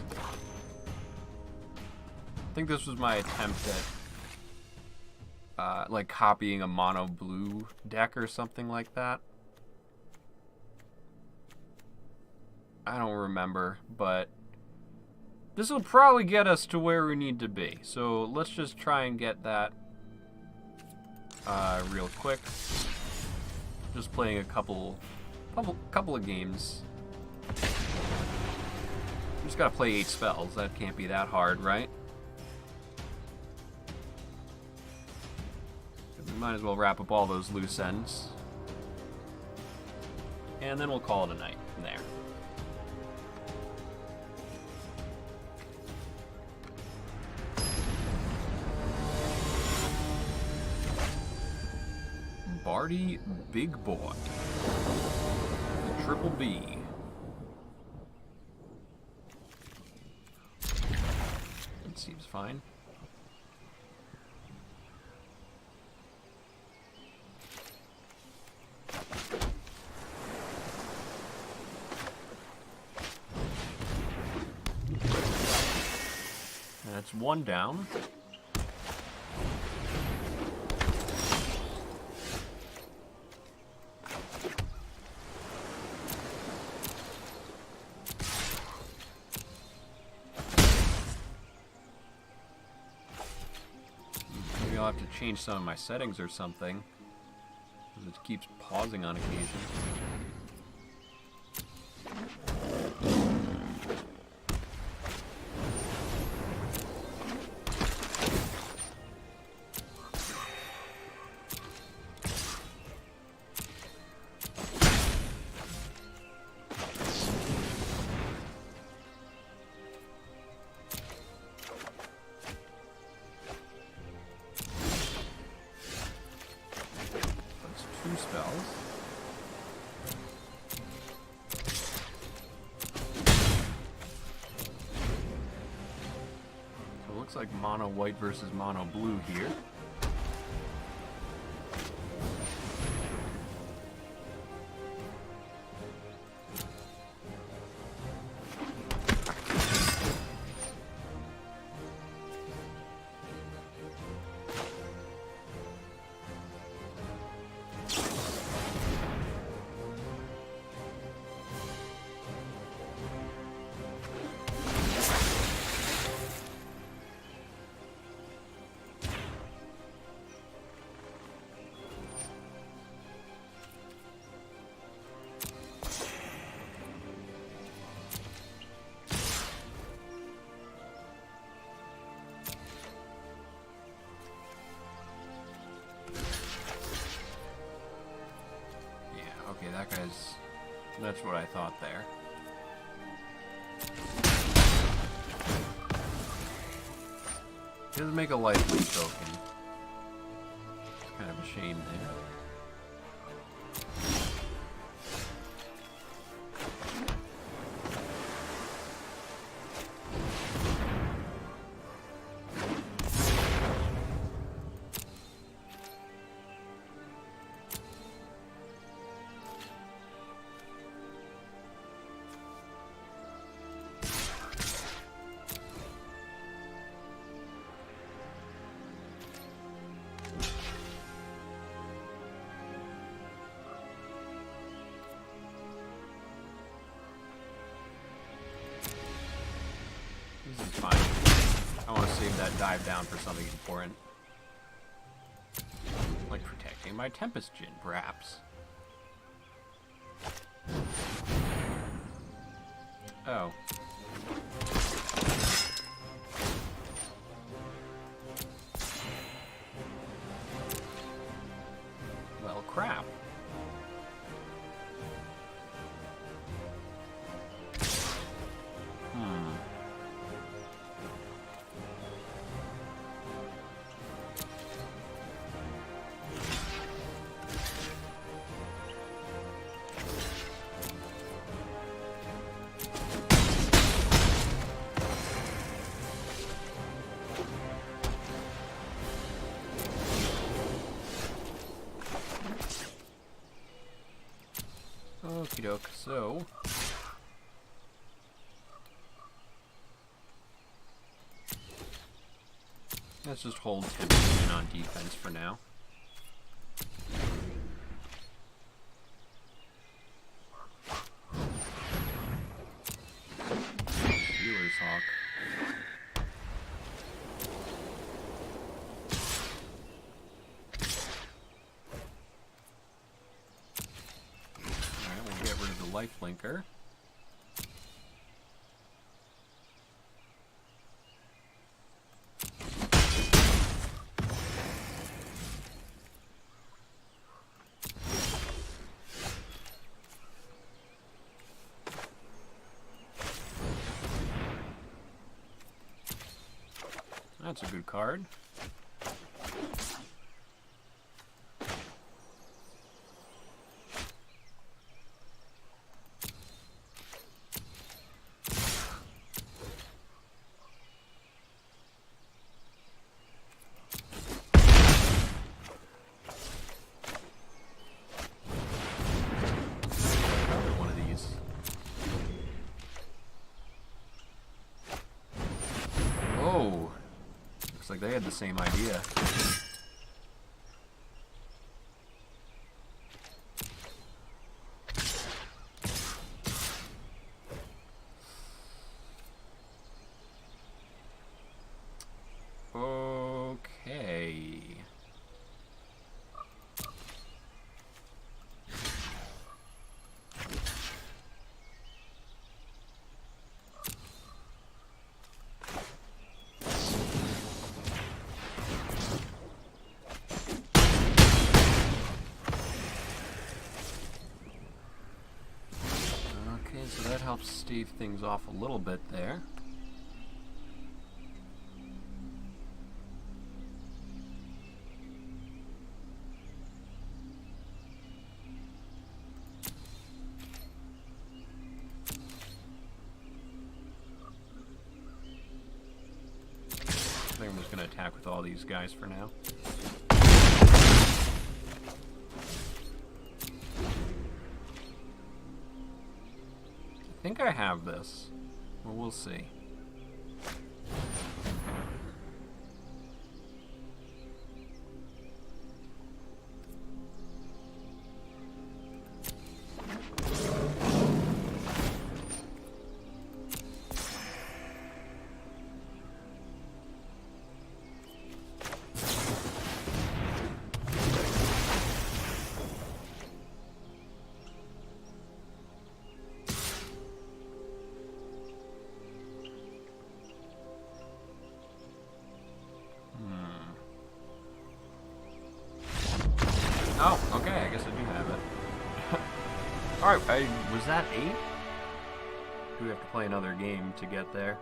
I think this was my attempt at like copying a mono blue deck or something like that. I don't remember, but this will probably get us to where we need to be. So let's just try and get that real quick. Just playing a couple of games. Just gotta play 8 spells. That can't be that hard, right? We might as well wrap up all those loose ends. And then we'll call it a night from there. Barty Big Boy. Triple B. That seems fine. That's one down. Maybe I'll have to change some of my settings or something, because it keeps pausing on occasion. Like mono white versus mono blue here. Okay, that guy's... That's what I thought there. He doesn't make a lifelink token. It's kind of a shame there. This is fine. I want to save that dive down for something important. Like protecting my Tempest Djinn, perhaps. Oh. crap. Okie doke, so let's just hold 10% on defense for now. Viewers Hawk. Life linker. That's a good card. Looks like they had the same idea. Okay. So that helps stave things off a little bit there. I think I'm just going to attack with all these guys for now. I think I have this. Well, we'll see. Oh, okay, I guess I do have it. Alright, was that 8? Do we have to play another game to get there?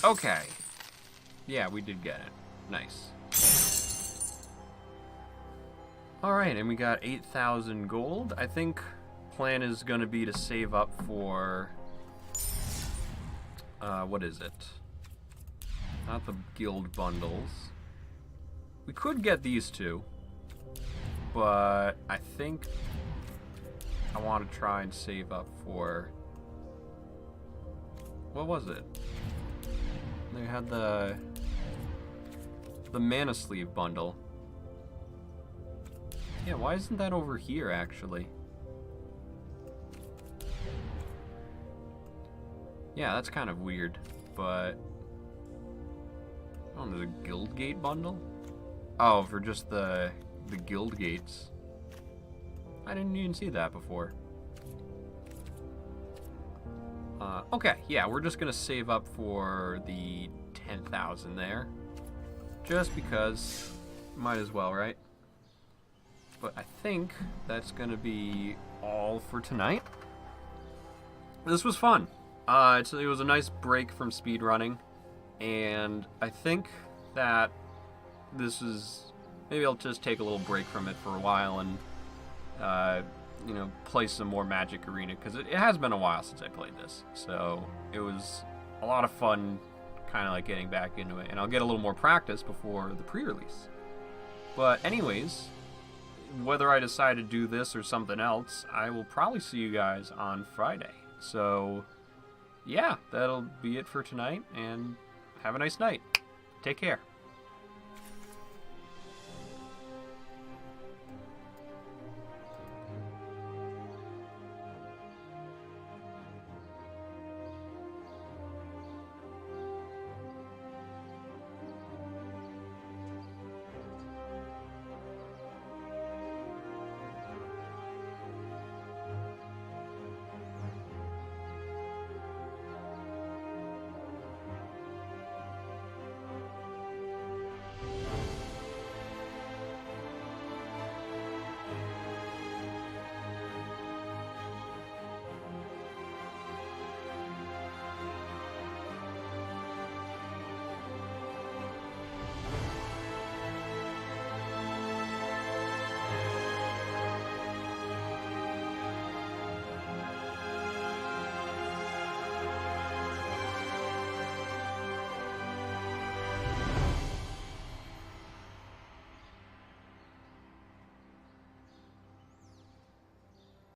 Okay. Yeah, we did get it. Nice. Alright, and we got 8,000 gold. I think plan is going to be to save up for... what is it? Not the guild bundles. We could get these two, but I think I want to try and save up for... What was it? They had the Mana Sleeve bundle. Yeah, why isn't that over here, actually? Yeah, that's kind of weird, but... Oh, there's a Guildgate bundle? Oh, for just the guild gates. I didn't even see that before. Okay, yeah, we're just gonna save up for the 10,000 there. Just because Might as well, right? But I think that's going to be all for tonight. This was fun. It was a nice break from speedrunning, and I think that this is... Maybe I'll just take a little break from it for a while and, you know, play some more Magic Arena, because it has been a while since I played this. So it was a lot of fun kind of like getting back into it, and I'll get a little more practice before the pre-release. But anyways, whether I decide to do this or something else, I will probably see you guys on Friday. So yeah, that'll be it for tonight, and have a nice night. Take care.